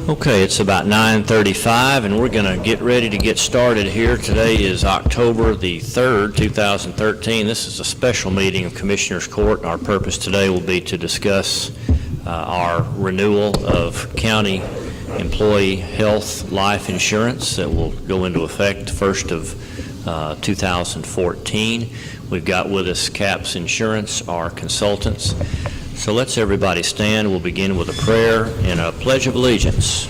Okay, it's about 9:35, and we're going to get ready to get started here. Today is October the 3rd, 2013. This is a special meeting of Commissioners Court. Our purpose today will be to discuss our renewal of county employee health life insurance that will go into effect 1st of 2014. We've got with us CAPS Insurance, our consultants. So let's everybody stand. We'll begin with a prayer and a pledge of allegiance.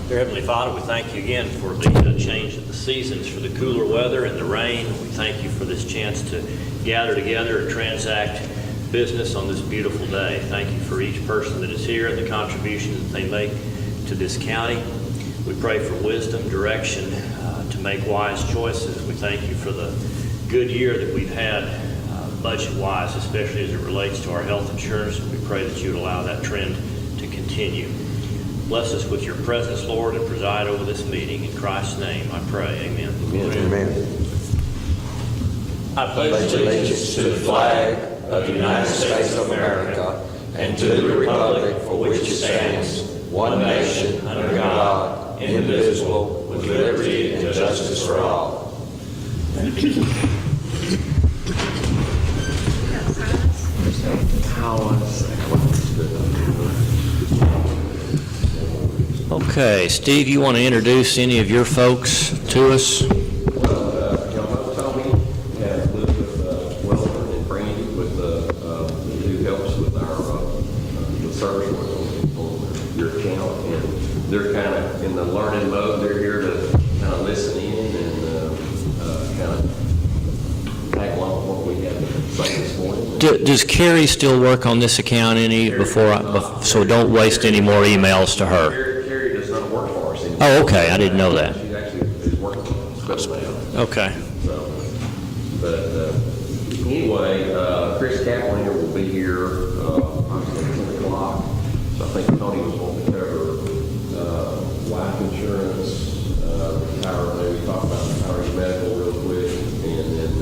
Dear Heavenly Father, we thank you again for the change of the seasons, for the cooler weather and the rain. We thank you for this chance to gather together and transact business on this beautiful day. Thank you for each person that is here and the contributions that they make to this county. We pray for wisdom, direction, to make wise choices. We thank you for the good year that we've had budget-wise, especially as it relates to our health insurance. We pray that you would allow that trend to continue. Bless us with your presence, Lord, and preside over this meeting. In Christ's name, I pray. Amen. Amen. I pledge allegiance to the flag of the United States of America and to the republic for which it stands, one nation, under God, indivisible, with liberty and justice for all. Okay, Steve, you want to introduce any of your folks to us? Well, Tommy has lived with Wilmer and Brandy who helps with our the service on your account, and they're kind of in the learning mode. They're here to kind of listen in and kind of tag along with what we have to say this morning. Does Carrie still work on this account so don't waste any more emails to her? Carrie does not work for us anymore. Oh, okay, I didn't know that. She actually is working special now. Okay. So, but anyway, Chris Kaplinger will be here approximately 10 o'clock. So I think Tony was going to cover life insurance, retirement. We talk about retirement medical real quick, and then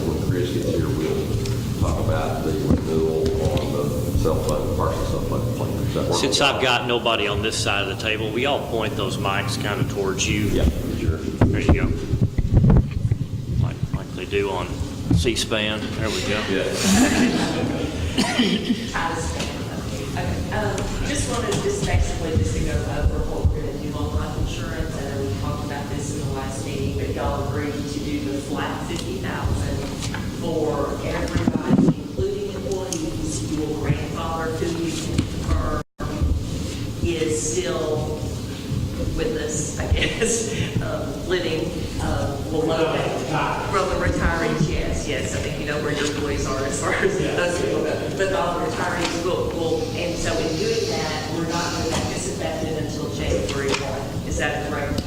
when Chris gets here, we'll talk about the renewal on the self-funded, partial self-funded plan. Since I've got nobody on this side of the table, we all point those mics kind of towards you. Yeah, sure. There you go. Like they do on C-SPAN. There we go. Yeah. Just wanted to basically to go over what we're going to do on life insurance. I know we talked about this in the last meeting, but y'all agreed to do the flat $50,000 for everybody, including employees who will grandfather who you can confirm is still with us, I guess, living below that. From the retirees, yes. I think you know where your employees are as far as those people go. But all the retirees will, and so in doing that, we're not going to have this effective until January 1. Is that correct?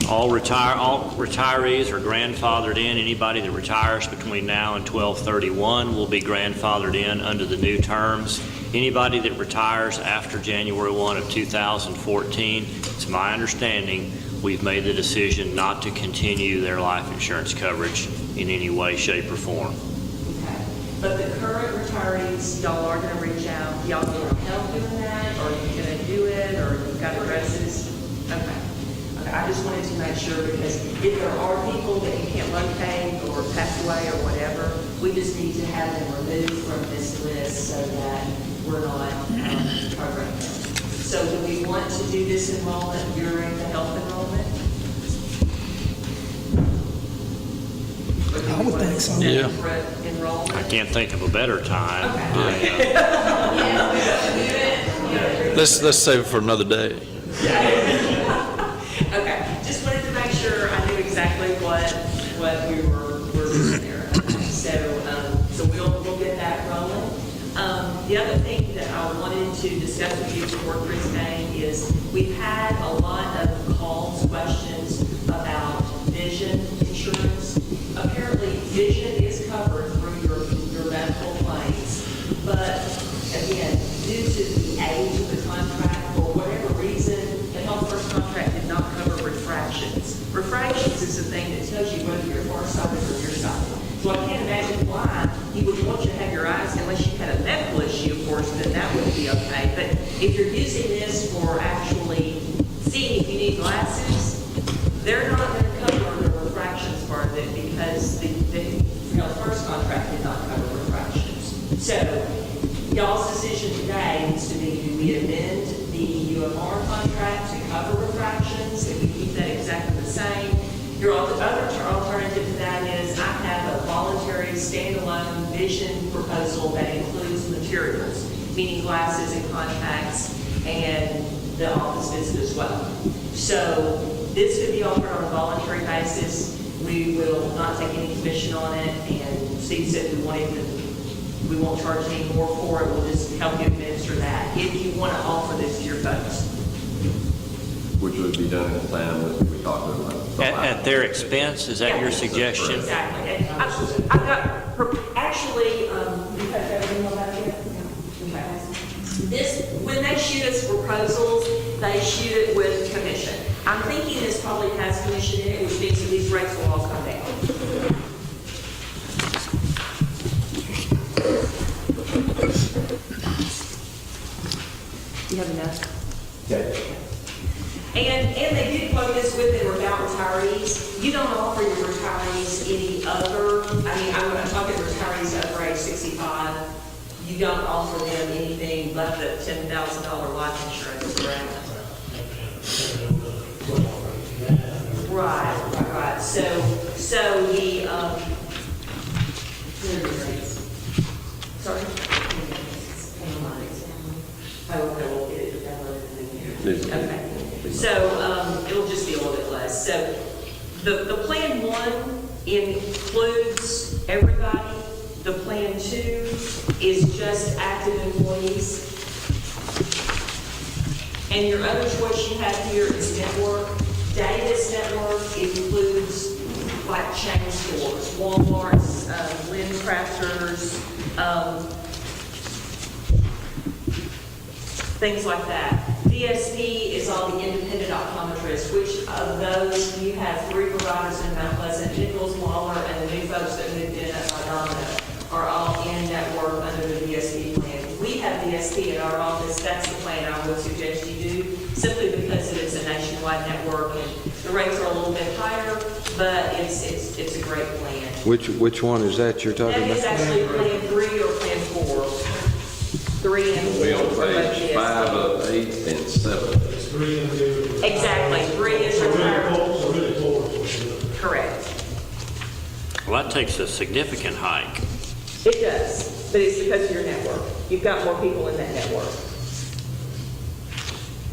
All retirees are grandfathered in. Anybody that retires between now and 12/31 will be grandfathered in under the new terms. Anybody that retires after January 1 of 2014, it's my understanding we've made the decision not to continue their life insurance coverage in any way, shape, or form. Okay. But the current retirees, y'all are going to reach out. Y'all need help doing that, or are you going to do it, or you've got addresses? Okay. I just wanted to make sure, because if there are people that you can't locate or pass away or whatever, we just need to have them removed from this list so that we're not programming them. So do we want to do this enrollment during the health enrollment? I would think so. Yeah. Enrollment? I can't think of a better time. Okay. Let's save it for another day. Okay, just wanted to make sure I knew exactly what we were doing there. So we'll get that rolling. The other thing that I wanted to discuss with you before Chris came is we've had a lot of calls, questions about vision insurance. Apparently, vision is covered through your medical claims, but again, due to the age of the contract, for whatever reason, the Health First contract did not cover refractions. Refractions is the thing that tells you whether you're farsighted or nearsighted. So I can't imagine why you would want you to have your eyes, unless you had a medical issue, of course, then that would be okay. But If you're using this for actually seeing if you need glasses, they're not going to cover the refractions part of it because the first contract did not cover refractions. So y'all's decision today needs to be, do we amend the UMR contract to cover refractions? If we keep that exactly the same. Your other alternative to that is I have a voluntary standalone vision proposal that includes materials, meaning glasses and contacts and the office visit as well. So this could be offered on a voluntary basis. We will not take any commission on it, and Steve said we won't charge any more for it. We'll just help you administer that if you want to offer this to your folks. Which would be done in time with what we talked about. At their expense, is that your suggestion? Exactly. And I've got, actually, you have everything on that yet? Okay. This, when they shoot us proposals, they shoot it with commission. I'm thinking this probably has commission in it, which means that these rates will all come down. You have enough? Okay. And they did quote this with and without retirees. You don't offer your retirees any other, I'm talking retirees over age 65. You don't offer them anything but the $10,000 life insurance, correct? Right. So the, sorry? I will get it downloaded in here. Okay. So it'll just be a little bit less. So the plan 1 includes everybody. The plan 2 is just active employees. And your other choice you have here is network. Davis network includes like chain stores, Walmart's, Lynn Crafters, things like that. DSP is all the independent optometrists, which of those you have 3 providers in Mount Pleasant, Nichols, Waller, and the new folks that moved in at Domino are all in network under the DSP plan. We have DSP in our office. That's the plan I would suggest you do, simply because it is a nationwide network and the rates are a little bit higher, but it's a great plan. Which one is that you're talking That about? is actually plan 3 or plan 4. 3 and 4. We on for both page DSP. 5 of 8 and 7. It's 3 and 2. Exactly. 3 is required. So really 4 is what you're looking at. Correct. Well, that takes a significant hike. It does, but it's because of your network. You've got more people in that network.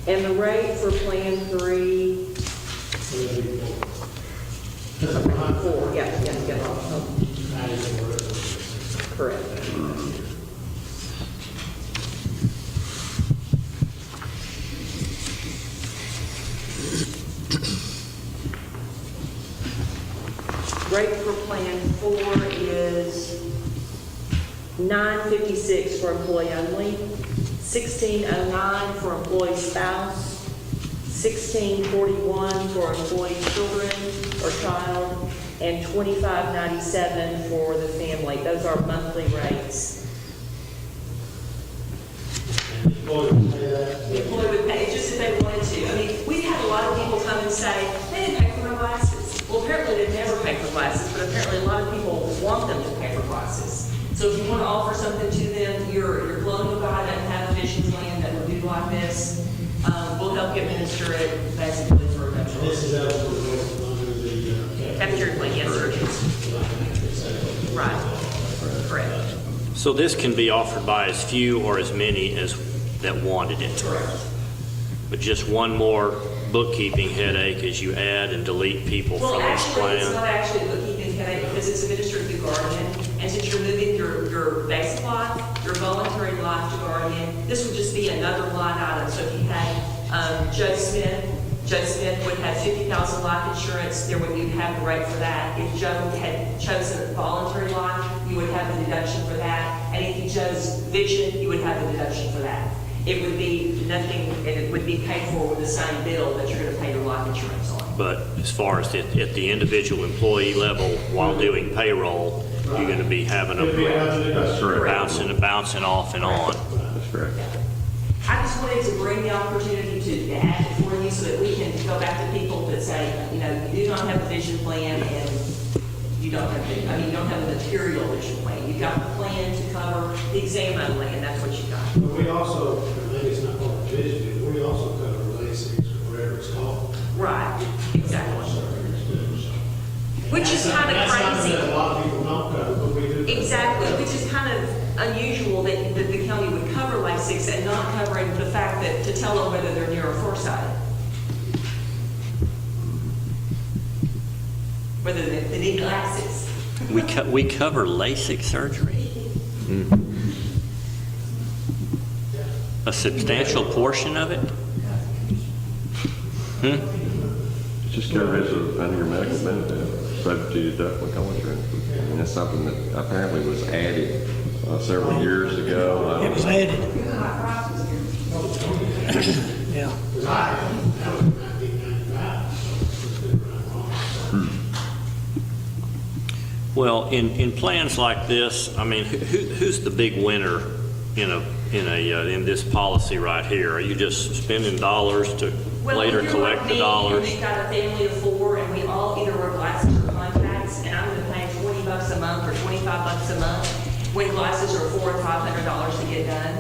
And the rate for plan 3, So it'll be 4. 4, yeah, oh, That is the word. correct. Rate for plan 4 is $9.56 for employee only, $16.09 for employee spouse, $16.41 for employee children or child, and $25.97 for the family. Those are monthly rates. And the employee will pay that. The employee would pay, just if they wanted to. We've had a lot of people come and say, they didn't pay for my glasses. Well, apparently they've never paid for glasses, but apparently a lot of people want them to pay for glasses. So if you want to offer something to them, your colonial guy doesn't have a vision plan that would do like this, we'll help you administer it basically for a This is eligible under the cafeteria plan, yes, sir. Right, correct. So this can be offered by as few or as many as that wanted it. Correct. But just one more bookkeeping headache as you add and delete people Well, from this actually, it's not plan. actually a bookkeeping headache because it's administered through Guardian. And since you're moving your basic life, your voluntary life to Guardian, this would just be another line item. So if you had Joe Smith would have $50,000 life insurance, you'd have the rate for that. If Joe had chosen voluntary life, you would have the deduction for that. And if you chose vision, you would have the deduction for that. It would be nothing, and it would be paid for with the same bill that you're going to pay your life insurance on. But as far as at the individual employee level, while doing payroll, you're going to be having Could be a another deduction. bouncing off and on. That's correct. I just just wanted to bring the opportunity to add it for you so that we can go back to people that say, you know, you do not have a vision plan and you don't have, you don't have a material vision plan. You've got the plan to cover the exam only, and that's what you got. But we also, maybe it's not part of the vision, but we also cover basics, whatever it's called. Right, exactly. Which is kind of That's something crazy. that a lot of people don't cover, but we do. Exactly, which is kind of unusual that the county would cover LASIX and not covering the fact that, to tell them whether they're near or farsighted. Whether they need glasses. We cover LASIK surgery. A substantial portion of it? It's just covered as under your medical benefit, subject to deductible co-insurance. And that's something that apparently was added several years ago. It was added. Yeah. Because I am, that was in 1995, so it's been around long. Well, in plans like this, I mean, who's the big winner in this policy right here? Are you just spending dollars to later collect the dollars? We've got a family of 4, and we all either wear glasses or contacts, and I'm going to pay $20 a month or $25 a month when glasses are $400 or $500 to get done.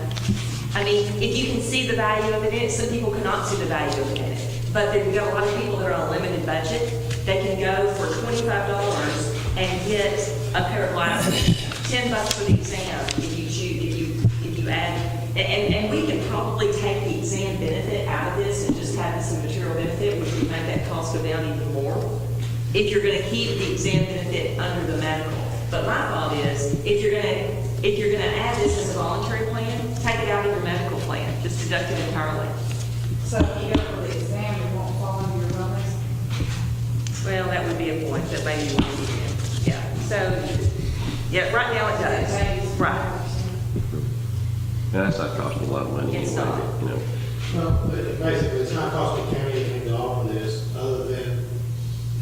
I mean, if you can see the value of it in it, some people cannot see the value of it in it. But we've got a lot of people that are on a limited budget. They can go for $25 and get a pair of glasses, $10 for the exam if you choose, if you add, and we can probably take the exam benefit out of this and just have this as a material benefit, which would make that cost go down even more. If you're going to keep the exam benefit under the medical, but my thought is if you're going to add this as a voluntary plan, take it out of your medical plan, just deduct it entirely. So if you go for the exam, it won't fall under your wellness? Well, that would be a point that maybe you want to do. Yeah. So, yeah, right now it does. Right. And that's not costing a lot of money It's anyway, not. you know. Well, basically, it's not costing the county anything to offer this, other than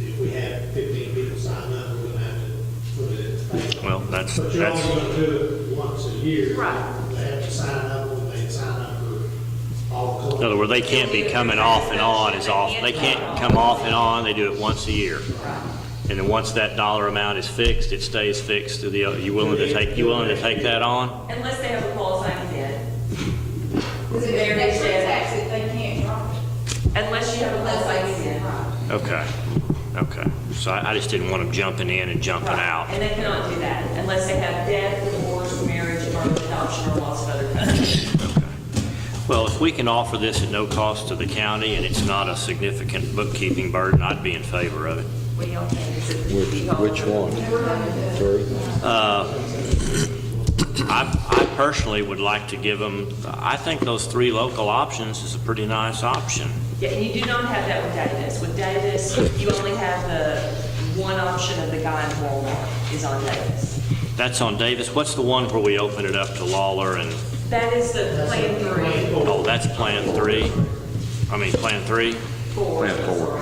if we have 15 people sign up, we're gonna have to put it in. Well, But you're only gonna do it once a year. Right. They have to sign up when they sign up for all the. In other words, they can't be coming off and on as often. They can't come off and on, they do it once a year. And then once that dollar amount is fixed, it stays fixed to the, you willing to take that on? Unless they have a qualifying event. Because if Very they sad. tax it, they can't drop it. Unless you have a Unless qualifying they event. right. Okay. So I just didn't want them jumping in and jumping out. And they cannot do that unless they have death, divorce, marriage, or adoption, or lots of other kinds. Well, if we can offer this at no cost to the county and it's not a significant bookkeeping burden, I'd be in favor of it. What do y'all think? Is it Which one? 3? I personally would like to give them, I think those 3 local options is a pretty nice option. Yeah, and you do not have that with Davis. With Davis, you only have the one option of the guy in Walmart is on Davis. That's on Davis. What's the one where we open it up to Lawler and, That is the plan 3. oh, that's Plan 3? I mean, Plan 3? 4. Plan 4.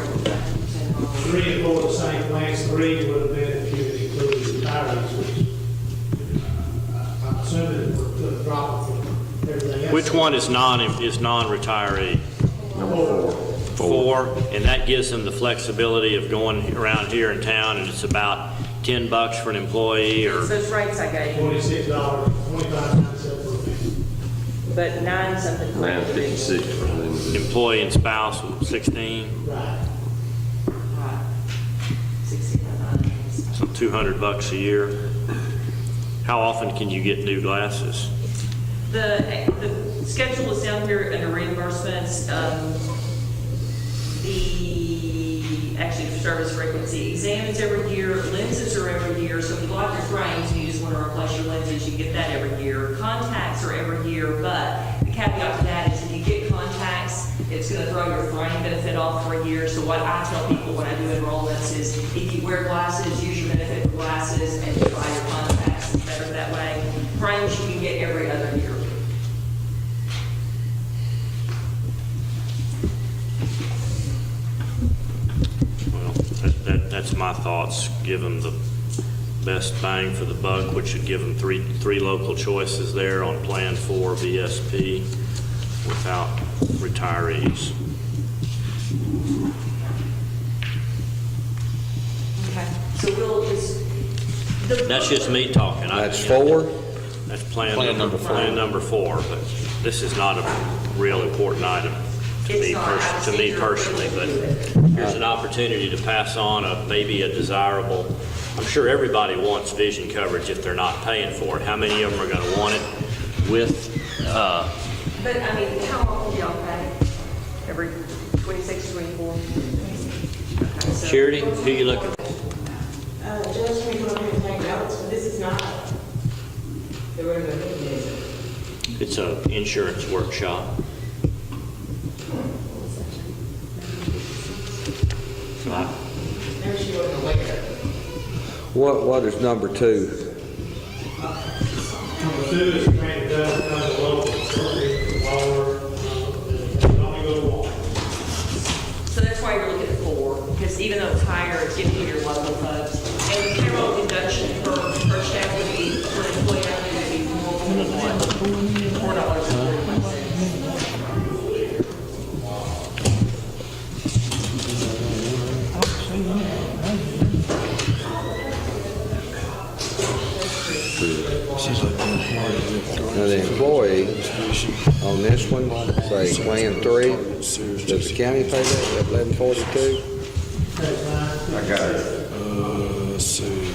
3 and 4 the same plans. 3 would have been if you had included retirees, which I'm assuming it would drop from everything else. Which one is non-retiree? Number 4, and that gives them the flexibility of going around here in town, and it's about $10 for an employee, It's or, those rates I gave you, $26, $25.97 for a man. but 9 something. 4, 956 for them. employee and spouse, 16, Right. Right. 69. so $200 a year. How often can you get new glasses? The schedule is down here under reimbursements. Actually, service frequency, exams every year, lenses are every year. So if you like your frames and you just want to replace your lenses, you get that every year. Contacts are every year, but the caveat to that is if you get contacts, it's going to throw your frame benefit off for a year. So what I tell people when I do enrollments is if you wear glasses, use your benefit for glasses and try your contacts. It's better that way. Frames you can get every other year. Well, that's my thoughts. Give them the best bang for the buck, which should give them three local choices there on Plan 4 VSP. without retirees. Okay, so we'll just. That's just me talking. That's 4? That's plan number 4, but this is not a real important item to It's me, not. to me personally, but here's an opportunity to pass on maybe a desirable, I'm sure everybody wants vision coverage if they're not paying for it. How many of them are going to want it with, But, I mean, how often do y'all pay? Every 26, 24? Okay, so- Charity, who you looking for? Just me going and take notes, but this is not the regular meeting. It's a insurance workshop. Never she wasn't aware. What is number 2? Number 2 is grant does come to local, lower, only go to 1. So that's why you're looking at 4, because even though it's higher, it's giving you your local folks. And the payroll deduction per staff would be, for an employee, would be more than $4.41. Now, the employee on this one, say plan 3, does the county pay that, $11.42? I got it. Let's see.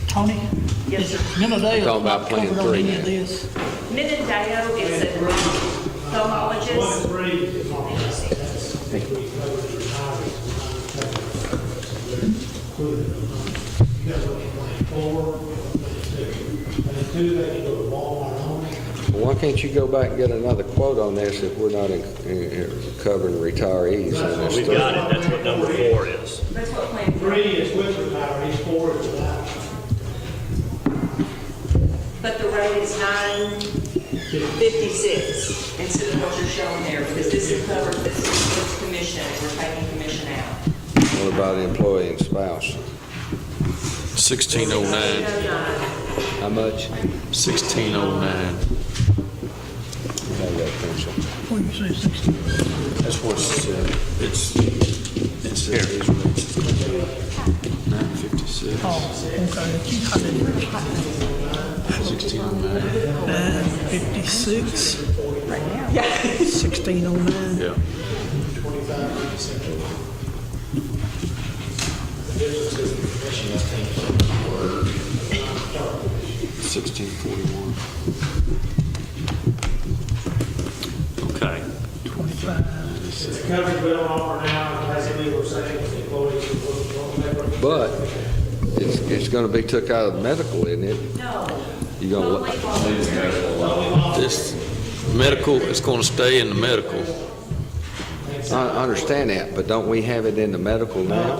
Tony? Yes, sir. Menadeo Talking about Plan covered on 3 any now. of this? Menendeo is a 1 and ophthalmologist. 3 is on that. That's, I think we covered the retirees. You got to look at plan 4, plan 2. Plan 2, they can go to Walmart only. Why can't you go back and get another quote on this if we're not covering retirees? on this We've stuff? got it, that's what number 4 is. That's what plan 3 is with retirees, 4 is without. But the rate is $9.56 instead of what you're showing there, because this is covered, this is commission, we're taking commission out. What about employee and spouse? 1609. How much? 1609. I got a pencil. What do you say, 16? That's what it said. It's here. 956. Oh, okay. You had it here. 1609. 956. Yeah. 1609. Yeah. 1641. Okay. 25. It's coverage we don't offer now, basically we're saying to employees, we'll But it's going to be took out of the medical, isn't it? No. You gonna Only let- This medical is going to stay in the medical. I understand that, but don't we have it in the medical now?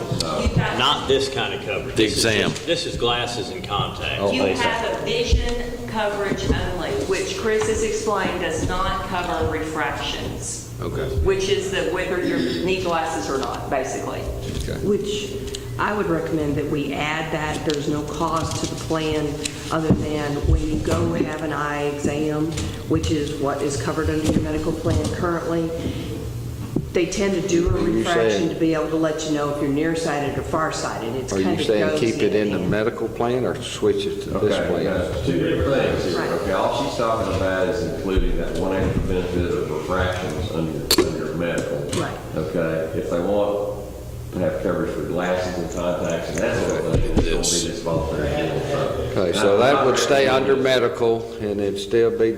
Not this kind of coverage. The This is exam. just- This is glasses and contacts. Oh. You basically. have a vision coverage only, which Chris has explained does not cover refractions, Okay. which is the whether you need glasses or not, basically. Okay. Which I would recommend that we add that. There's no cost to the plan other than when you go have an eye exam, which is what is covered under your medical plan currently. They tend to do a Are you refraction saying- to be able to let you know if you're nearsighted or farsighted. It's Are kind you of saying goes keep it in the hand medical plan or switch it to this Okay, plan? that's two different things here. Right. Okay, all she's talking about is including that one extra benefit of refractions under medical. Right. Okay, if they want to have coverage for glasses and contacts and that sort of thing, it's going to be this voluntary deal. Okay, so that would stay under medical and it'd still be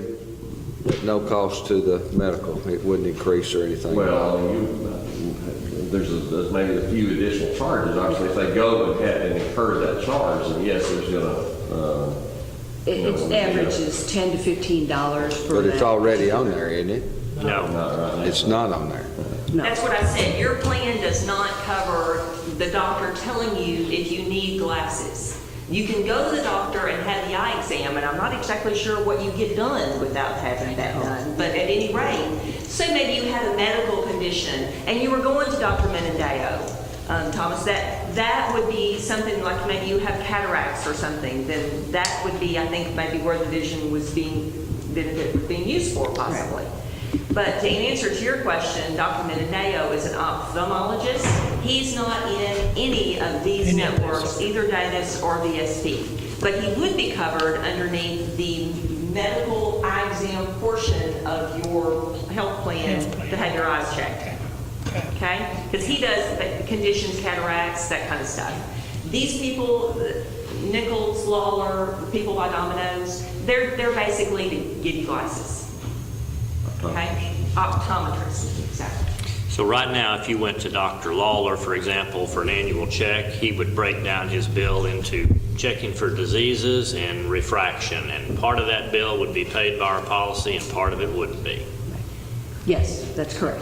at no cost to the medical. It wouldn't increase or anything. Well, there's maybe a few additional charges. Obviously, if they go and incur that charge, then yes, there's gonna, Its average is $10 to $15 for But that. it's already on there, isn't it? No. not right now. It's not on there. No. That's what I said. Your plan does not cover the doctor telling you if you need glasses. You can go to the doctor and have the eye exam, and I'm not exactly sure what you get done without having that done, but at any rate, so maybe you have a medical condition and you were going to Dr. Menendeo, Thomas, that would be something like maybe you have cataracts or something, then that would be, I think, maybe where the vision was being benefit was being used for possibly. But to answer to your question, Dr. Mendeneo is an ophthalmologist. He's not in any of these networks, either Titus or VSP. But he would be covered underneath the medical eye exam portion of your health plan to have your eyes checked. Okay? Because he does conditions, cataracts, that kind of stuff. These people, Nichols, Lawler, people by Domino's, they're basically to give you glasses. Okay? Optometrists, exactly. So right now, if you went to Dr. Lawler, for example, for an annual check, he would break down his bill into checking for diseases and refraction, and part of that bill would be paid by our policy and part of it wouldn't be. Yes, that's correct.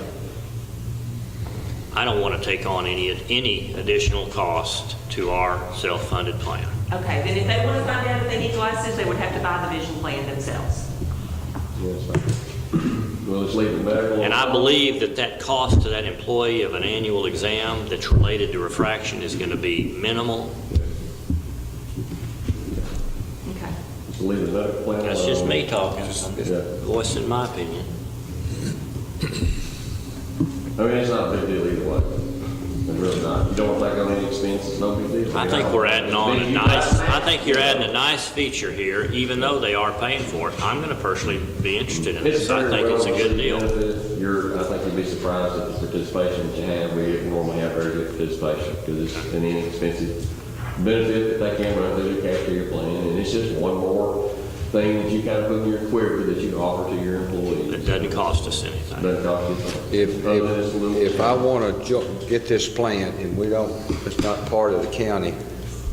I don't want to take on any additional cost to our self-funded plan. Okay, then if they want to find out if they need glasses, they would have to buy the vision plan themselves. Yes, sir. We'll just leave the medical. And I believe that cost to that employee of an annual exam that's related to refraction is going to be minimal. Okay. Just leave the medical plan. That's just me talking. I'm Yeah. just voicing my opinion. I mean, it's not a big deal either way. It's really not. You don't want to take on any expenses, no big deal. I think we're adding on a nice, I think you're adding a nice feature here, even though they are paying for it. I'm going to personally be interested in this. I think it's a good deal. I think you'd be surprised at the participation that you have. We normally have very good participation because it's an inexpensive benefit that they can run through the cafeteria plan. And it's just one more thing that you kind of put in your quiver that you offer to your employees. It doesn't cost us anything. Doesn't cost you anything. If I want to get this plan and it's not part of the county,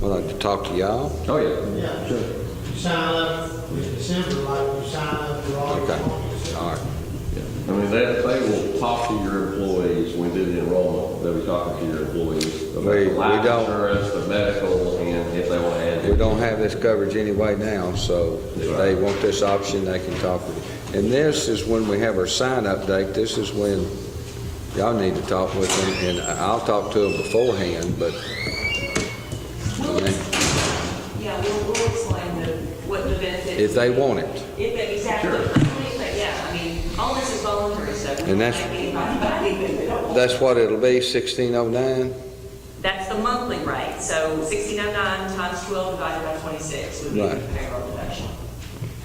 I'd like to talk to y'all. Oh, yeah. Yeah. Sure. You sign up in December, like you sign up for all your Okay. appointments. All right. I mean, they will talk to your employees when they do the enrollment. They'll be talking to your employees about We the life don't- insurance, the medical, and if they want to add. We don't have this coverage anyway now, so if they want this option, they can talk with you. And this is when we have our sign-up date. This is when y'all need to talk with them, and I'll talk to them beforehand, but Yeah, we'll explain what the benefits. if they want it. Exactly. Yeah, I mean, all this is voluntary, so we And don't that's- make anybody if they don't want That's it. what it'll be, 1609? That's the monthly rate, so 1609 times 12 divided by 26 would be the Right. payroll deduction.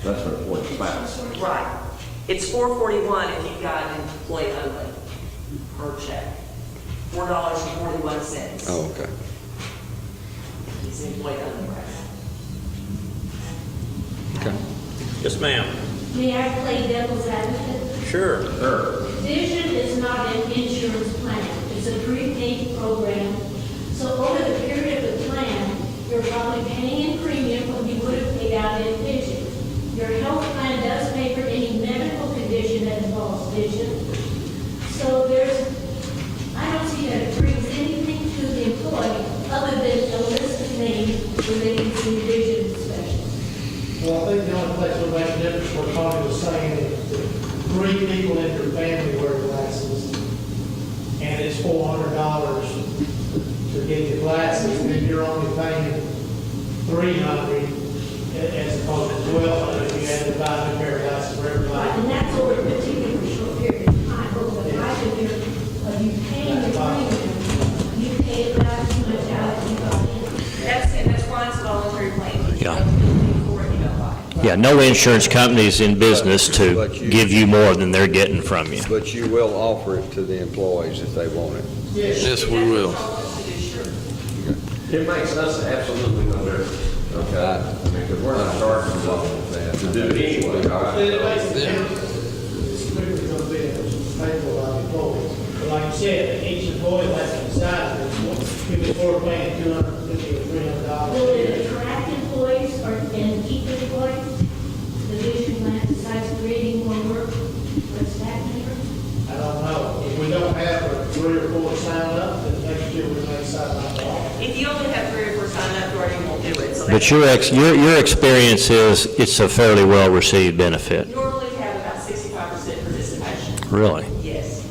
That's for employee spouse. Right. It's $441 if you've got an employee only per check. $4.41. Oh, okay. It's employee only, right? Okay. Yes, ma'am. May I play devil's advocate? Sure. Vision is not an insurance plan. It's a prepaid program. So over the period of the plan, you're probably paying in premium what you would have paid out in vision. Your health plan does pay for any medical condition that involves vision. So I don't see that it brings anything to the employee other than a list of names related to vision specialists. Well, I think the only place that makes a difference, what Tony was saying, is that 3 people in your family wear glasses, and it's $400 to get the glasses, and then you're only paying $300 as opposed to $1,200 if you had to buy a new pair of glasses for Right, everybody. and that's over a particular short period of time. Over the 5 years, you paying the premium, you pay about as much out as you got in. That's why it's a voluntary plan. Yeah. You don't pay for it, you don't buy it. Yeah, no insurance company is in business to give you more than they're getting from you. But you will offer it to the employees if they want it. Yes, we will. It makes us absolutely no difference, okay? I mean, because we're not charging them to do it anyway, all right? It makes a difference. It's strictly going to be painful on employees. But like you said, each employee has to decide if it's worth paying $250 or $300. Will it attract employees and keep employees? The vision plan decides creating more work for staff members? I don't know. If we don't have 3 or 4 sign up, then next year we may sign up all. If you only have 3 or 4 sign up, you already won't do it. So But your experience is it's a fairly well-received benefit. normally have about 65% participation. Really? Yes.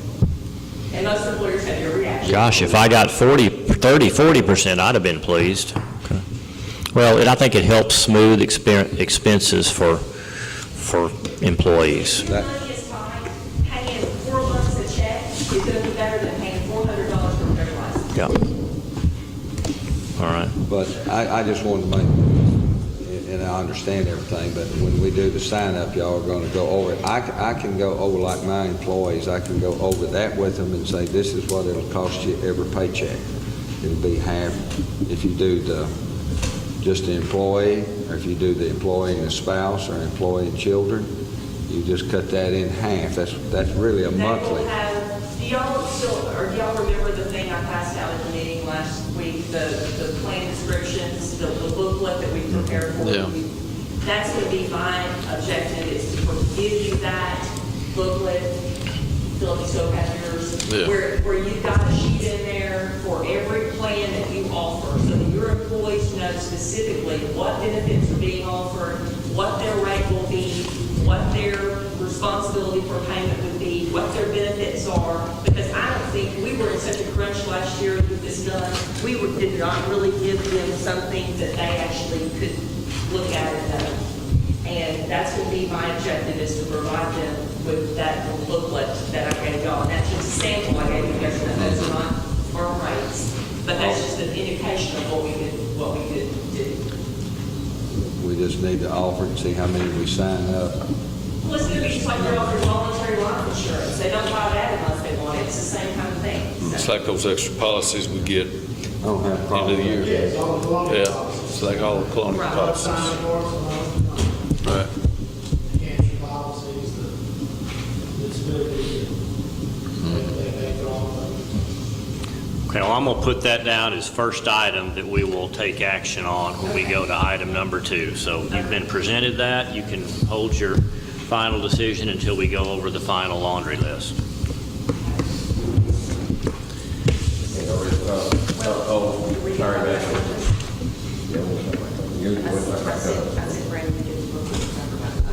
And most employers have your reaction. Gosh, if I got 40%, I'd have been pleased. Okay. Well, I think it helps smooth expenses for for employees. That- Money is tight. Paying $4 a check is going to be better than paying $400 for a driver's license. Yeah. All right. But I just wanted to make, and I understand everything, but when we do the sign-up, y'all are going to go over it. I can go over, like my employees, I can go over that with them and say, this is what it'll cost you every paycheck. It'll be half if you do just the employee, or if you do the employee and the spouse, or employee and children, you just cut that in half. That's really a They monthly. will have, do y'all remember the thing I passed out at the meeting last week, the plan descriptions, the booklet that we prepared for Yeah. you? That's going to be my objective, is to give you that booklet. Philip, you still have yours? Yeah. Where you've got a sheet in there for every plan that you offer, so that your employees know specifically what benefits are being offered, what their rate will be, what their responsibility for payment would be, what their benefits are, because I don't think, we were in such a crunch last year to get this done, did not really give them something that they actually could look at and know. And that's going to be my objective, is to provide them with that little booklet that I gave y'all. And that's just a sample I gave you yesterday. Those are not firm rates, but that's just an indication of what we could do. We just need to offer it and see how many we sign up. Well, it's going to be just like they're offering voluntary life insurance. They don't buy that unless they want it. It's the same kind of thing. It's like those extra policies we get I don't have a problem end of the with year. that. It's all the colonial Yeah, policies. it's like all the colonial Right. policies. Sign boards and all, Right. cancer policies, the disability, they draw them. Okay, well, I'm going to put that down as first item that we will take action on when we go to item number 2. So you've been presented that. You can hold your final decision until we go over the final laundry list. Sorry, man.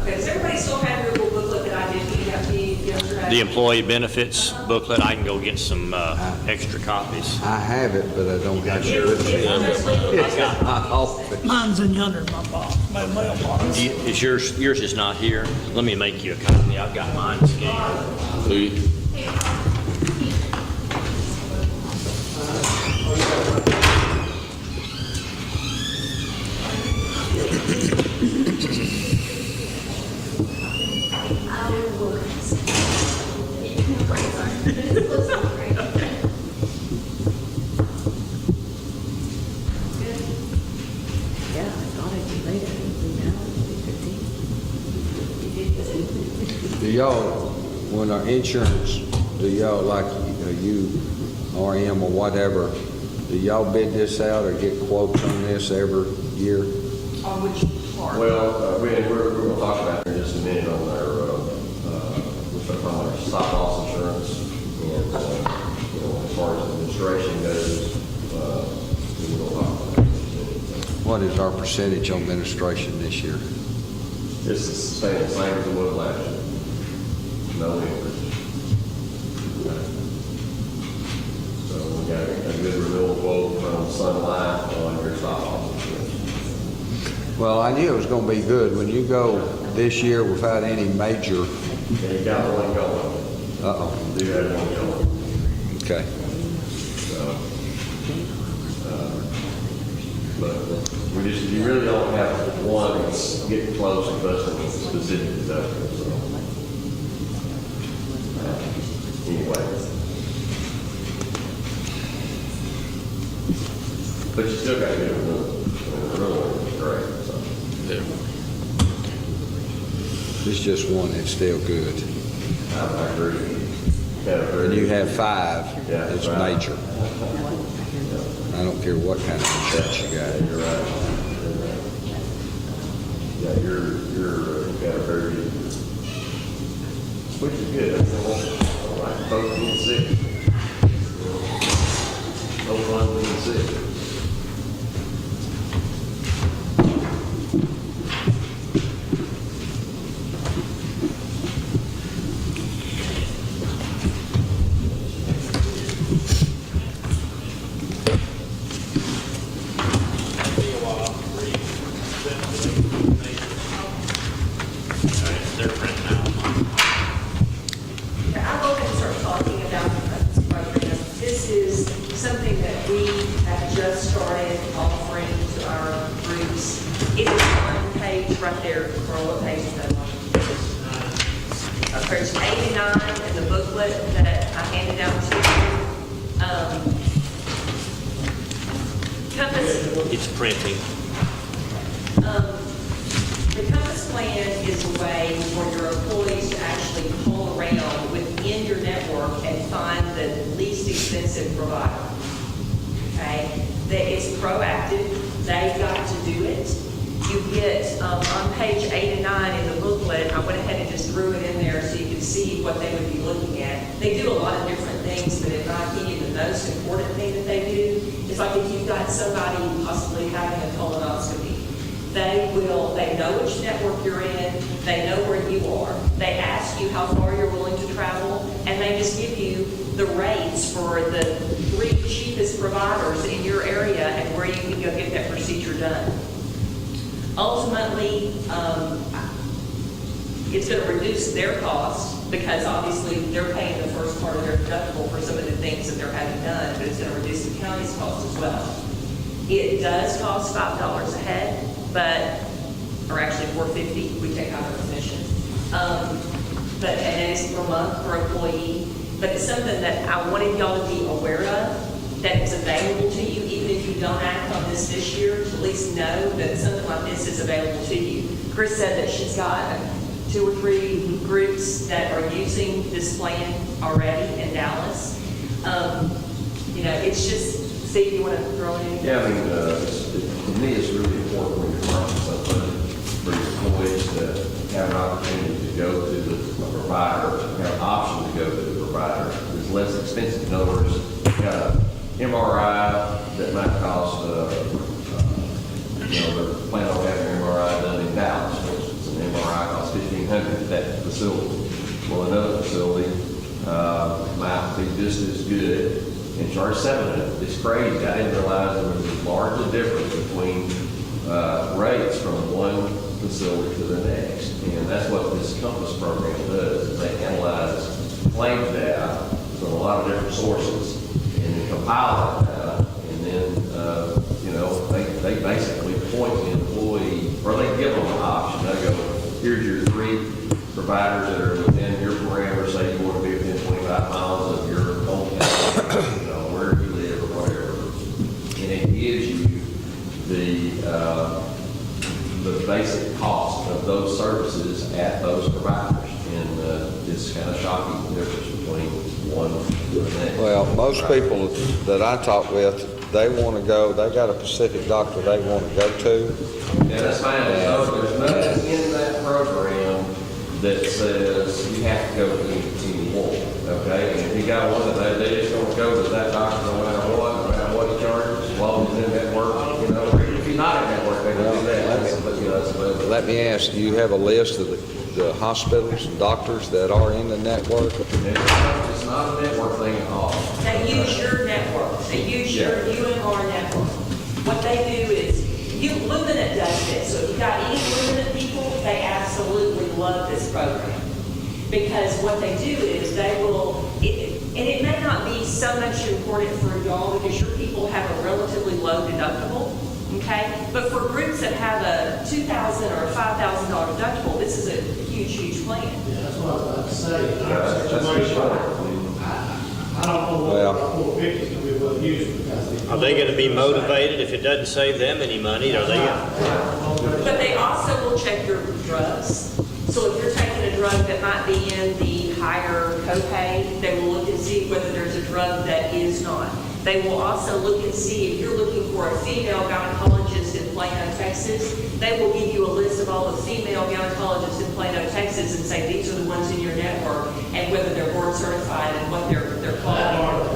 Okay, does everybody still have your little booklet that I did give you yesterday? The employee benefits booklet, I can go get some extra copies. I have it, but I don't have it with me. Mine's in yonder, my mailbox. Is yours is not here? Let me make you a copy. I've got mine scanned. Yeah, I thought I'd be later. Now it's 15. Do y'all, when our insurance, do y'all, like you, RM or whatever, do y'all bid this out or get quotes on this every year? On which part? Well, we're going to talk about it in just a minute on our, we're talking about our stop loss insurance. And, as far as administration goes, we will talk about that. What is our percentage on administration this year? This is staying the same as it was last year. No increase. So we got a good renewal quote from Sun Life on your stop loss insurance. Well, I knew it was going to be good. When you go this year without any major, And you got one going. uh-oh, Do have one going. okay. But you really don't have one that's getting close and busting with specific deductibles, so. Anyway. But you still got to get it done. The renewal is great, so. It's just one that's still good. I agree. Yeah, And you have 5, Yeah, it's right. major. I don't care what kind of insurance you got. You're right. Yeah, you've got a very good, which is good. All right, both being sick. Both ones being sick. right there, Carl, what page is that on? Page 89 in the booklet that I handed out to you. Compass, It's printing. the Compass plan is a way for your employees to actually pull around within your network and find the least expensive provider. Okay? That it's proactive, they've got to do it. You get, on page 8 and 9 in the booklet, I went ahead and just threw it in there so you can see what they would be looking at. They do a lot of different things, but in my opinion, the most important thing that they do is like if you've got somebody possibly having a colonoscopy, they know which network you're in, they know where you are, they ask you how far you're willing to travel, and they just give you the rates for the 3 cheapest providers in your area and where you can go get that procedure done. Ultimately, it's going to reduce their costs because obviously they're paying the first part of their deductible for some of the things that they're having done, but it's going to reduce the county's cost as well. It does cost $5 a head, or actually $4.50, we take out our commission. And it is per month per employee, but it's something that I wanted y'all to be aware of, that it's available to you, even if you don't act on this year, to at least know that something like this is available to you. Chris said that she's got 2 or 3 groups that are using this plan already in Dallas. It's just, Steve, you want to throw it in? Yeah, I mean, to me, it's really important when you're running something for your employees to have an opportunity to go to the provider, have an option to go to the provider. It's less expensive. In other words, you got an MRI that might cost, they're planning on having an MRI done in Dallas. For instance, an MRI costs $1,500 at that facility. Well, another facility might be just as good and charge $700. It's crazy. I didn't realize there was a large difference between rates from one facility to the next. And that's what this Compass program does, is they analyze claims data from a lot of different sources and then compile that data, and then, they basically point the employee, or they give them an option. They go, here's your 3 providers that are within your parameters. Say you want to be within 25 miles of your hometown, where you live or whatever. And it gives you the basic cost of those services at those providers. And it's kind of shocking the difference between one and the next. Well, most people that I talk with, they want to go, they got a specific doctor they want to go to. Yeah, that's fine. So there's nothing in that program that says you have to go to any one, okay? And if you got one that they just don't go to that doctor no matter what he charges, as long as it's in network, or if you're not in network, they don't do that. Let me ask, do you have a list of the hospitals and doctors that are in the network? It's not a network thing at all. They use your network. They use your UMR network. What they do is, Luminant does this. So if you've got any Luminant people, they absolutely love this program. Because what they do is they will, and it may not be so much important for y'all because your people have a relatively low deductible, okay? But for groups that have a $2,000 or $5,000 deductible, this is a huge plan. Yeah, that's what I was about to say. That's for sure. I don't know what our 450 is going to be well used because. Are they going to be motivated if it doesn't save them any money? Are they? But they also will check your drugs. So if you're taking a drug that might be in the higher copay, they will look and see whether there's a drug that is not. They will also look and see if you're looking for a female gynecologist in Plano, Texas, they will give you a list of all the female gynecologists in Plano, Texas and say these are the ones in your network and whether they're board certified and what they're qualified.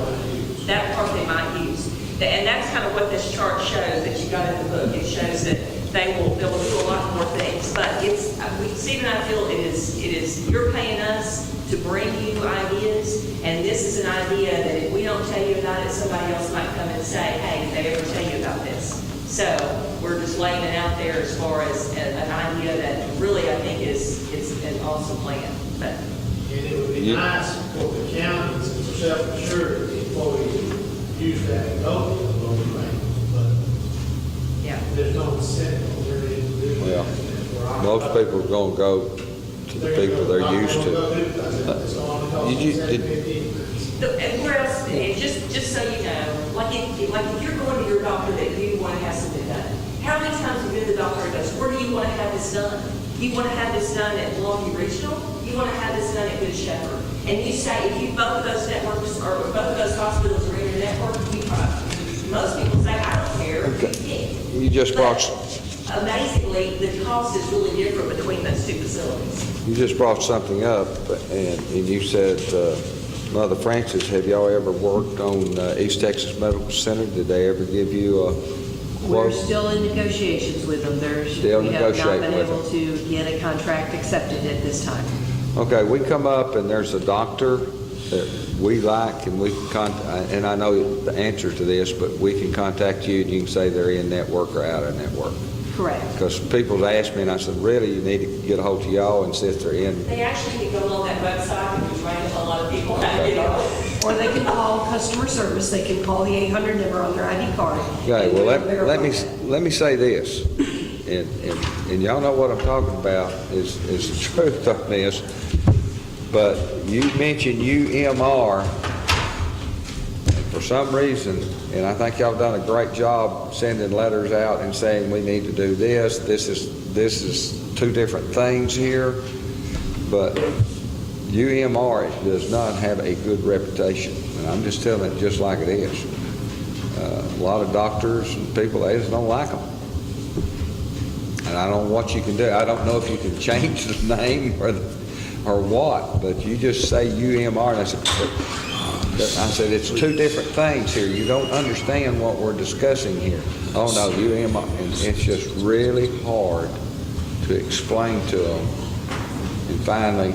That part they might use. And that's kind of what this chart shows that you got in the book. It shows that they will do a lot more things. But Steve and I feel it is you're paying us to bring you ideas, and this is an idea that if we don't tell you about it, somebody else might come and say, hey, did they ever tell you about this? So we're just laying it out there as far as an idea that really I think is an awesome plan. But And it would be nice for the county, since we're self-assured, the employees use that and go to the lower rate, but yeah. there's no incentive for their individual. Yeah. For our Most people are gonna go to the people they're used to. And where else, and just so you know, like if you're going to your doctor that you want to have something done, how many times have you been to the doctor and goes, where do you want to have this done? You want to have this done at Milwaukee Regional? You want to have this done at Good Shepherd? And you say, if you, both of those networks, or both of those hospitals are in your network, most people say, I don't care, you pick. You just brought, But amazingly, the cost is really different between those two facilities. you just brought something up, and you said, Mother Francis, have y'all ever worked on East Texas Medical Center? Did they ever give you a We're quote? still in negotiations with them. Still We have not negotiating been with able to get a contract accepted at this time. Okay, we come up and there's a doctor that we like, and we can and I know the answer to this, but we can contact you and you can say they're in network or out of network. Correct. Because people ask me and I said, really, you need to get a hold of y'all and see if they're in. They actually can go on that website and train a lot of people how to get on. Or they can call customer service. They can call the 800 number on their ID card. Okay, and well, we'll verify that. let me say this, and y'all know what I'm talking about is the truth on this, but you mentioned UMR, and for some reason, and I think y'all done a great job sending letters out and saying we need to do this. This is two different things here, but UMR does not have a good reputation, and I'm just telling it just like it is. A lot of doctors and people, they just don't like them. And I don't know what you can do. I don't know if you can change the name or what, but you just say UMR, and I said, it's two different things here. You don't understand what we're discussing here. Oh, no, UMR, and it's just really hard to explain to them. And finally,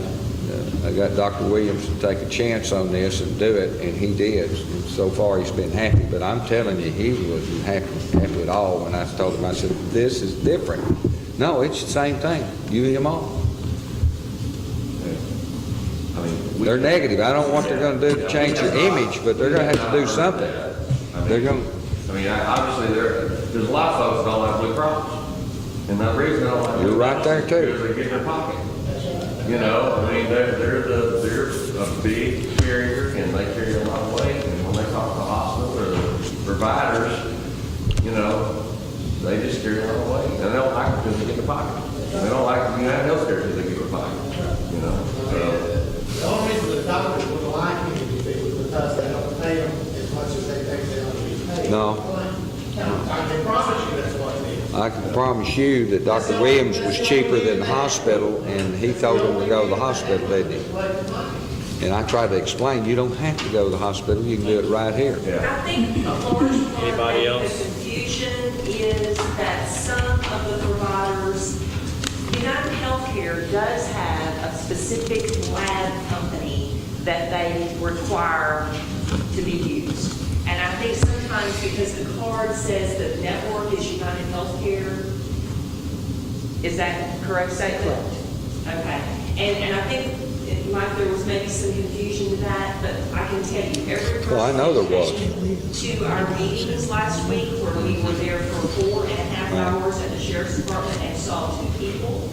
I got Dr. Williams to take a chance on this and do it, and he did. And so far, he's been happy. But I'm telling you, he wasn't happy at all when I told him. I said, this is different. No, it's the same thing, UMR. I mean, They're negative. I don't know what they're going to do to change your image, but they're going to have to do something. They're going. I mean, obviously, there's a lot of folks that don't like Blue Cross. And the reason they don't like You're Blue right Cross there, is too. because they get in their pocket. You know, I mean, they're a big carrier and they carry a lot of weight. And when they talk to the hospital or the providers, you know, they just carry a lot of weight. And they don't like it because they get in their pocket. They don't like United Healthcare because they get in their pocket. You know, so. The only reason the doctors would like him is because they don't pay them as much as they think they ought to be paid. No. I can promise you that's what it is. I can promise you that Dr. Williams was cheaper than the hospital, and he told them to go to the hospital, didn't he? And I tried to explain, you don't have to go to the hospital, you can do it right here. I think a large part of the confusion is that some of the providers, United Healthcare does have a specific lab company that they require to be used. And I think sometimes because the card says the network is United Healthcare, is that correct statement? Okay. And I think, Mike, there was maybe some confusion to that, but I can tell you, every person Well, I know there was. that came to our meetings last week, where we were there for 4.5 hours at the Sheriff's Department and saw 2 people.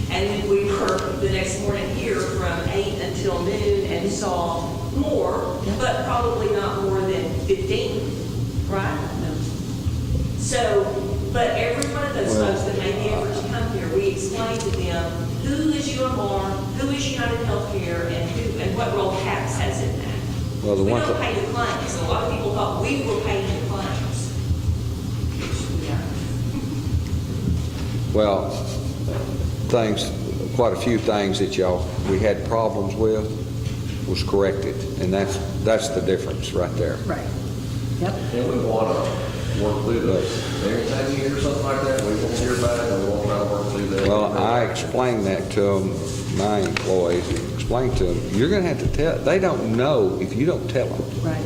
And then we were the next morning here from 8 until noon and saw more, but probably not more than 15, right? No. But every one of those folks that made the effort to come here, we explained to them who is UMR, who is United Healthcare, and what role CAPS has in that. Well, the We one don't pay the claims. A lot of people thought we were paying the claims. Yeah. Well, quite a few things that we had problems with was corrected, and that's the difference right there. Right. Yep. And we want to work through those. Every time you hear something like that, we won't hear about it, we won't try to work through that. Well, I explained that to them, my employees, explained to them, you're going to have to tell, they don't know if you don't tell them. Right.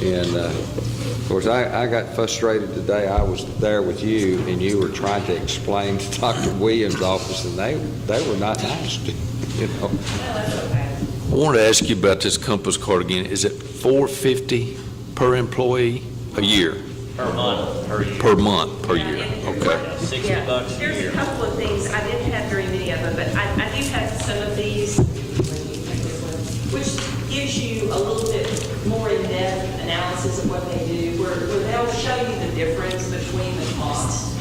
And, of course, I got frustrated today. I was there with you, and you were trying to explain to Dr. Williams' office, and they were not nice to you know. I wanted to ask you about this Compass card again. Is it $450 per employee a year? Per month, per year. Per month, per year, And okay. What $60 Yeah, a there's year. a couple of things, I didn't have very many of them, but I do have some of these, which gives you a little bit more in-depth analysis of what they do, where they'll show you the difference between the costs.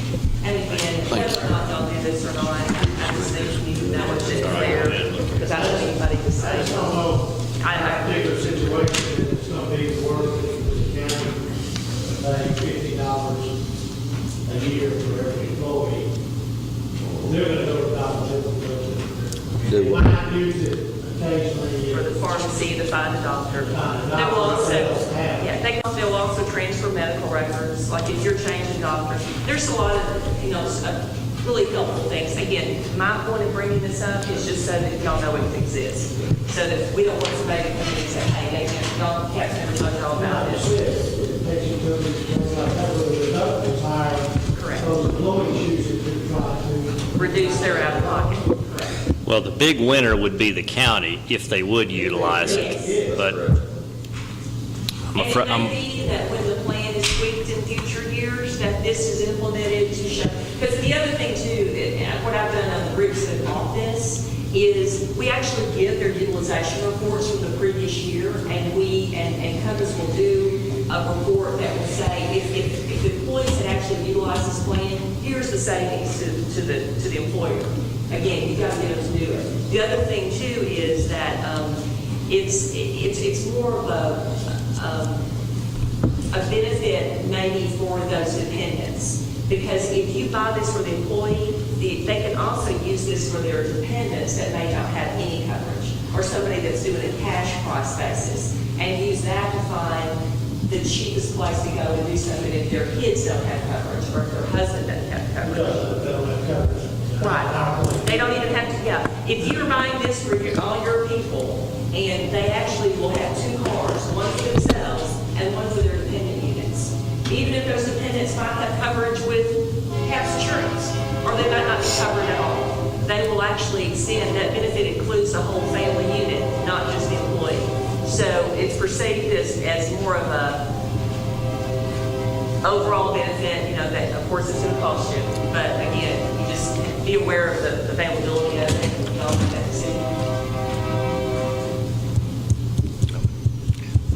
And again, whether or not they'll do this or not, I just think you need to know what's in there, because I don't want anybody to say. I just don't know, I- particular situation, it's gonna be worth it for the county to pay $50 a year for every employee. They're gonna go about the budget. They might use it occasionally. For the pharmacy, to find a doctor. Find a doctor. They will also, Yeah. yeah, they'll also transfer medical records, like if you're changing doctors. There's a lot of, really helpful things. Again, my point of bringing this up is just so that y'all know it exists. So that we don't want somebody to come in and say, hey, y'all can't never tell y'all about That's this. it. It takes you to these things like that, where the deductibles higher. Correct. So the employees use it to try to. Reduce their out-of-pocket. Correct. Well, the big winner would be the county if they would utilize it, but And it may be that when the plan is tweaked in future years, that this is implemented to show, because the other thing too, and what I've done on the groups that bought this, is we actually give their utilization reports from the previous year, and Compass will do a report that will say, if the employees had actually utilized this plan, here's the savings to the employer. Again, you gotta get them to do it. The other thing too is that, it's more of a benefit maybe for those dependents. Because if you buy this for the employee, they can also use this for their dependents that may not have any coverage, or somebody that's doing a cash price basis, and use that to find the cheapest place to go to do something if their kids don't have coverage, or if their husband doesn't have coverage. They don't have coverage. Right. They don't even have to, yeah. If you're buying this for all your people, and they actually will have two cars, one for themselves and one for their dependent units. Even if those dependents might have coverage with CAPS insurance, or they might not be covered at all, they will actually extend, that benefit includes the whole family unit, not just the employee. So it's perceived as more of a overall benefit, that of course it's going to cost you, but again, you just be aware of the availability of it and y'all make that decision.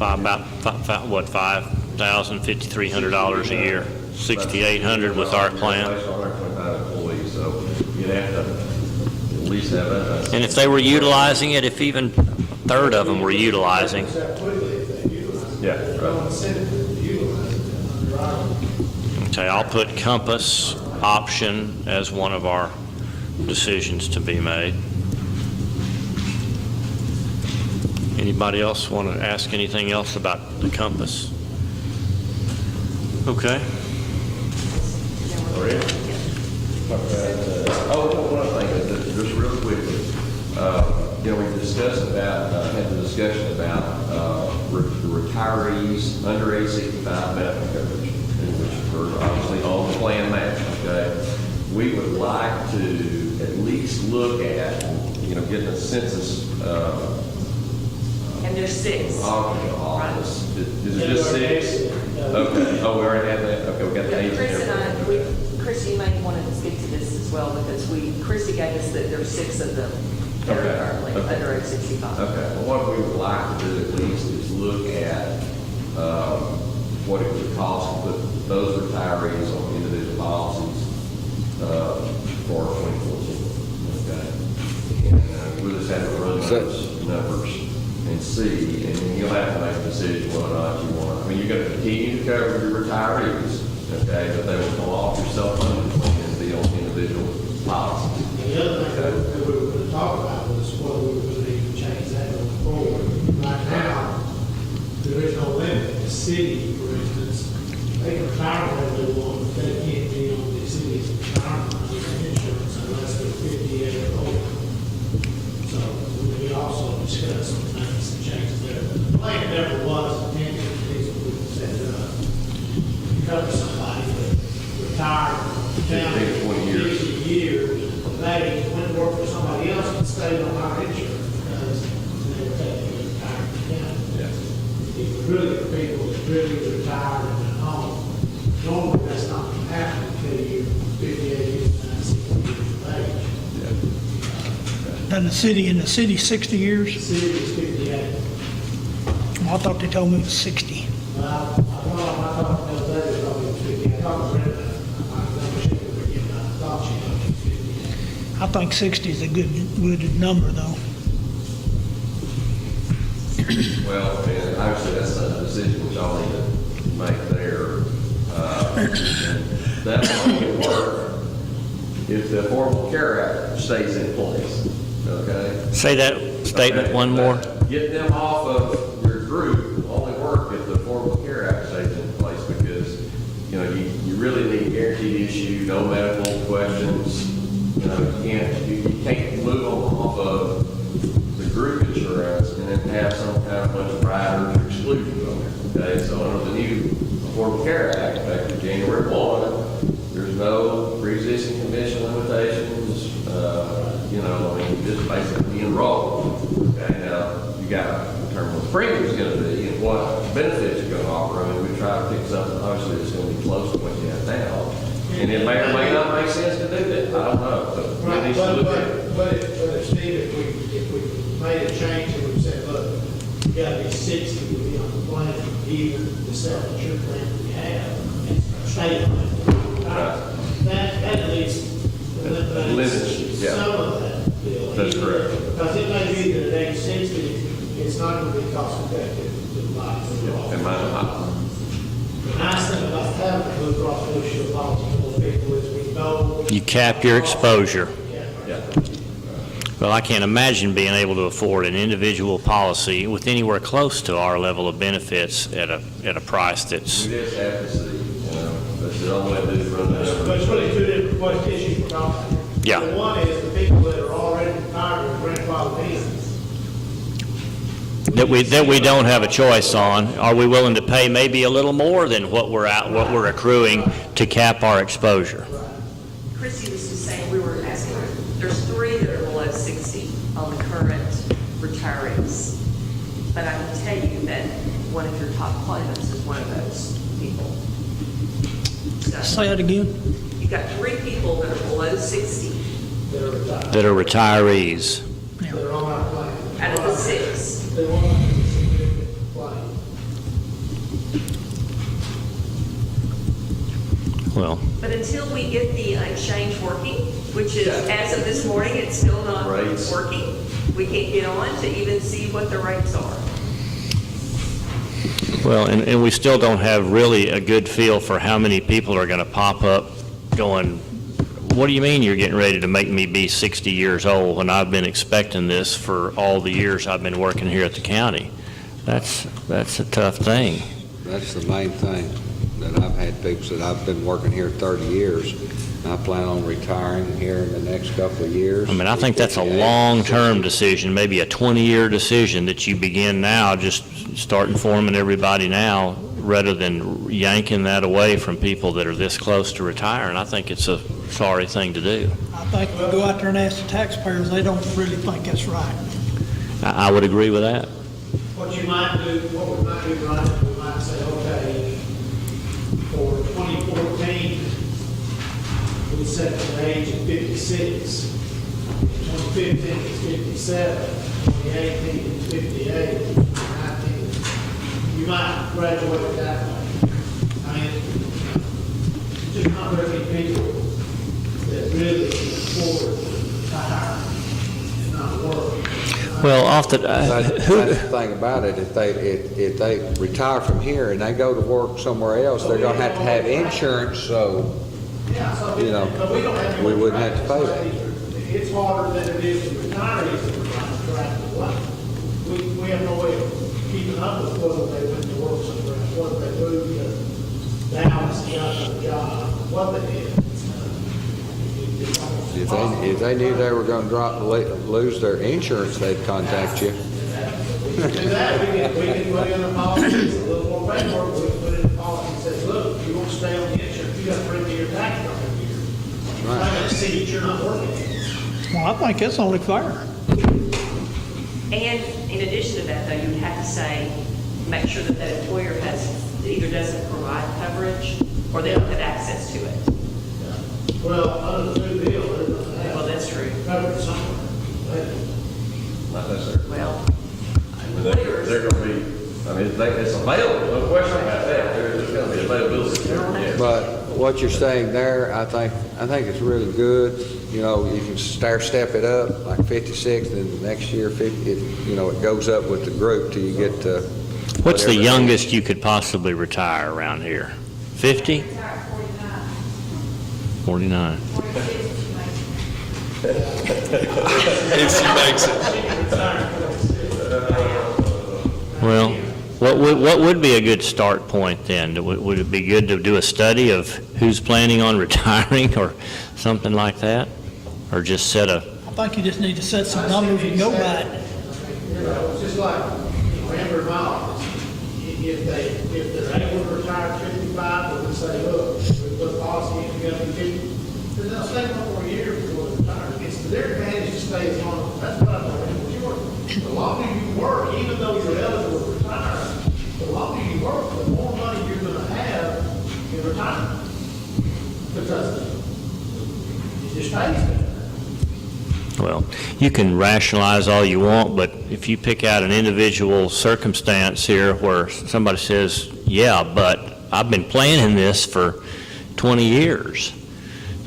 About $5,300 a year, $6,800 with our plan. Based on our 25 employees, so you'd have to at least have that. And if they were utilizing it, if even a third of them were utilizing, That quickly if they utilize it. Yeah, There's no right. incentive to utilize it under our. okay, I'll put Compass option as one of our decisions to be made. Anybody else want to ask anything else about the Compass? Okay. One other thing, just real quickly, we discussed about, had the discussion about the retirees under age 65 medical coverage, which are obviously on the plan match, okay? We would like to at least look at, getting a census, And there's 6. office. Is it just 6? Okay, oh, we already have that, okay, we got the age. Chris and Chris, you may want to speak to this as well, because Chrissy gave us that there's 6 of them that are Okay, currently okay. under age 65. Okay, well, what we would like to do at least is look at what it would cost to put those retirees on individual policies for 2014. Okay? And we'll just have to run those numbers and see, and then you'll have to make a decision whether or not you want. I mean, you're going to continue to cover your retirees, okay, but they will come off your self-funded plan and be on individual policies. And the other thing that we were going to talk about was whether we were going to need to change that going forward. Right now, there is no limit. The city, for instance, they can retire whenever they want, but they can't be on the city's retirement insurance unless they're 58 or older. So we also discussed some things and changes there. The plan never was intended, at least we set it up, to cover somebody that retired from the county 15, 20 years. 50 years, they went to work for somebody else and stayed on our insurance because they were taking a retirement account. Yes. If you really, for people that really retired and at home, normally that's not going to happen until you're 58 years And the city 60 years? The city is 58. Well, I thought they told me it was 60. I talked to them the other day, they told me it was 50. I talked to Brenda, I thought she told me 58. I think 60 is a good number, though. Well, and obviously that's a decision which y'all need to make there. That will only work if the Affordable Care Act stays in place, okay? Say that statement one more. Get them off of your group will only work if the Affordable Care Act stays in place, because, you know, you really need guaranteed issue, no medical questions. You know, you can't move them off of the group insurance and then have some kind of bunch of riders or exclusions on it. Okay, so under the new Affordable Care Act, effective January 1, there's no pre-existing condition limitations. You know, I mean, you just basically enroll. Okay, now you got to determine what the premium is going to be and what benefits you're going to offer. I mean, we try to pick something obviously that's going to be close to what you have now. And it may or may not make sense to do that. I don't know, but we need to look at it. But Steve, if we made a change and we said, look, you gotta be 60 to be on the plan, even the self-insured plan we have, and stay on it. That at least Limits, yeah. some of that bill. That's correct. Because it may be that at age 60, it's not gonna be cost effective to buy the law. Am The nice thing about having a Blue Cross Blue Shield policy for people is we know. You cap your exposure. Yeah. Well, I can't imagine being able to afford an individual policy with anywhere close to our level of benefits at a price that's, We just have to see, you know, that's the only way to do it. Run that But it's really two different what issues we're talking about. Yeah. The one is the people that are already retired and grandfathered in. that we don't have a choice on. Are we willing to pay maybe a little more than what we're accruing to cap our exposure? Chrissy was just saying, we were asking, there's 3 that are below 60 on the current retirees. But I can tell you that one of your top claimants is one of those people. So Say that again? you've got 3 people that are below 60 That are retirees. That are on our plan. out of the 6. They want to be significant plan. Well, But until we get the exchange working, which is, as of this morning, it's still not Rates. working, we can't get on to even see what the rates are. well, and we still don't have really a good feel for how many people are going to pop up going, what do you mean you're getting ready to make me be 60 years old when I've been expecting this for all the years I've been working here at the county? That's a tough thing. That's the main thing, that I've had people said, I've been working here 30 years, and I plan on retiring here in the next couple of years. I mean, I think that's a long-term decision, maybe a 20-year decision that you begin now, just start informing everybody now, rather than yanking that away from people that are this close to retiring. I think it's a sorry thing to do. I think if we go out there and ask the taxpayers, they don't really think that's right. I would agree with that. What we might do, Brian, is we might say, okay, for 2014, we set the age at 56. 2015 is 57. 2018 is 58. 2019, you might graduate that way. I mean, just not very many people that really can afford to hire and not work. Well, off the, That's the thing about it, if they retire from here and they go to work somewhere else, they're gonna have to have insurance, so, Yeah, so, you know, but we don't have. we wouldn't have to pay that. It's harder than it is for retirees that are trying to track the life. We have no way of keeping up with whether they went to work somewhere, whether they moved to Dallas, and got another job, what they did. If they knew they were gonna lose their insurance, they'd contact you. We can do that, we can put in a policy, it's a little more paperwork, we can put in a policy that says, look, you want to stay on the insurance, you got to bring me your tax record here. I'm going to see that you're not working. Well, I think that's only fair. And in addition to that, though, you would have to say, make sure that that employer either doesn't provide coverage or they don't have access to it. Well, under the new deal, they're going to have. Well, that's true. Covered somewhere. what you're saying there, I think it's really good. You know, you can step it up, like 56, then the next year 50, it goes up with the group till you get to. What's the whatever. youngest you could possibly retire around here? 50? 49. If she makes it. Well, what would be a good start point then? Would it be good to do a study of who's planning on retiring or something like that? Or just set a, I think you just need to set some numbers and go by it. It's just like, remember my office, if they're able to retire at 55, we'll say, look, we put policy in, you gotta be 50, then they'll stay one more year before they retire. It's to their advantage to stay as long, that's what I think, the longer you work, even though you're eligible to retire, the longer you work, the more money you're gonna have in retirement. Because it just pays better. well, you can rationalize all you want, but if you pick out an individual circumstance here where somebody says, yeah, but I've been planning this for 20 years,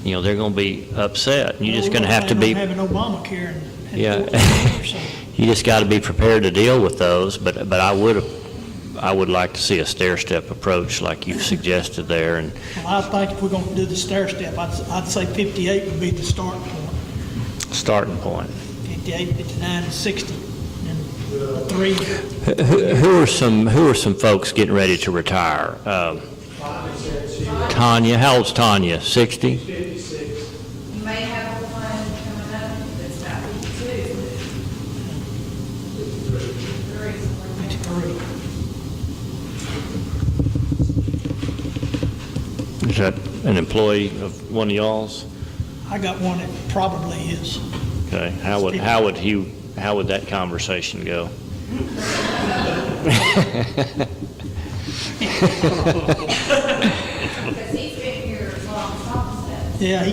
they're going to be upset. You're just going to have to be, Having Obamacare and Yeah. 14%. you just got to be prepared to deal with those, but I would like to see a stair-step approach like you've suggested there. And Well, I think if we're going to do the stair step, I'd say 58 would be the starting point. starting point. 58, 59, and 60, and a 3. Who are some folks getting ready to retire? Tanya, how old's Tanya? 60? 56. You may have one coming up that's about 52. 53. Is that an employee of one of y'all's? I got one that probably is. Okay, how would that conversation go? Because he's been here as long as Thomas has. Yeah, he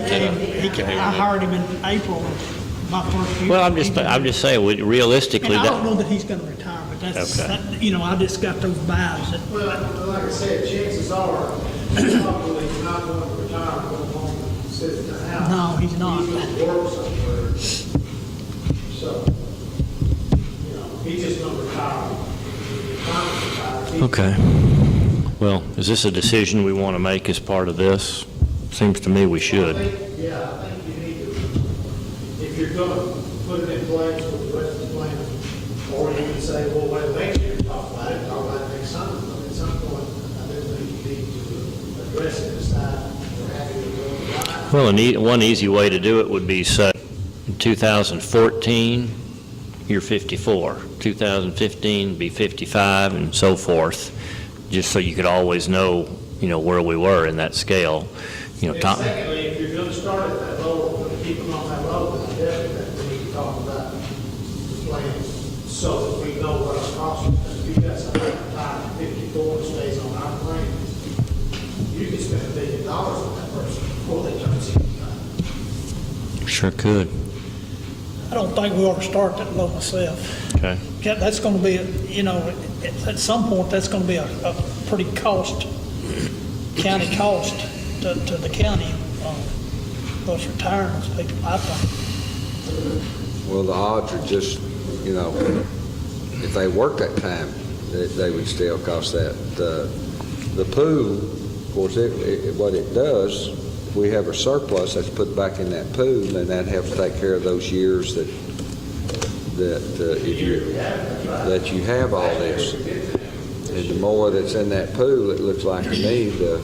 came, I hired him in April of my first year. Well, I'm just saying, realistically, And I don't that, know that he's going to retire, but that's, Okay. I just got those vibes that, Well, like I said, chances are, probably he's not going to retire, go home and sit in the house. No, he's not. He's going to work somewhere. So, he's just going to retire. okay. Well, is this a decision we want to make as part of this? Seems to me we should. I think you need to, if you're going to put it in place with the rest of the plan, or you can say, well, wait, next year, talk about it next summer, but at some point, I do think you need to address it, decide we're happy to go right. Well, one easy way to do it would be set in 2014, you're 54. 2015, be 55, and so forth, just so you could always know, where we were in that scale. And secondly, if you're going to start at that low, going to keep them on that low, then I definitely think we need to talk about the plan so that we know what our costs are. Because if you got somebody retired at 54 and stays on our plan, you could spend $1 billion on that person before they turn 65. Sure could. I don't think we ought to start that low myself. Okay. Yeah, that's going to be, at some point, that's going to be a pretty county cost to the county, those retirements people, I think. Well, the odds are just, if they work that time, they would still cost that. The pool, of course, what it does, if we have a surplus that's put back in that pool, then that helps take care of those years that you have all this. And the more that's in that pool, it looks like to me, the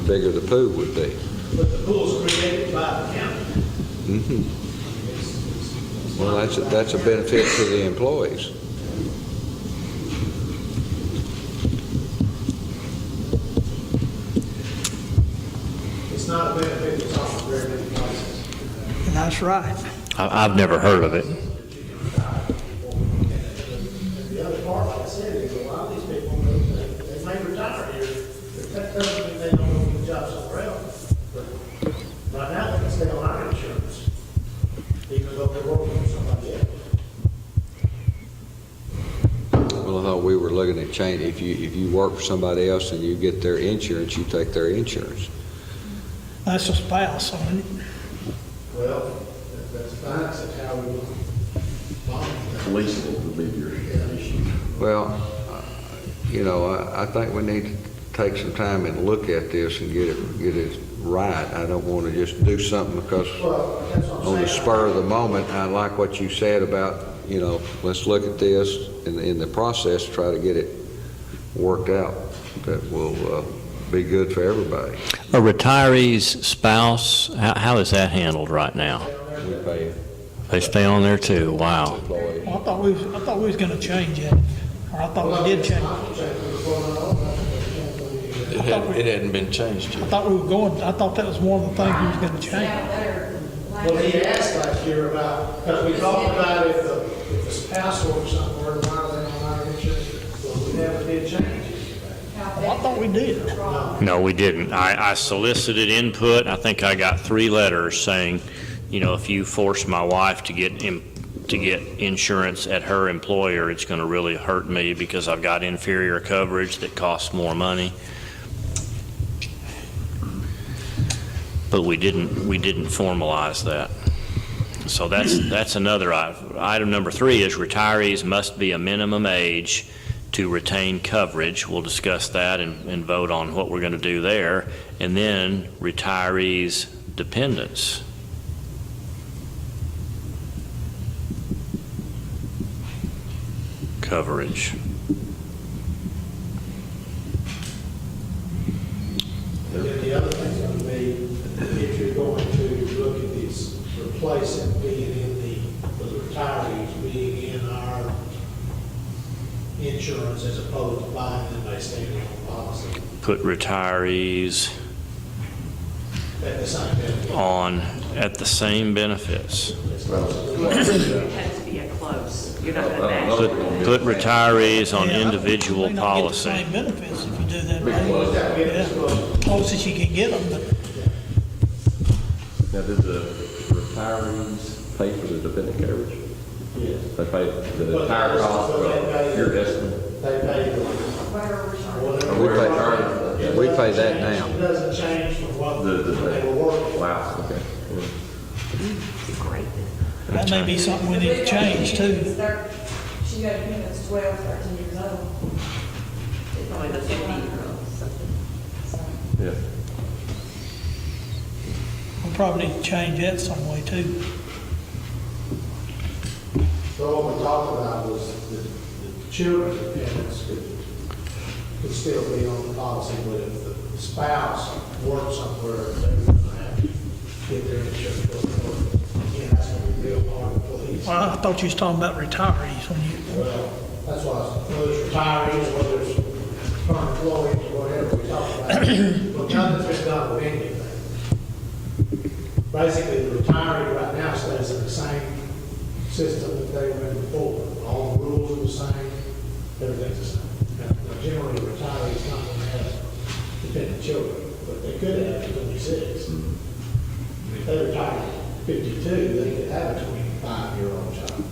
bigger the pool would be. But the pool's created by the county. Well, that's a benefit to the employees. It's not a benefit that's offered very many places. And that's right. I've never heard of it. The other part, like I said, is a lot of these people, they may retire here, but that doesn't mean they don't go get a job somewhere else. But right now, they can stay on our insurance, even though they're working for somebody else. Well, I thought we were looking at change, if you work for somebody else and you get their insurance, you take their insurance. That's a spouse, I mean, Well, that's fine, that's how we will monitor Leasing would be your issue. Well, I think we need to take some time and look at this and get it right. I don't want to just do something because that. Well, that's what I'm saying. on the spur of the moment, I like what you said about, let's look at this and in the process, try to get it worked out that will be good for everybody. A retiree's spouse, how is that handled right now? We pay They stay on there too, wow. employees. I thought we was gonna change it, or I thought we did change it. It hadn't been changed I yet. thought I thought that was one of the things we was gonna change. Well, he asked last year about, because we talked about if the spouse works somewhere, why are they on our insurance? Well, we never did change it. I thought we did. No, we didn't. I solicited input. I think I got 3 letters saying, if you force my wife to get insurance at her employer, it's going to really hurt me because I've got inferior coverage that costs more money. But we didn't formalize that. So that's another item. Item number 3 is retirees must be a minimum age to retain coverage. We'll discuss that and vote on what we're going to do there. And then retirees' dependents. Coverage. And then the other thing's going to be, if you're going to look at this, replace it being in the retirees being in our insurance as opposed to buying them by standing on policy Put retirees at the same benefit. on at the same benefits. It has to be a close. You're not going to match. Put retirees on Yeah, individual you may not get the policy. same benefits if you do that, right? Yeah, closest you can get them, but Now, did the retirees pay for the dependent coverage? Yes. They pay the entire cost of your estimate? They pay the whatever. We pay that now. It doesn't change from what The- they were working. Wow, okay. that may be something we need to change too. She got a kid that's 12, 13 years old. Probably the 50-year-old, something. Yeah. We probably need to change that some way too. So what we talked about was the children's dependents could still be on the policy, but if the spouse works somewhere, they were going to have to get their insurance. Again, that's going to be real hard to police. Well, I thought you was talking about retirees when you, Well, that's why, whether it's retirees, whether it's current employees, or whatever we talk about, but nothing's been done with anything. Basically, the retiree right now stays in the same system that they were in before. All the rules are the same, everything's the same. Now, generally, retirees not going to have dependent children, but they could have at 26. If they retire at 52, they could have a 25-year-old child.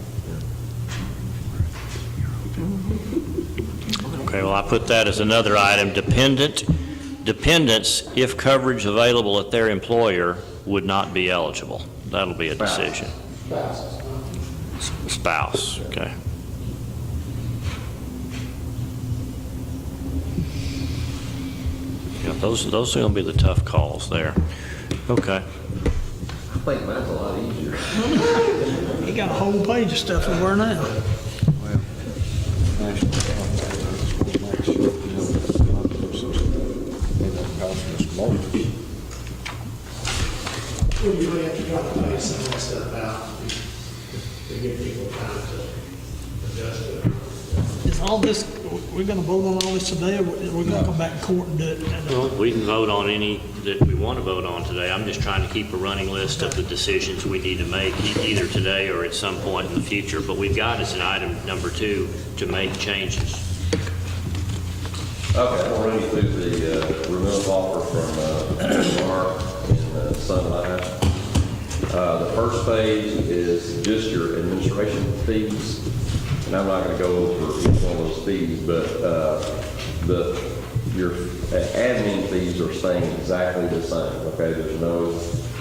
Okay, well, I put that as another item. Dependents, if coverage available at their employer, would not be eligible. That'll be a decision. Spouses, Spouse, okay. Yeah, those are going to be the tough calls there. Okay. I think mine's a lot easier. you got a whole page of stuff over now. Well, you really have to try to phase some of that stuff out to give people time to adjust to it. Is all this, we're gonna vote on all this today, or we're gonna come back in court and do it? Well, we can vote on any that we want to vote on today. I'm just trying to keep a running list of the decisions we need to make either today or at some point in the future. But we've got as an item number 2 to make changes. Okay, I'm gonna run you through the renewal offer from Mark and Sun Life. The first phase is just your administration fees, and I'm not gonna go over each one of those fees, but the your admin fees are staying exactly the same, okay? There's no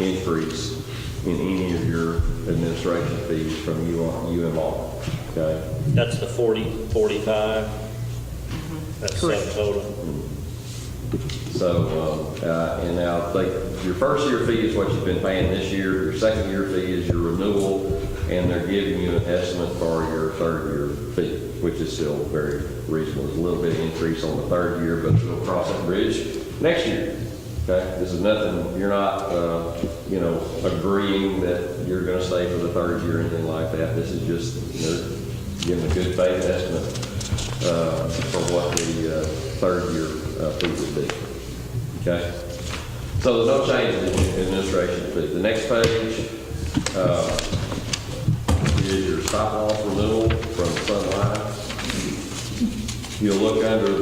increase in any of your administration fees from UMR, okay? That's the 45? That's subtotal? So, and now, your first year fee is what you've been paying this year, your second year fee is your renewal, and they're giving you an estimate for your third year fee, which is still very reasonable. There's a little bit of increase on the third year, but we'll cross that bridge next year. Okay, this is nothing, you're not, agreeing that you're gonna stay for the third year or anything like that. This is just, giving a good faith estimate, for what the, third year, fee would be. Okay? So there's no change in administration fee. The next page, is your stop loss renewal from Sun Life. You'll look under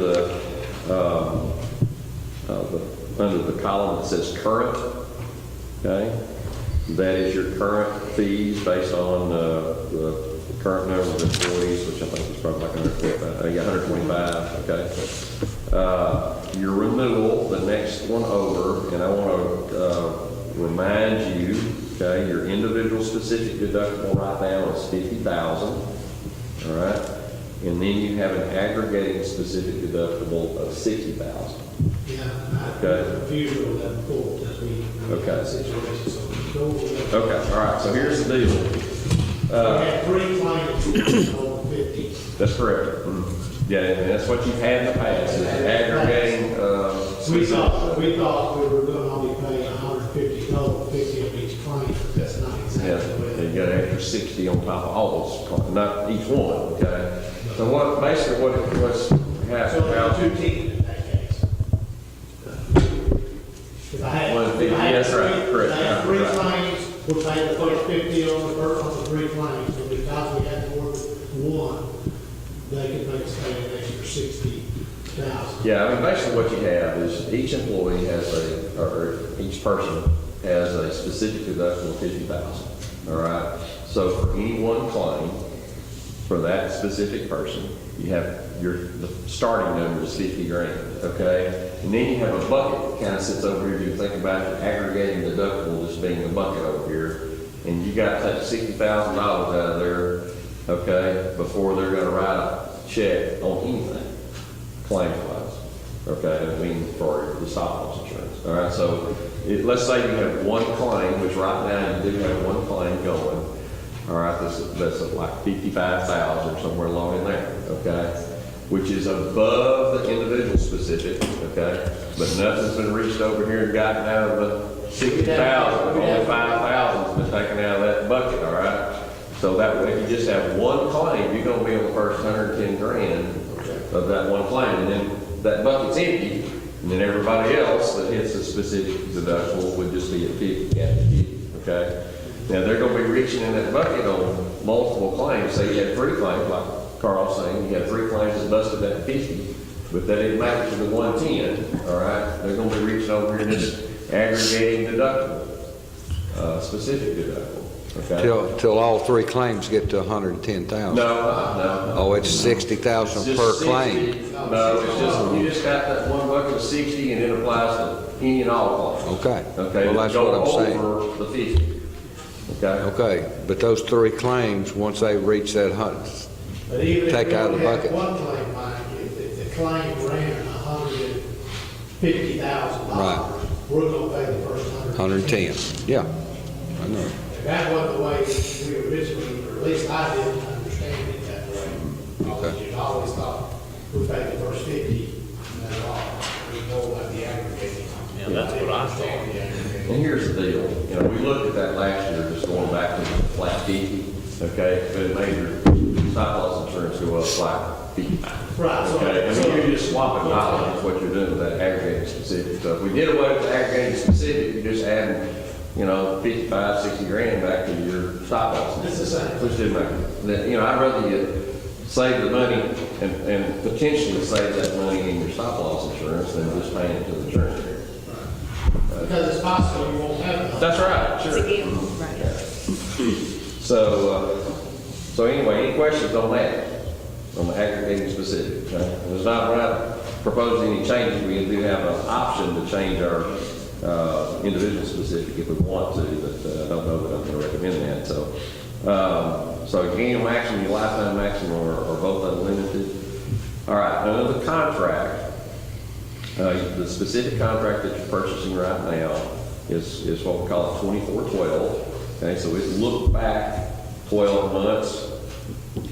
the column that says current, okay? That is your current fees based on the current number of employees, which I think is probably like 125, okay? Your renewal, the next one over, and I want to remind you, okay, your individual specific deductible right now is $50,000, all right? And then you have an aggregating specific deductible of $60,000. Yeah, Okay. confused with that before, that we, Okay. situation, so go with that. Okay, all right, so here's the deal. We had 3 claims over 50. That's correct. Yeah, and that's what you've had in the past, is aggregating, We thought we were going to only pay 150 total, 50 of each claim, but that's not yeah, exactly what you got an extra 60 on top of all those, not each one, okay? So what, basically what it was, So there are 2 teams in that case. If I had, Well, if I had yes, three, right, correct, if I had 3 right. claims, we'll pay the first 50 on the 3 claims, and because we had more than one, they could make us pay an extra 60,000. Yeah, I mean, basically what you have is each employee has or each person has a specific deductible of $50,000, all right? So for any one claim, for that specific person, you have the starting number is 50 grand, okay? And then you have a bucket that kind of sits over here. If you think about the aggregating deductible just being a bucket over here, and you got to take $60,000 out of there, okay, before they're going to write a check on anything, claim-wise, okay? I mean, for the stop loss insurance, all right? So let's say you have one claim, which right now you do have one claim going. All right, that's like 55,000 or somewhere along in there, okay? Which is above the individual specific, okay? But nothing's been reached over here and gotten out of the 60,000, only 5,000's been taken out of that bucket, all right? So that way, if you just have one claim, you're gonna be on the first 110 grand of that one claim, and then that bucket's empty, and then everybody else that hits a specific deductible would just be at 50, okay? Now, they're going to be reaching in that bucket on multiple claims. Say you had 3 claims, like Carl's saying, you had 3 claims that busted at 50, but that didn't make it to the 110, all right? They're going to be reaching over here and just aggregating deductible, specific deductible, okay? Till all 3 claims get to 110,000. No. Oh, it's 60,000 It's per just claim. 60. No, it's just, you just got that one bucket of 60 and it applies to any and all claims. Okay. Okay, Well, that's what I'm saying. over the 50. Okay? Okay, but those 3 claims, once they reach that But even Take if we out only the had bucket. one claim, Mike, if the claim ran $150,000, Right. we're going to pay the first 110, yeah, I know. If that wasn't the way we originally, or at least I didn't understand it that way. Okay. You always thought we paid the first 50, and that's all. We know about the aggregating. Yeah, that's what I thought. Understand the aggregating. And here's the deal, you know, we looked at that last year, just going back to the flat 50, okay? But it made your stop loss insurance go up like 55. Right, so- Okay, I mean, you're just swapping dollars, is what you're doing with that aggregating specific. So if we did away with the aggregating specific, you're just adding, 55, 60 grand back to your stop loss. It's the same. Which didn't make, I'd rather you save the money and potentially save that money in your stop loss insurance than just paying it to the insurance carrier. Because it's possible you won't have enough. That's right, sure. Right. So anyway, any questions on that? On the aggregating specific, okay? There's not right, propose any changes, we do have an option to change our individual specific if we want to, but I don't know that I'm going to recommend that. So annual maximum, your lifetime maximum are both unlimited. All right, under the contract, the specific contract that you're purchasing right now is what we call a 2412. Okay, so it's looked back 12 months.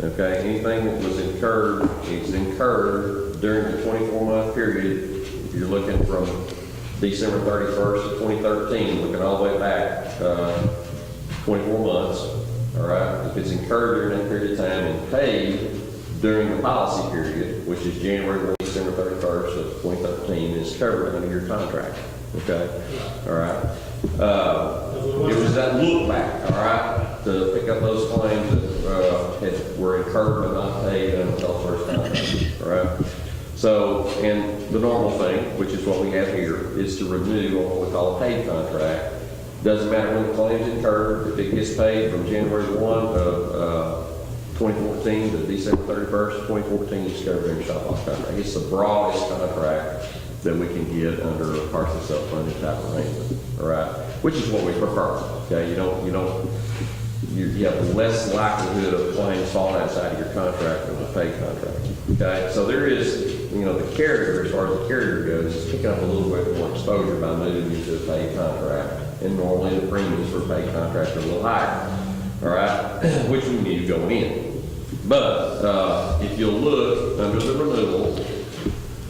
Okay, anything that was incurred is incurred during the 24-month period. If you're looking from December 31st of 2013, looking all the way back 24 months, all right? If it's incurred during that period of time and paid during the policy period, which is January 1 December 31st of 2013, is covered under your contract, okay? All right? It was that look back, all right, to pick up those claims that were incurred but not paid under the first contract, all right? So, and the normal thing, which is what we have here, is to renew on what we call a paid contract. Doesn't matter when the claim's incurred, if it gets paid from January 1 of 2014 to December 31st, 2014, it's covered in your stop loss contract. It's the broadest contract that we can get under a partially self-funded type arrangement, all right? Which is what we prefer, okay? You have less likelihood of claims falling outside of your contract than a paid contract, okay? So there is, the carrier, as far as the carrier goes, is picking up a little bit more exposure by moving you to a paid contract. And normally the premiums for paid contracts are a little higher, all right? Which we knew going in. But if you'll look under the renewal,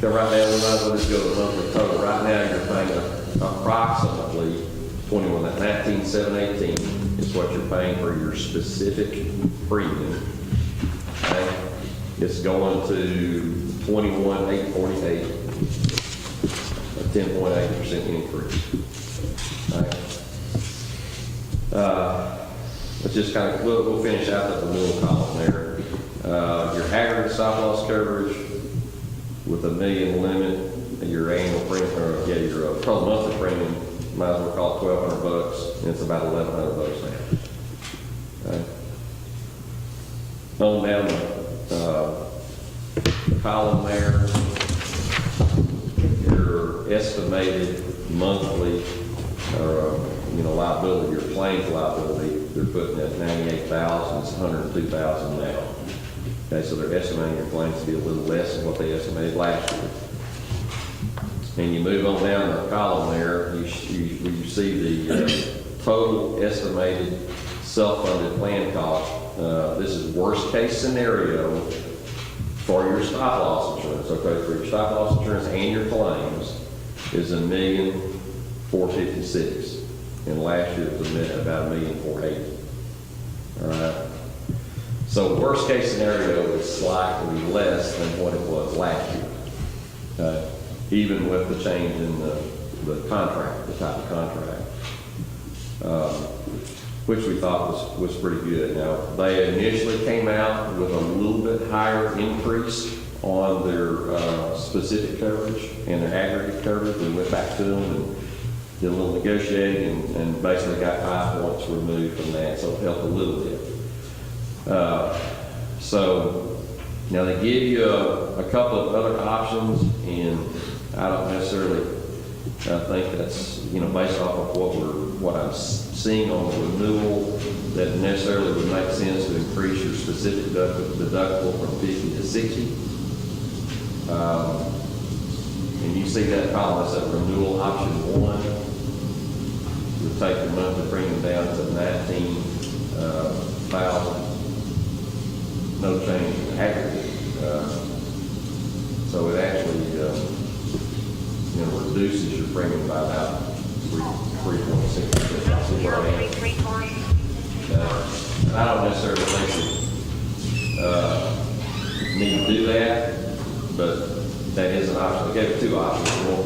come right down, we might as well just go to the monthly total. Right now, you're paying approximately 21, that 19,718 is what you're paying for your specific premium. Okay? It's going to 21,848, a 10.8% increase. Okay. Let's just kind of, we'll finish out the renewal column there. Your aggregate stop loss coverage with $1 million limit, your annual premium, or your total monthly premium, might as well call it $1,200, and it's about $1,100 now. Okay. On down the column there, your estimated monthly liability, your claims liability, they're putting at $98,000, it's $102,000 now. Okay, so they're estimating your claims to be a little less than what they estimated last year. And you move on down the column there, you see the total estimated self-funded plan cost. This is worst case scenario for your stop loss insurance. Okay, for your stop loss insurance and your claims is $1,456,000. And last year it was about $1,480,000. All right. So worst case scenario is slightly less than what it was last year. Even with the change in the contract, the type of contract, which we thought was pretty good. Now, they initially came out with a little bit higher increase on their specific coverage and their aggregate coverage. We went back to them and did a little negotiating and basically got 5 points removed from that, so it helped a little bit. So now they give you a couple of other options, and I don't necessarily think that's based off of what I'm seeing on the renewal that necessarily would make sense to increase your specific deductible from 50 to 60. And you see that column, that's that renewal option 1. You'll take your monthly premium down to 19,000. No change in aggregate. So it actually reduces your premium by about 3.6%. I don't necessarily think you need to do that, but that is an option. I gave it 2 options, one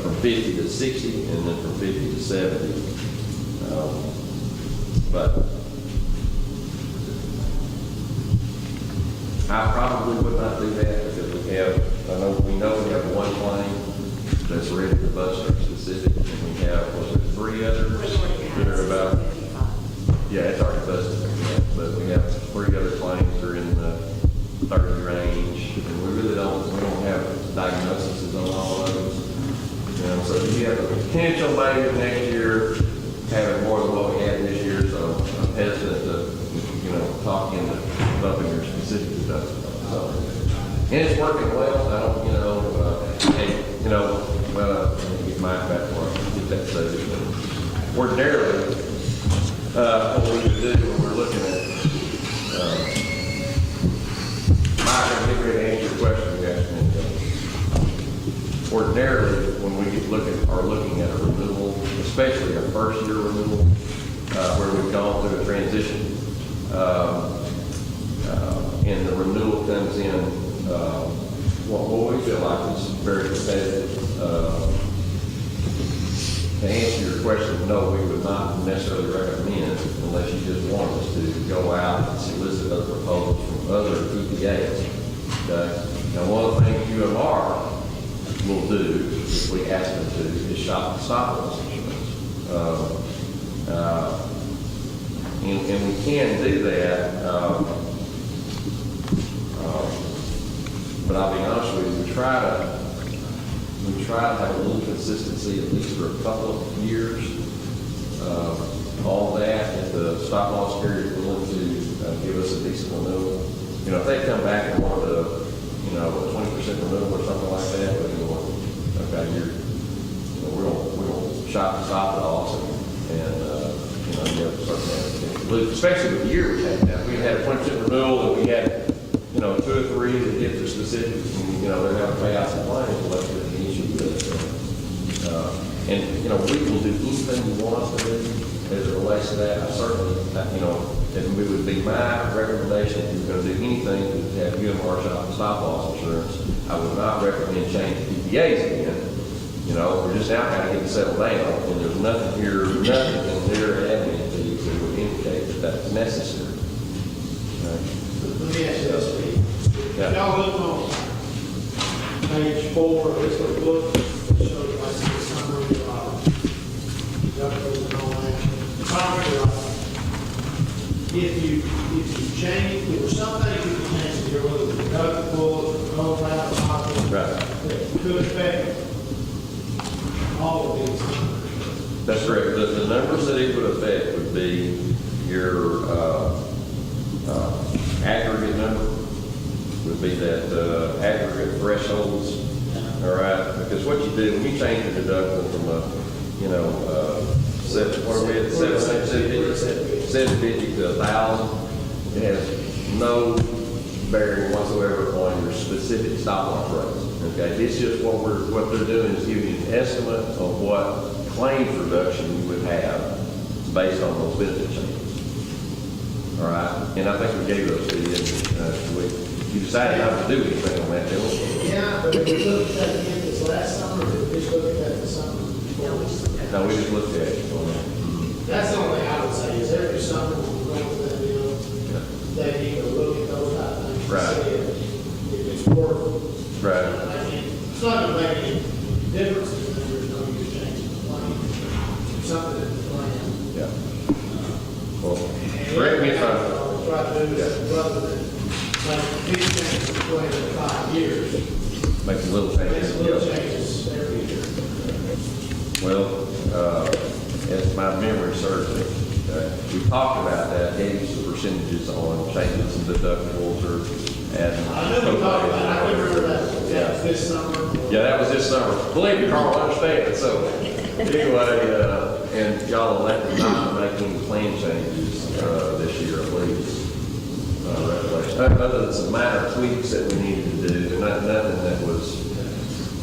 from 50 to 60, and then from 50 to 70. But I probably would not do that because we know we have one claim that's ready to bust our specific, and we have 3 others that are about, it's already busted, but we have 3 other claims that are in the 30 range, and we don't diagnoses on all of those. You know, so you have the potential maybe next year having more than what we had this year, so I'm hesitant to, you know, talk into bumping your specific deductible. So, and it's working well. I don't, you know, and, you know, well, let me get Mike back for it, get that saved. But ordinarily, what we would do when we're looking at, Mike, I'm getting ready to answer your question you asked me. Ordinarily, when we are looking at a renewal, especially a first year renewal, where we've gone through a transition, and the renewal comes in, what we feel like is very competitive. To answer your question, no, we would not necessarily recommend, unless you just want us to go out and solicit other proposals from other EPAs. Okay? Now, one of the things UMR will do, if we ask them to, is shop the stop loss insurance. And we can do that, but I'll be honest with you, we try to have a little consistency, at least for a couple of years. All that, if the stop loss carrier is willing to give us a decent renewal, you know, if they come back and want a, you know, a 20% renewal or something like that, but you know, okay, we're gonna shop the stop loss and you know, you have to start managing. Especially with the year we had now, we had a 20% renewal and we had, you know, 2 or 3 that hit the specifics, and you know, they're having to pay out some claims, so that's the issue with it. And you know, we will do anything you want us to do as it relates to that. I certainly, you know, it would be my recommendation if you're going to do anything to have UMR shop and stop loss insurance. I would not recommend changing PPAs again. You know, we're just now kind of getting settled down, and there's nothing here, nothing in their admin fees that would indicate that that's necessary. Let me ask you this, Steve. Yeah. If y'all look on page 4 of this little book, it shows like the summary of deductibles and all that. Summary, if you change, there were some things you can change, there was a deductible, the whole round, Right. that could affect all of these numbers. That's correct. The numbers that it would affect would be your aggregate number, would be that aggregate thresholds. All right, because what you do when you change the deductible from a, you know, 750 to 1,000, it has no bearing whatsoever on your specific stop loss rates. Okay, it's just what they're doing is giving you an estimate of what claims reduction you would have based on those benefit changes. All right, and I think we gave those to you, and you decided not to do anything on that, didn't we? Yeah, but if we look at that again this last summer, we just looked at that this summer. No, we just looked at it. That's the only thing I would say, is every summer when we go to that deal, they need to look at those type of things. Right. If it's worth. Right. I mean, it's not gonna make any difference, if there's no use changing the plan, something in the plan. Yeah. Well, correct me if I'm. All try to do is, rather than, like, big changes in 25 years, Make a little make changes. some little changes every year. Well, as my memory serves me, we talked about that, gave you some percentages on changes in deductibles or adding. I know we talked about it, I remember that, Yeah. this summer. Yeah, that was this summer. Believe me, Carl, I understand. So anyway, and y'all elected not to make any plan changes this year, I believe. Revelation. Other than some minor tweaks that we needed to do, nothing that was.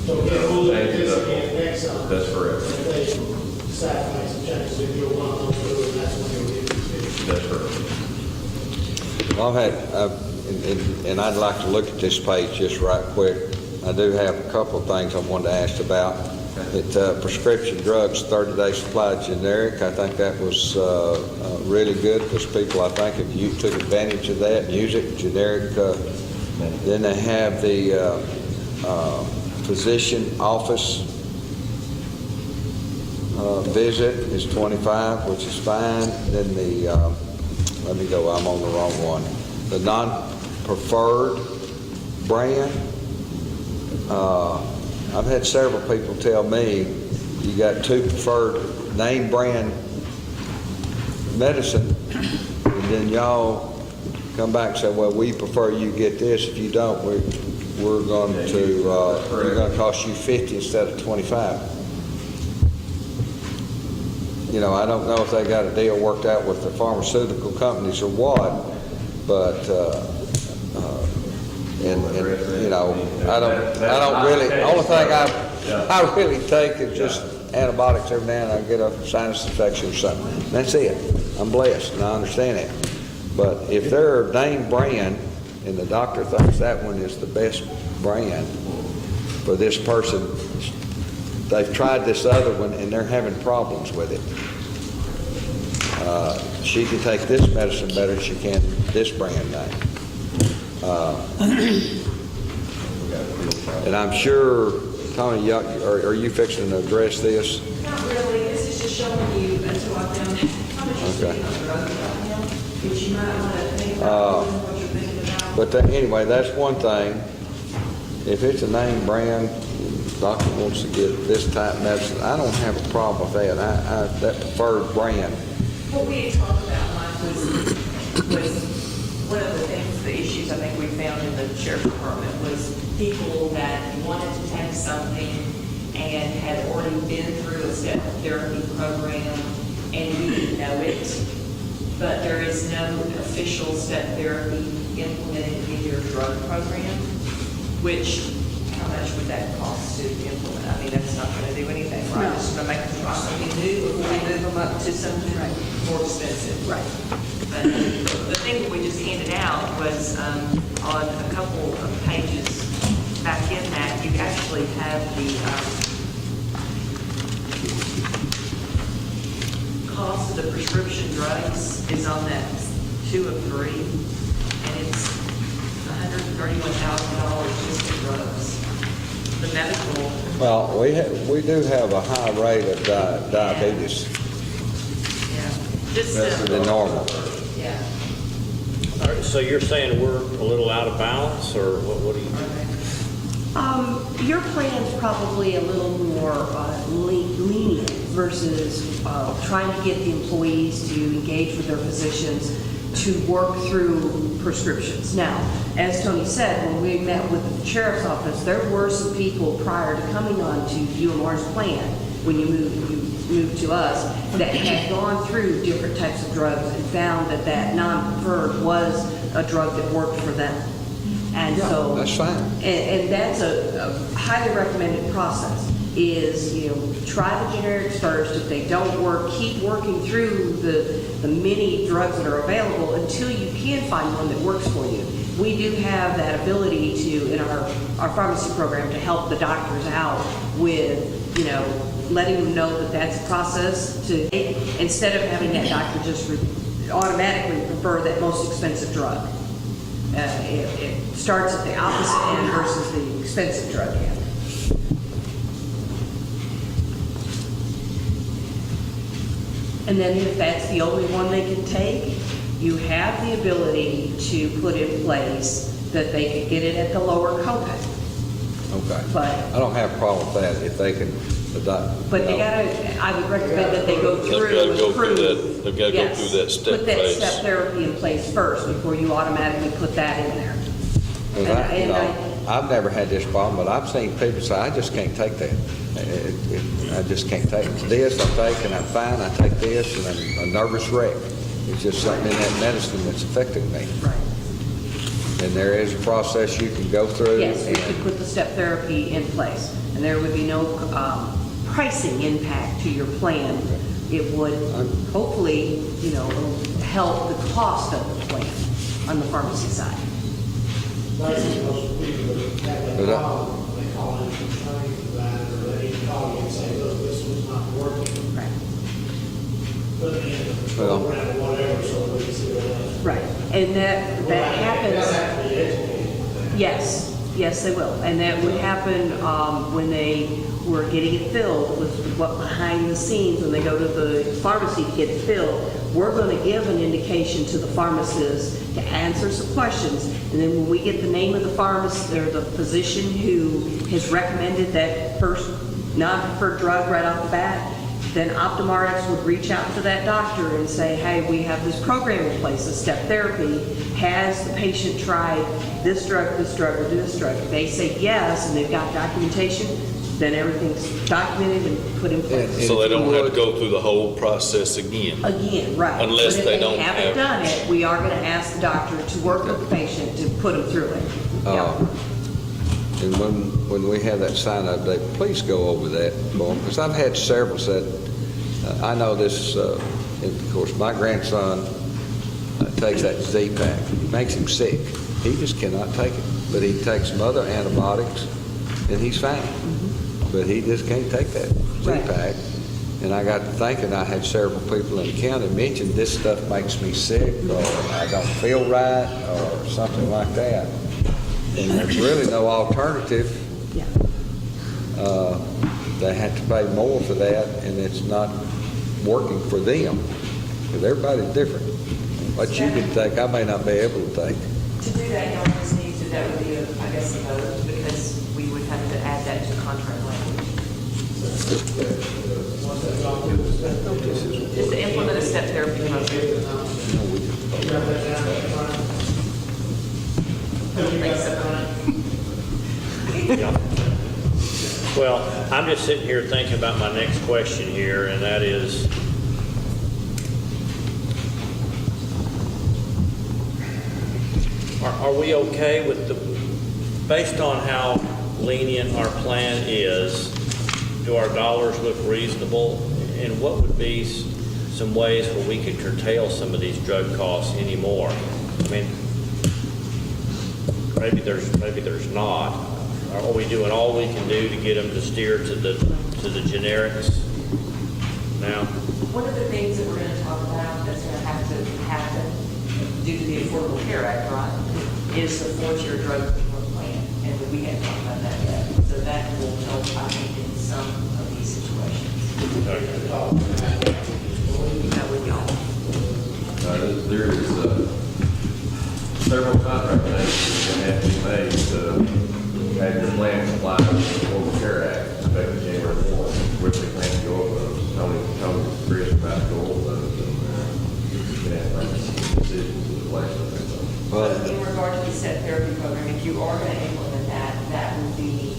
So we'll look at changed this up. again next summer. That's correct. If they decide to make some changes, then you'll want to go through, and that's when you'll get these. That's correct. Well, I've had, and I'd like to look at this page just right quick. I do have a couple of things I wanted to ask about. That prescription drugs, 30-day supply generic, I think that was really good because people, I think, if you took advantage of that, use it, generic. Then they have the physician office visit is 25, which is fine. Then the, let me go, I'm on the wrong one. The non-preferred brand, I've had several people tell me you got two preferred name brand medicine, and then y'all come back and say, well, we prefer you get this. If you don't, we're going to, we're going to cost you 50 instead of 25. You know, I don't know if they got a deal worked out with the pharmaceutical companies or what, but, and you know, I don't really, the only thing I really take is just antibiotics every now and then. I get a sinus infection or something. That's it. I'm blessed, and I understand that. But if they're a name brand, and the doctor thinks that one is the best brand for this person, they've tried this other one, and they're having problems with it. She can take this medicine better than she can this brand name. And I'm sure, Tony, are you fixing to address this? Not really, this is just showing you until I've done how much you're spending on drugs right now, which you might want to think about what you're thinking about. But anyway, that's one thing. If it's a name brand, the doctor wants to get this type of medicine, I don't have a problem with that. That preferred brand. What we had talked about, Mike, was one of the things, the issues I think we found in the sheriff's department was people that wanted to take something and had already been through a step therapy program and you didn't know it, but there is no official step therapy implemented in your drug program, which, how much would that cost to implement? I mean, that's not going to do anything, right? No. It's going to make them try something new before we move them up to something more expensive. Right. But the thing that we just handed out was on a couple of pages back in that, you actually have the cost of the prescription drugs is on that 2 of 3, and it's $131,000 just in drugs. The medical. Well, we do have a high rate of diabetes Yeah. Just than normal. yeah. All right, so you're saying we're a little out of balance, or what do you think? Your plan's probably a little more lenient versus trying to get the employees to engage with their physicians to work through prescriptions. Now, as Tony said, when we met with the sheriff's office, there were some people prior to coming on to UMR's plan, when you moved to us, that had gone through different types of drugs and found that non-preferred was a drug that worked for them. And so That's fine. And that's a highly recommended process, is, try the generics first. If they don't work, keep working through the many drugs that are available until you can find one that works for you. We do have that ability to, in our pharmacy program, to help the doctors out with, letting them know that that's a process to take, instead of having that doctor just automatically prefer that most expensive drug. It starts at the opposite end versus the expensive drug end. And then if that's the only one they can take, you have the ability to put in place that they could get it at the lower copay. Okay. But I don't have a problem with that if they can. But they gotta, I would recommend that they go through and prove. They've gotta go through that step Put that phase. step therapy in place first before you automatically put that in there. I've never had this problem, but I've seen people say, I just can't take that. I just can't take this. I take and I'm fine. I take this and I'm a nervous wreck. It's just something in that medicine that's affecting me. Right. And there is a process you can go through. Yes, we could put the step therapy in place, and there would be no pricing impact to your plan. It would hopefully, help the cost of the plan on the pharmacy side. Most people have a problem, they call in from training provider, or they call you and say, look, this was not working. Right. Put me in the program or whatever, so we can see what else. Right, and that happens. That's actually educated. Yes, they will. And that would happen when they were getting it filled was what behind the scenes when they go to the pharmacy to get it filled. We're going to give an indication to the pharmacist to answer some questions, and then when we get the name of the pharmacist or the physician who has recommended that first non-preferred drug right off the bat, then OptumRx would reach out to that doctor and say, hey, we have this program in place, a step therapy. Has the patient tried this drug, or this drug? If they say yes, and they've got documentation, then everything's documented and put in place. So they don't have to go through the whole process again. Again, right. Unless But they if don't they have- haven't done it, we are going to ask the doctor to work with the patient to put them through it. Yep. And when we have that sign-up day, please go over that for them, because I've had several said, I know this, and of course, my grandson takes that Z-Pack. It makes him sick. He just cannot take it. But he takes some other antibiotics, and he's fine. But he just can't take that Z-Pack. And I got to thinking, I had several people in the county mention, this stuff makes me sick, or I don't feel right, or something like that. And there's really no alternative. Yeah. They have to pay more for that, and it's not working for them. Because everybody's different. What you can take, I may not be able to take. To do that, y'all just need to, that would be, I guess, a vote, because we would have to add that to contract language. Just to implement a step therapy program. Well, I'm just sitting here thinking about my next question here, and that is, are we okay with based on how lenient our plan is, do our dollars look reasonable? And what would be some ways where we could curtail some of these drug costs anymore? I mean, maybe there's not. Are we doing all we can do to get them to steer to the generics now? One of the things that we're going to talk about that's going to have to happen due to the Affordable Care Act, right, is the four-tier drug treatment plan, and we haven't talked about that yet. So that will help, I think, in some of these situations. That would y'all. There is several contract changes that have to be made to have your plan comply with the Affordable Care Act effective January 4th, which they plan to go over those. Tony, Chris, about to go over those, and make decisions in place of that. In regard to the step therapy program, if you are going to implement that, that would be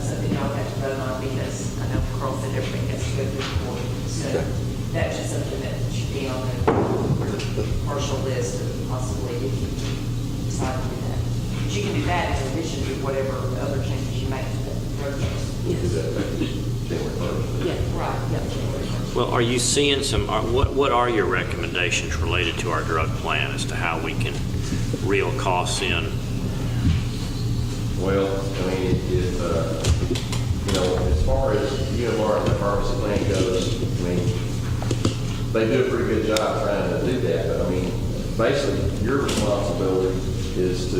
something y'all have to vote on, because I know Carl said everything has to go through the court. So that's just something that should be on the partial list of possibly if you decide to do that. But you can do that in addition to whatever other changes you make to the drug test. Is that effective January 1st? Yeah, right, yeah. Well, are you seeing what are your recommendations related to our drug plan as to how we can reel costs in? Well, I mean, if, as far as UMR and the pharmacy plan goes, I mean, they do a pretty good job trying to do that, but I mean, basically, your responsibility is to,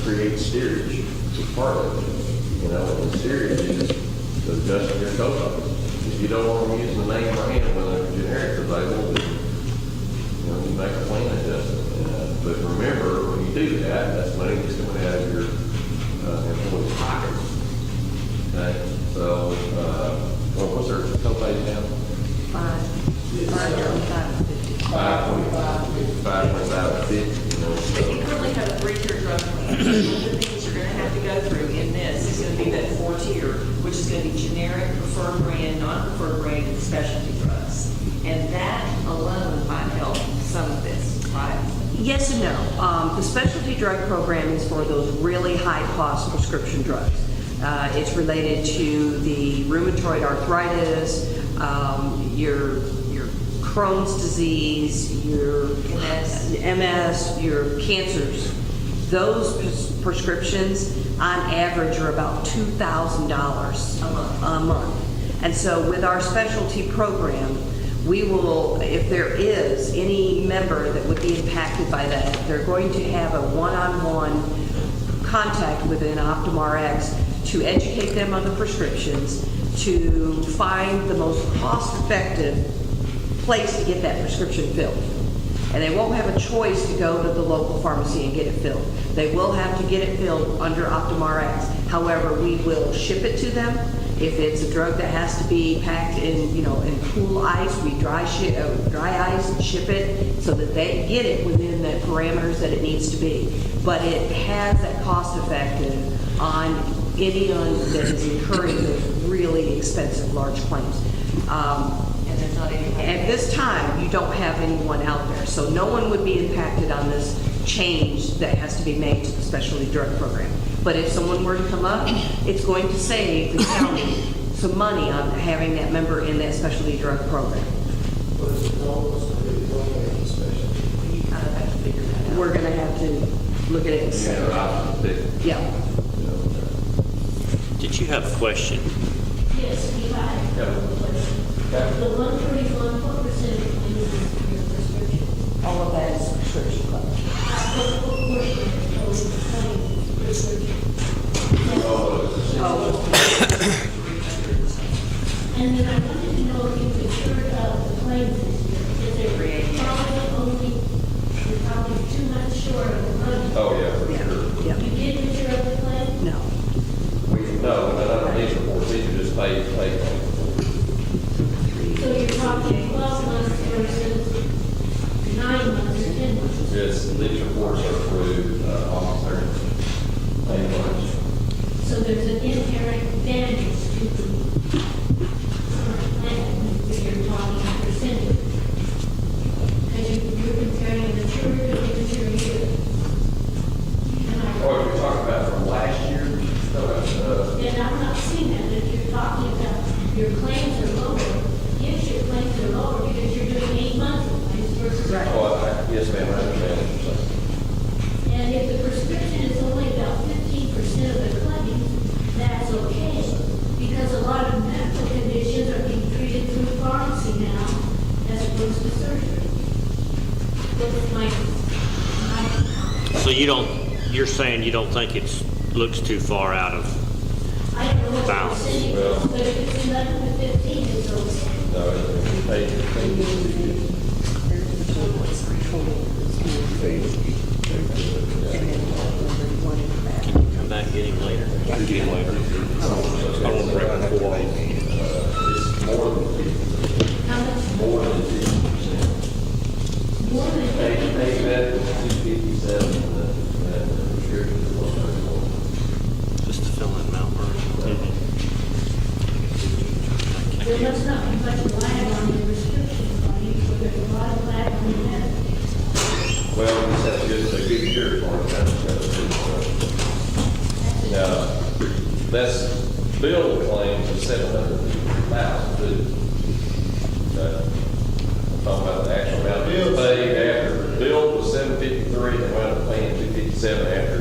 create steerage as part of it. And steerage is adjusting your co-pays. If you don't want them using the name brand when the generic is available, then, you make a plan adjustment. But remember, when you do that, that's money that's coming out of your employee's pocket. Okay, so, what's their co-pays now? $5.50. If you currently have a three-tier drug plan, one of the things you're going to have to go through in this is going to be that four-tier, which is going to be generic, preferred brand, non-preferred brand, and specialty drugs. And that alone might help some of this, right? Yes and no. The specialty drug program is for those really high-cost prescription drugs. It's related to the rheumatoid arthritis, your Crohn's disease, your MS, your cancers. Those prescriptions, on average, are about $2,000 a month. And so with our specialty program, we will, if there is any member that would be impacted by that, they're going to have a one-on-one contact within OptumRx to educate them on the prescriptions, to find the most cost-effective place to get that prescription filled. And they won't have a choice to go to the local pharmacy and get it filled. They will have to get it filled under OptumRx. However, we will ship it to them. If it's a drug that has to be packed in, in cool ice, we dry ice and ship it so that they get it within the parameters that it needs to be. But it has that cost effective on anyone that is incurring those really expensive large claims. And there's not any. At this time, you don't have anyone out there, so no one would be impacted on this change that has to be made to the specialty drug program. But if someone were to come up, it's going to save the county some money on having that member in that specialty drug program. You kind of have to figure that out. We're going to have to look at it and see. Yeah. Did you have a question? Yes, we have. The 131, what percentage of your prescription? All of that is prescription club. What portion of the claim prescription? And then I wanted to know if you could sort out the claims this year. Is there you're probably too much short of the money? Oh, yeah, for sure. Yeah. You did insure the claim? No. No, not these reports, these are just paid claims. So you're talking 12 months versus 9 months or 10 months? Yes, these reports are through almost 30 months. So there's an inherent advantage to the current plan if you're talking percentage. Because you're comparing the mature to the mature year. Or if you're talking about from last year, And I'm not seeing that, if you're talking about your claims are lower, yes, your claims are lower because you're doing 8 months of claims versus. Right. yes, ma'am, I understand what you're saying. And if the prescription is only about 15% of the claims, that's okay, because a lot of medical conditions are being treated through pharmacy now as opposed to surgery. That's my. So you're saying you don't think looks too far out of, I don't know what the Balance. percentage is, but if it's 11 to 15, it's okay. No, it's paid. can you come back and get him later? I can get him later. I don't want to break the four. It's more than 50. How much? More than 50%. More than 50? They met 257, and the prescription is 134. Just to fill in Mount Vernon. There must not be much lag on the prescription, but there's a lot of lag on the medical. Well, that's just a good year for it. Now, that's billed claims of 700,000 too. Okay. I'm talking about the actual amount paid after. Billed was 753, and they wound up paying 257 after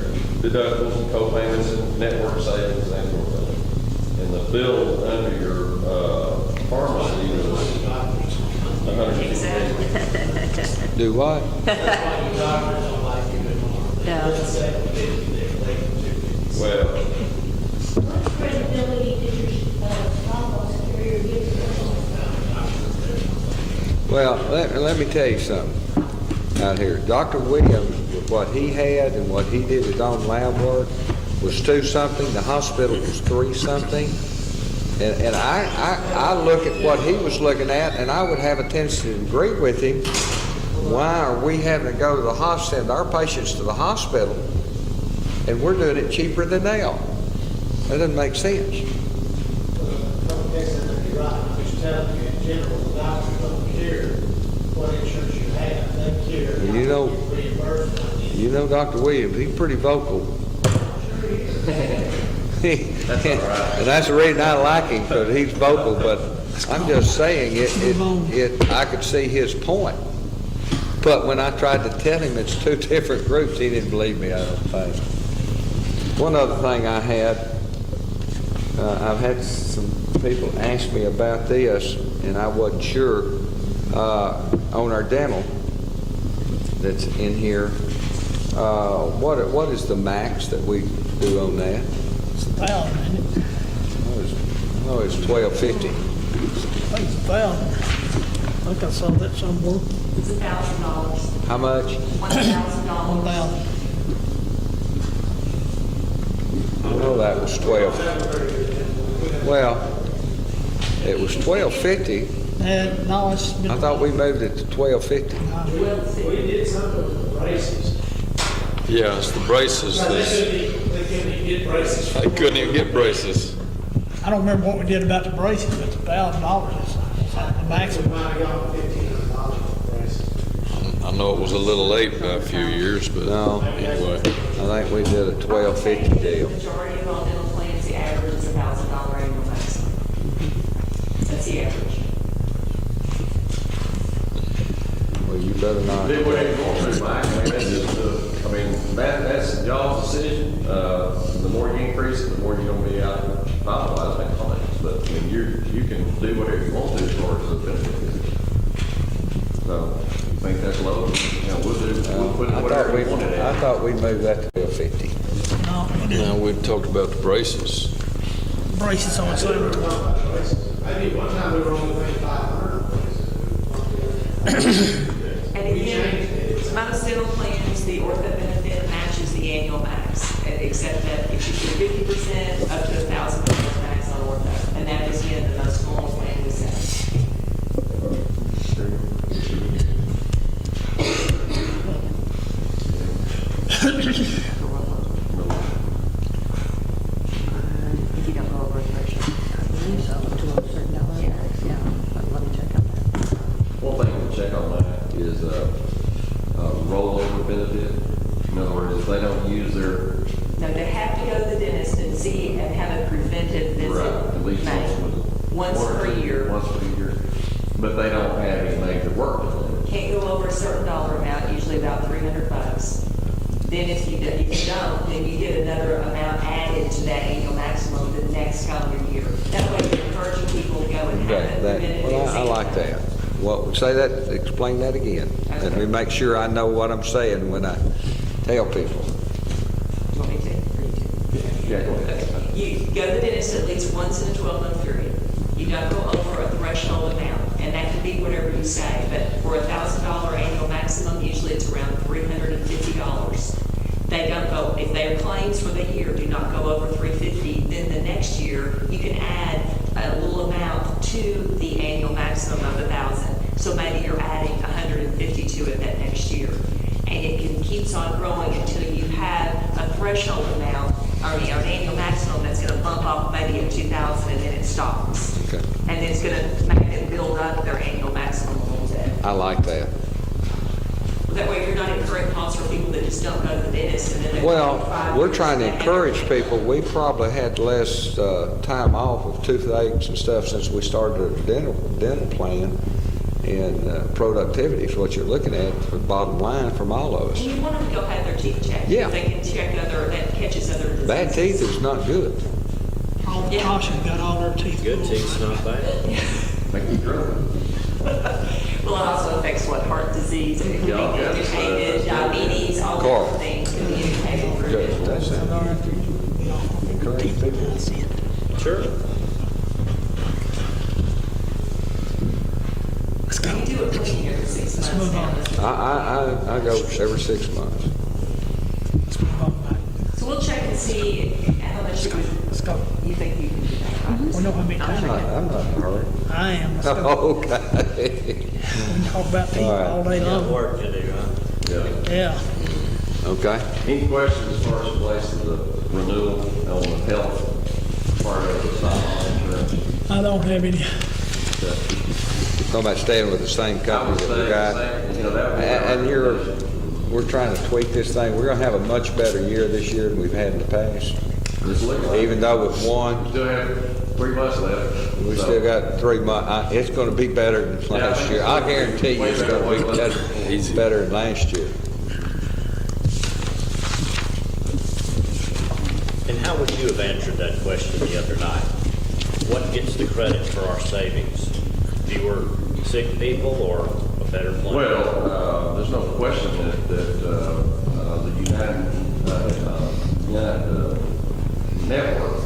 deductibles and co-payments and network savings and that sort of thing. And the bill under your pharmacy was 150. Do what? Yeah. Well, What credibility did your Commonwealth carrier give to Well, let me tell you something out here. Dr. Williams, with what he had and what he did his own lab work, was 2-something. The hospital was 3-something. And I look at what he was looking at, and I would have a tendency to agree with him. Why are we having to go to the hospital, send our patients to the hospital, and we're doing it cheaper than they are? That doesn't make sense. You're right, I'm just telling you, in general, the doctors don't care what insurance you have, they care. You know- Reimbursement. You know Dr. Williams, he's pretty vocal. that's all right. And that's the reason I like him, because he's vocal, but I'm just saying, I could see his point. But when I tried to tell him it's 2 different groups, he didn't believe me, I don't think. One other thing I had, I've had some people ask me about this, and I wasn't sure, on our dental that's in here, what is the max that we do on that? It's 1,000, isn't it? No, it's 1250. I think it's 1,000. I think I saw that somewhere. It's $1,000. How much? $1,000. 1,000. I know that was 12. Well, it was 1250. No, it's been. I thought we moved it to 1250. We did something with the braces. Yeah, it's the braces. They couldn't even get braces. I couldn't even get braces. I don't remember what we did about the braces, but it's $1,000 is the We maximum. might have gone $1,500 for the braces. I know it was a little late by a few years, but No. anyway. I think we did a 1250 deal. The majority of all dental plans, the average is $1,000 annual maximum. That's the average. Well, you better not. Do whatever you want to, Mike. I mean, that's just, that's y'all's decision. The more you increase it, the more you're gonna be out finalized that claims. But, I mean, you can do whatever you want to as far as the benefit is. So, you think that's low? You know, we'll put it whatever we want it I at. thought we moved that to 1250. No, we Now, didn't. we talked about the braces. Braces on the same. Maybe one time we were only paying $500 And again, most dental plans, the ortho benefit matches the annual max, except that if you do 50% up to $1,000 max on ortho, and that is again the most normal plan we set. If you don't go over a threshold. I believe so, to a certain dollar. Yeah, but let me check on that. One thing to check on that is rollover benefit. In other words, if they don't use their, No, they have to go to the dentist and see and have a preventive visit. at least made once one or per two- year. Once per year. But they don't have any major work done. Can't go over a certain dollar amount, usually about $300. Then if you don't, then you get another amount added to that annual maximum the next calendar year. That way you're encouraging people to go and have Okay, a preventive well, I exam. like that. Well, say that, explain that again. Let me make sure I know what I'm saying when I tell people. Do you want me to? Yeah, go ahead. You go to the dentist at least once in a 12-month period. You don't go over a threshold amount, and that can be whatever you say, but for $1,000 annual maximum, usually it's around $350. They don't go, if their claims for the year do not go over $350, then the next year, you can add a little amount to the annual maximum of $1,000. So maybe you're adding $150 to it that next year. And it keeps on growing until you have a threshold amount, or an annual maximum that's gonna bump off maybe at 2,000 and then it stops. Okay. And then it's gonna make them build up their annual maximum a little bit. I like that. That way you're not incurring costs for people that just don't go to the dentist and then they. Well, we're trying to encourage people. We probably had less time off with toothaches and stuff since we started a dental plan. And productivity is what you're looking at for the bottom line from all of And us. you want them to go have their teeth checked. Yeah. If they can check that catches other diseases. Bad teeth is not good. All the caution got all their teeth. Good teeth's not bad. Make you drunk. Well, it also affects what heart disease, and it can Yeah, be yeah, indicated, diabetes, all Carl. different things can be indicated through Good. it. That's it. Encourage people. Sure. You do a clean year for 6 months move on. now. I go every 6 months. Let's move on back. So we'll check and see how much you Let's go. think you can do that. We know how many times I'm not in a hurry. I am. Let's go. Okay. We can talk about teeth All right. all day Got long. work to do, huh? Yeah. Yeah. Okay. Any questions as far as the place of the renewal on the health part of the stop insurance? I don't have any. Talking about staying with the same I company would that say we the got. same, you know, that would be our recommendation. We're trying to tweak this thing. We're gonna have a much better year this year than we've had in the past. Just look at it. Even though with one, Still have 3 months left. we So, still got 3 months. It's gonna be better than last year. I guarantee you it's gonna be better than last year. And how would you have answered that question the other night? What gets the credit for our savings? Fewer sick people or a better plan? Well, there's no question that the United Network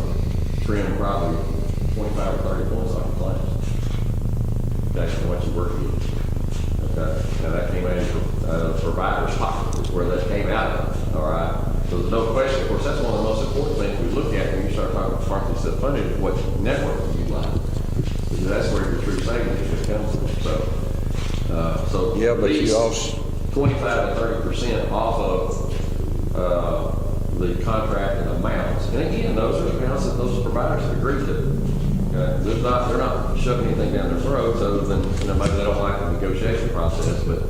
where that came out of, all right? So there's no question, of course, that's one of the most important things we look at when you start talking about partly self-funded, is what network you utilize. Because that's where your true savings should come from, so. Yeah, but you these also, 25 to 30% off of, the contracted amounts. And again, those are amounts that those providers have agreed to. Okay? They're not shoving anything down their throats other than, maybe they don't like the negotiation process, but,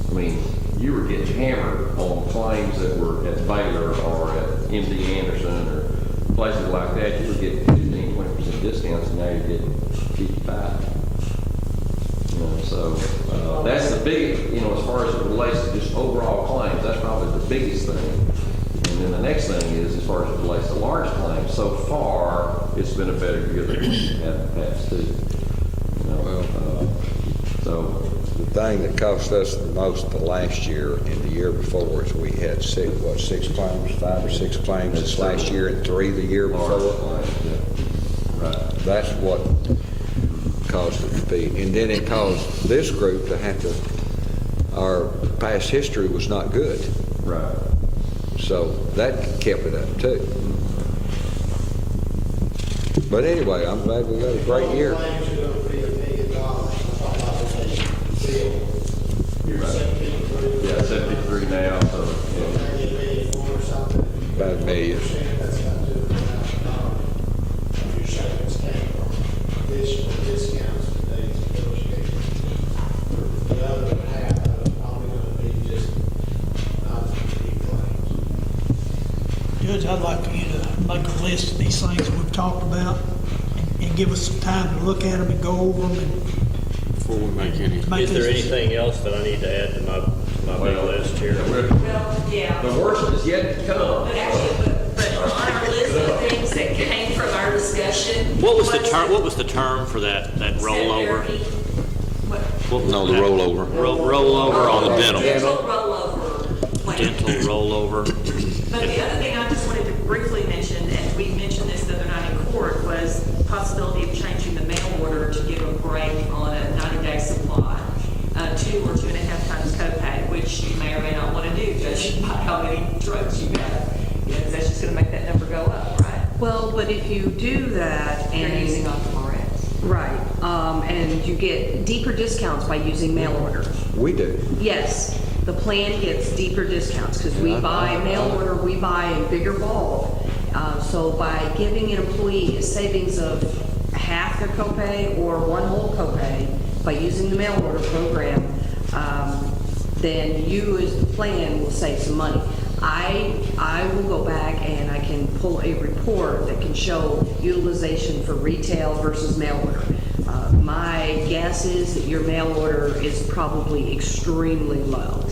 I mean, you were getting hammered on claims that were at Baylor or at MD Anderson or places like that. You were getting 15, 20% discounts, and now you're getting 55. So that's the big, as far as it relates to just overall claims, that's probably the biggest thing. And then the next thing is, as far as it relates to large claims, so far, it's been a better year than we had in the past too. So the thing that cost us the most the last year and the year before is we had 5 or 6 claims this last year and 3 the year before. Right. That's what caused it to be. And then it caused this group to have to, our past history was not good. Right. So that kept it up too. But anyway, I'm glad we got a great year. Claims are going to be $1 million. You're right. 73. Yeah, 73 now, so, yeah. Maybe $1 million more or something. About $1 million. That's got $200,000 of your savings came from additional discounts that they negotiated. The other half of it probably going to be just not big claims. Judge, I'd like for you to make a list of these things that we've talked about and give us some time to look at them and go over them and Before we make any. make Is there this- anything else that I need to add to my big list here? Well, yeah. The worst is yet to come. But actually, but on our list of things that came from our discussion. What was the term for that rollover? What was No, the that? rollover. Rollover on the dental. Dental rollover plan. Dental rollover. But the other thing I just wanted to briefly mention, and we mentioned this the other night in court, was the possibility of changing the mail order to give a break on a 90-day supply, 2 or 2.5 times copay, which you may or may not want to do, judging by how many drugs you have. Because that's just going to make that number go up, right? Well, but if you do that You're and using OptumRx. right, and you get deeper discounts by using mail order. We do. Yes, the plan gets deeper discounts because we buy mail order, we buy in bigger bulk. So by giving an employee a savings of half their copay or one whole copay by using the mail order program, then you as the plan will save some money. I will go back and I can pull a report that can show utilization for retail versus mail order. My guess is that your mail order is probably extremely low.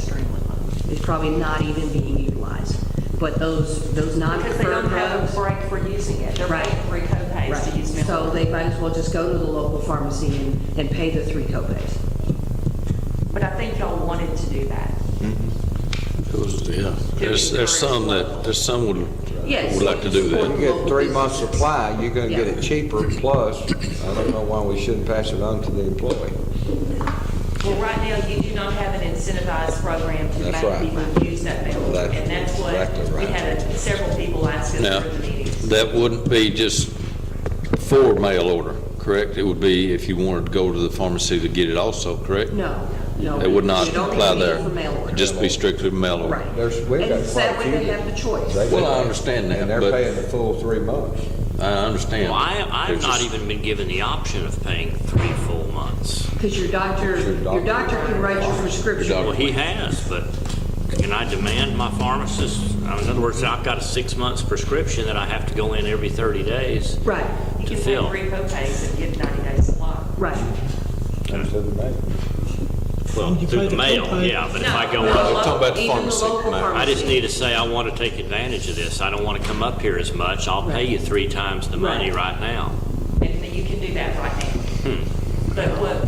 It's probably not even being utilized. But those Because they non-preferred don't have drugs. a break for using it. They're Right. paying 3 copays to use mail So order. they might as well just go to the local pharmacy and pay the 3 copays. But I think y'all wanted to do that. Yeah, there's some would Yes. would like to do You that. get 3 months supply, you're gonna get it cheaper, plus, I don't know why we shouldn't pass it on to the employee. Well, right now, you do not have an incentivized program to That's make right. people use that mail order. That's And that's what, exactly we right. had several people ask us Now, through the meetings. that wouldn't be just for mail order, correct? It would be if you wanted to go to the pharmacy to get it also, correct? No. It would not You don't apply need it there. for mail order. It'd just be strictly mail order. Right. We've And got quite that a way few. they have the choice. Well, I understand that, And they're but- paying the full 3 months. I understand. Well, I've There's not just- even been given the option of paying 3 full months. Because your doctor can write your prescription. Your Well, he has, but can I demand my pharmacist, in other words, I've got a 6 months prescription that I have to go in every 30 days Right, You to can pay fill. 3 copays and get 90-day supply. right. Comes to the bank. Well, You through pay the the mail, copay. yeah, but if No, I go no, up, We're talking about the Even pharmacy. local Ma'am. I just pharmacy. need to say I want to take advantage of this. I don't want to come up here as much. I'll pay you 3 times the money right now. And you can do that right now.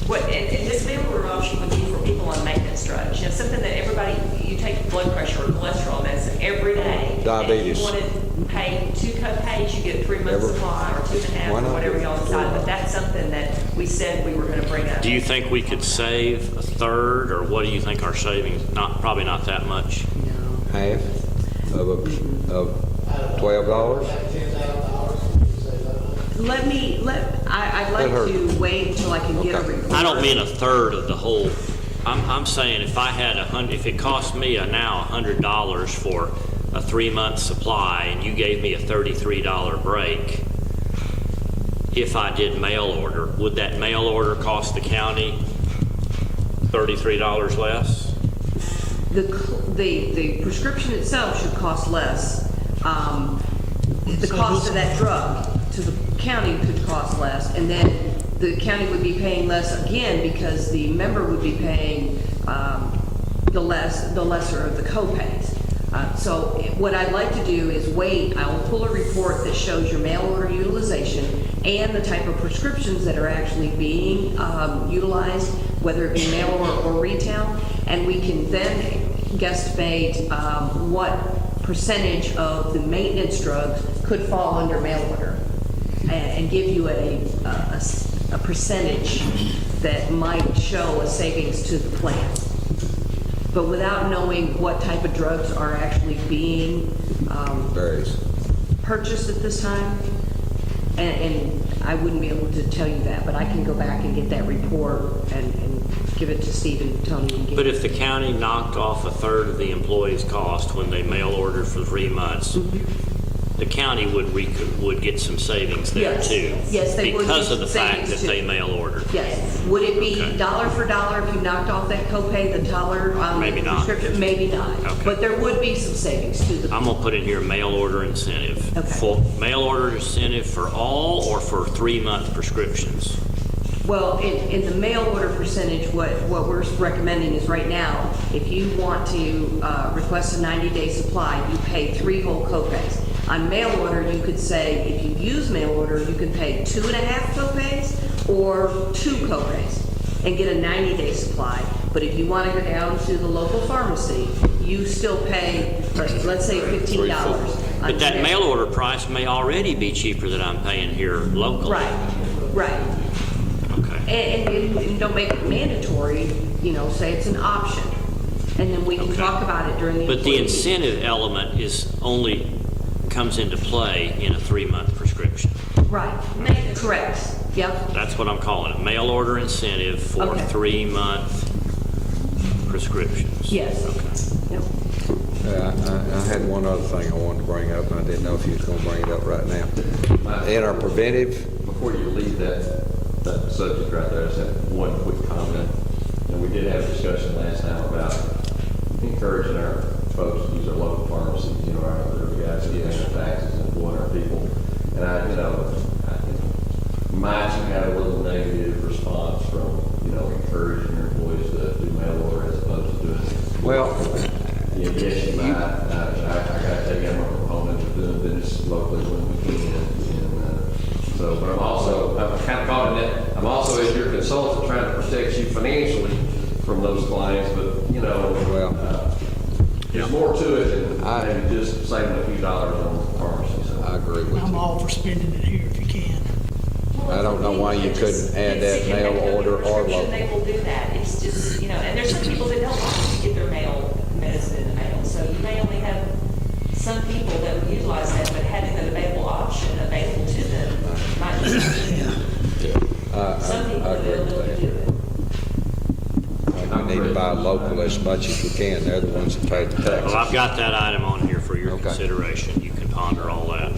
But and this mail order option would be for people on maintenance drugs. You know, something that everybody, you take blood pressure or cholesterol medicine every day. Diabetes. And you wanted pay 2 co-pays, you get 3 months Ever? supply, or 2.5, Why or not? whatever y'all decide, but that's something that we said we were gonna bring up. Do you think we could save a third, or what do you think our savings, probably not that much? Half of $12? I'd like to wait until I can get a Okay. report. I don't mean a third of the whole, I'm saying if I had if it cost me now $100 for a 3-month supply, and you gave me a $33 break, if I did mail order, would that mail order cost the county $33 less? The prescription itself should cost less. The cost of that drug to the county could cost less, and then the county would be paying less again because the member would be paying the lesser of the co-pays. So what I'd like to do is wait. I will pull a report that shows your mail order utilization and the type of prescriptions that are actually being utilized, whether it be mail or retail, and we can then guesstimate what percentage of the maintenance drugs could fall under mail order, and give you a percentage that might show a savings to the plan. But without knowing what type of drugs are actually being Varies. purchased at this time, and I wouldn't be able to tell you that, but I can go back and get that report and give it to Steve and Tony. And But if the county knocked off a third of the employee's cost when they mail ordered for 3 months, the county would get some savings there Yes. too. Yes, they would Because get of the fact savings, that too. they mail ordered. Yes. Would it be Okay. dollar for dollar if you knocked off that copay, the dollar on the Maybe not. prescription? Maybe not. Okay. But there would be some savings to the. I'm gonna put in here mail order incentive. Okay. For mail order incentive for all or for 3-month prescriptions? Well, in the mail order percentage, what we're recommending is right now, if you want to request a 90-day supply, you pay 3 whole copays. On mail order, you could say, if you use mail order, you can pay 2.5 copays or 2 copays and get a 90-day supply. But if you want to go down to the local pharmacy, you still pay, let's say $15. But that mail order price may already be cheaper than I'm paying here locally. Right. Okay. And don't make it mandatory, say it's an option. And then we can talk about it during the. But the employee meeting. incentive element comes into play in a 3-month prescription. Right, correct, yep. That's what I'm calling it, mail order incentive for Okay. 3-month prescriptions. Yes. Yep. I had one other thing I wanted to bring up, and I didn't know if you was going to bring it up right now. In our preventive, Before you leave that subject right there, I just have one quick comment. We did have a discussion last time about encouraging our folks to use our local pharmacies, our other guys getting their taxes and employing our people. And I might have had a little negative response from, encouraging your employees to do mail order as opposed to doing it. well, Yes, you might. I got to take out my proponent of doing business locally when we can. But I'm kind of caught in that. I'm also, as your consultant, trying to protect you financially from those clients. But, there's more to it than maybe just saving a few dollars on the pharmacy. So. I agree with I'm you. all for spending it here if you can. I don't know why you couldn't add that mail order or local. They will do that. It's just, and there's some people that don't want to get their medicine in the mail. So you may only have some people that would utilize that, but having an available option available to them might be. Some people I agree will with do that. it. We need to buy local as much as we can. They're the ones that pay the taxes. Well, I've got that item on here for your Okay. consideration. You can ponder all that.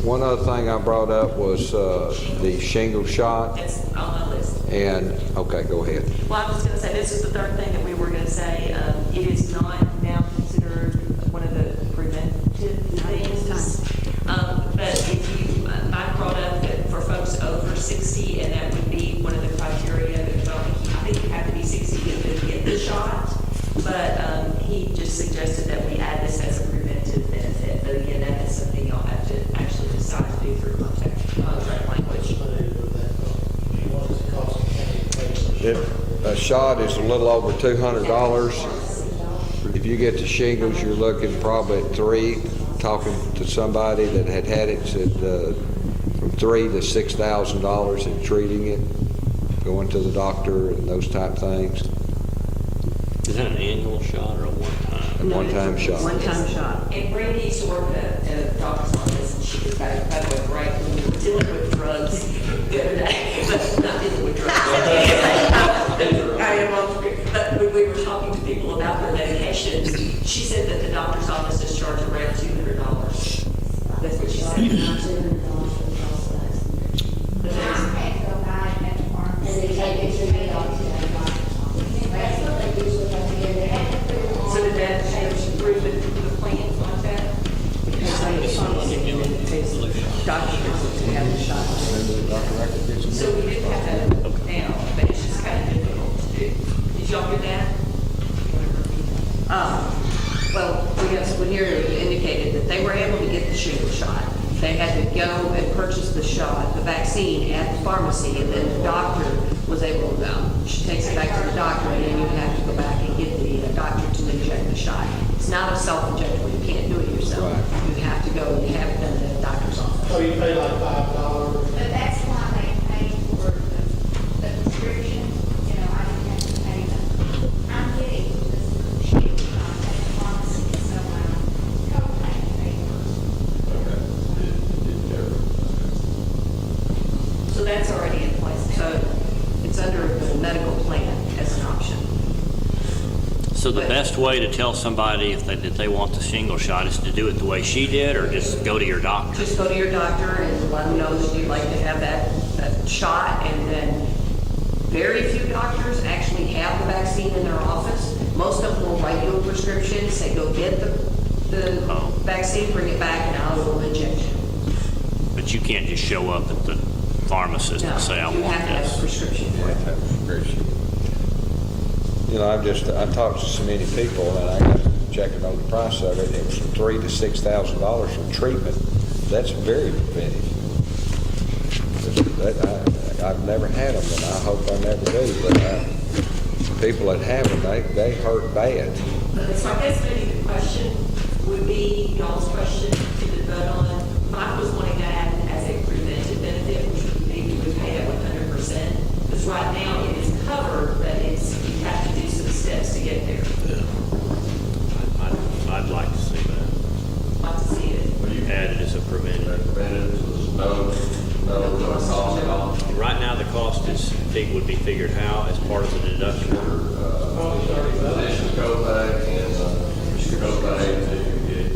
One other thing I brought up was the shingle shot. It's on my list. And, okay, go ahead. Well, I was just going to say, this is the third thing that we were going to say. It is not now considered one of the preventive things. But if you, I brought up that for folks over 60, and that would be one of the criteria. Well, I think you have to be 60 to get the shot. But he just suggested that we add this as a preventive benefit. But again, that is something you'll have to actually decide to do through contract language. A shot is a little over $200. If you get the shingles, you're looking probably at $300. talking to somebody that had had it, said from $3,000 to $6,000 in treating it, going to the doctor and those type things. Is that an annual shot or a one-time? A one-time shot. One-time shot. And Brandy used to work at a doctor's office, and she was by the way, right, when we were dealing with drugs the other day, but not dealing with drugs. But when we were talking to people about their medications, she said that the doctor's offices charge around $200. That's what she said. So did that change through the plan like that? Doctor visits to have the shot. So we did have that now, but it's just kind of difficult to do. Did y'all get that? Well, we have, here it indicated that they were able to get the shingle shot. They had to go and purchase the shot, the vaccine at the pharmacy, and then the doctor was able to go. She takes it back to the doctor, and then you have to go back and get the doctor to inject the shot. It's not a self-injectable. You can't do it yourself. Right. You have to go and have it done at the doctor's office. So you pay like $5. But that's why they pay for the prescription, you know, I didn't have to pay them. I'm getting this sheet at the pharmacy, so I'm co-pay So that's already in place. So it's under the medical plan as an option. So the best way to tell somebody if they want the shingle shot is to do it the way she did, or just go to your doctor? Just go to your doctor and let them know that you'd like to have that shot, and then very few doctors actually have the vaccine in their office. Most of them will write you a prescription, say go get the vaccine, bring it back, and I will inject you. But you can't just show up at the pharmacist No, and say, I you want have to have a this. prescription for it. You know, I talked to so many people, and I got checking on the price of it. It was from $3,000 to $6,000 for treatment. That's very preventive. I've never had them, and I hope I never do. But people that have them, they hurt bad. So I guess maybe the question would be, y'all's question to vote on. Mike was wanting to add as a preventive benefit, which would be we would pay it 100%. Because right now it is covered, but you have to do some steps to get there. I'd like to see that. Like to see it. Added as a preventive. No cost at all. Right now, the cost would be figured how as part of the deduction? Additional copay and copay to get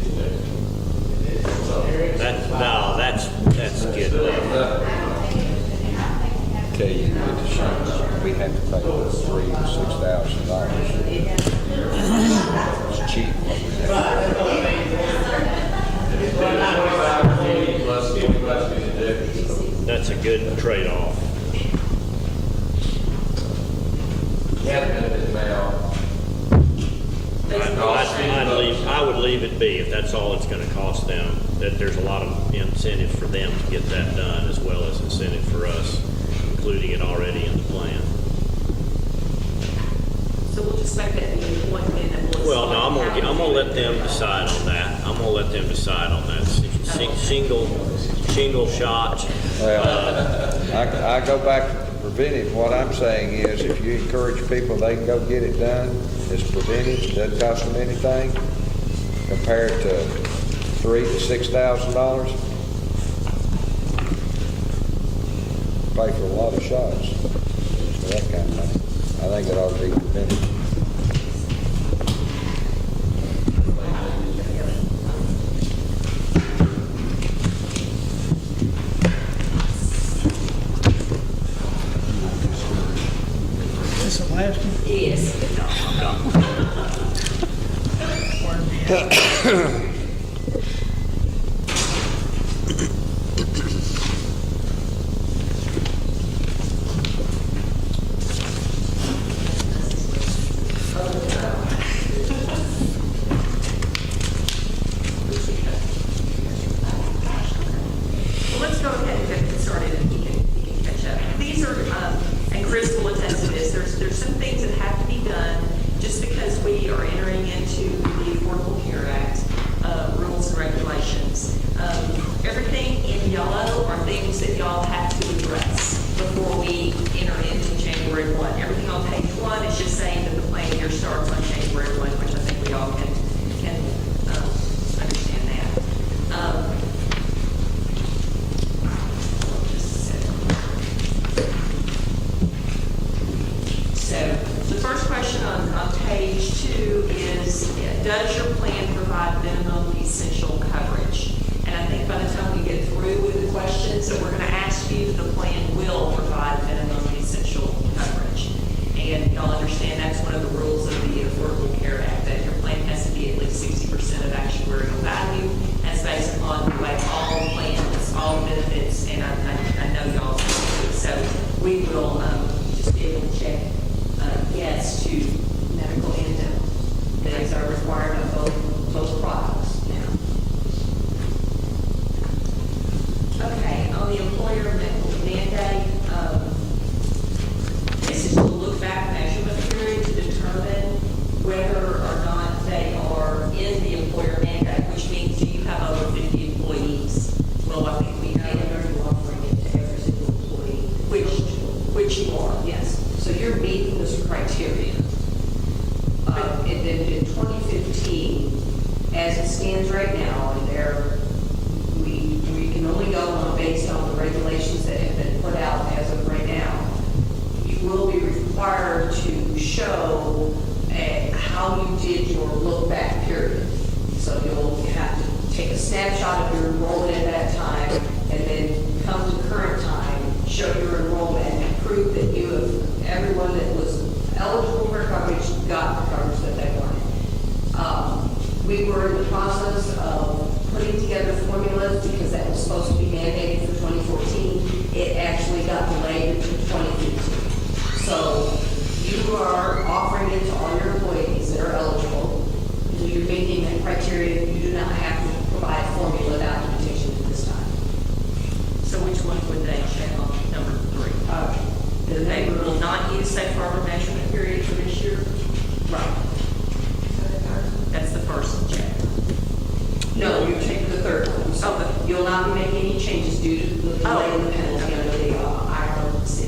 That's good. Tell you, get the shots. We had to pay $3,000 to $6,000. It's cheap. What we had. That's a good trade-off. I would leave it be if that's all it's going to cost them. That there's a lot of incentive for them to get that done, as well as incentive for us, including it already in the plan. So we'll just make that the one thing that we'll. Well, no, I'm gonna let them decide on that. I'm gonna let them decide on that. Shingle shot. Well, I go back to preventive. What I'm saying is, if you encourage people, they can go get it done. It's preventive. It doesn't cost them anything compared to $3,000 to $6,000. Pay for a lot of shots for that kind of money. I think it ought to be preventive. This the last one? Yes. Well, let's go ahead and get it started, and he can catch up. These are, and Chris will attest to this, there's some things that have to be done just because we are entering into the Affordable Care Act rules and regulations. January 1. Everything on page 1 is just saying that the plan year starts on January 1, which I think we all can understand that. Just a second. So the first question on page 2 is, does your plan provide minimum essential coverage? And I think by the time we get through with the questions that we're going to ask you, the plan will provide minimum essential coverage. And y'all understand that's one of the rules of the Affordable Care Act, that your plan has to be at least 60% of actuarial value. That's based upon the way all plans, all benefits, and I know y'all do. So we will just be able to check yes to medical and dental. These are required of both products now. Okay, on the employer mandate, this is to look back measurement period to determine whether or not they are in the employer mandate, which means do you have over 50 employees? Well, I think we know. And are you offering it to every single employee? Which you are, yes. So you're meeting this criteria. In 2015, as it stands right now, and we can only go on based on the regulations that have been put out as of right now. You will be required to show how you did your look back period. So you'll have to take a snapshot of your enrollment at that time, and then come to current time, show your enrollment, and prove that you have, everyone that was eligible for coverage got the coverage that they wanted. We were in the process of putting together formulas because that was supposed to be mandated for 2014. It actually got delayed to 2015. So you are offering it to all your employees that are eligible. You're meeting that criteria. You do not have to provide formula documentation at this time. So which one would they check on number 3? They will not use safe harbor measurement period for this year? Right. That's the first check. No, you're taking the third one. So you'll not be making any changes due to the delay in the penalty under the IRC.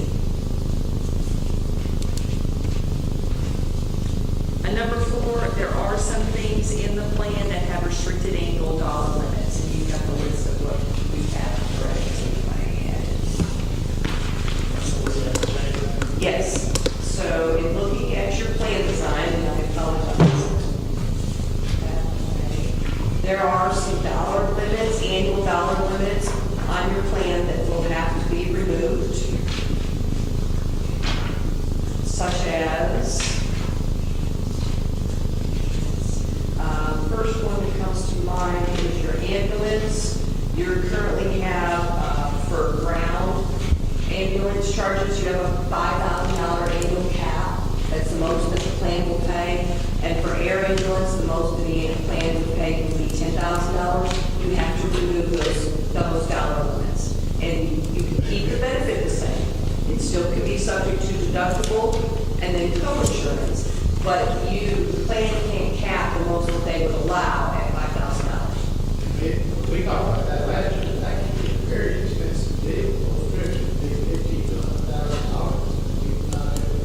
And number 4, there are some things in the plan that have restricted annual dollar limits, and you've got the list of what we have already. Yes. So in looking at your plan design, and I apologize, there are some dollar limits, annual dollar limits on your plan that will have to be removed, such as, first one that comes to mind is your ambulance. You currently have, for ground ambulance charges, you have a $5,000 annual cap. That's the most that the plan will pay. And for air ambulance, the most that the plan will pay will be $10,000. You have to remove those dollar limits. And you can keep the benefit the same. It still can be subject to deductible and then co-insurance. But the plan can't cap the most that they would allow at $5,000. We talked about that last year, that can be a very expensive deal.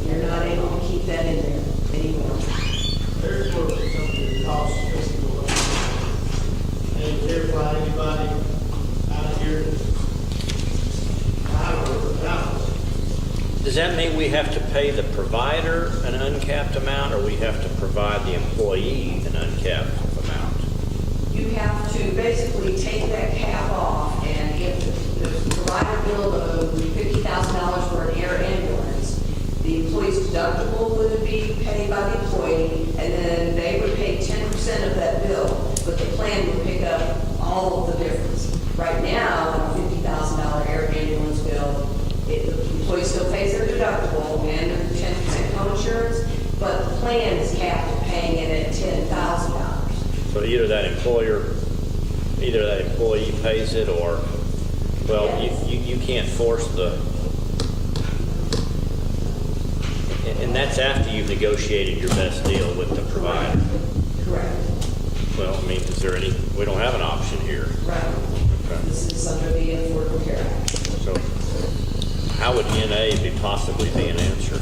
You're not able to keep that in there anymore. There's going to be something that costs festival. And therefore, anybody out here, I don't know. Does that mean we have to pay the provider an uncapped amount, or we have to provide the employee an uncapped amount? You have to basically take that cap off, and if the provider bill of $50,000 for an air ambulance, the employee's deductible would be paid by the employee, and then they would pay 10% of that bill, but the plan would pick up all of the difference. Right now, on a $50,000 air ambulance bill, the employee still pays their deductible and their 10% co-insurance, but the plan is capped at paying it at $10,000. So either that employee pays it, or, well, Yes. you can't force and that's after you've negotiated your best deal with the provider. Correct. Well, I mean, is there we don't have an option here. Right. Okay. This is under the Affordable Care Act. So how would ENA possibly be an answer?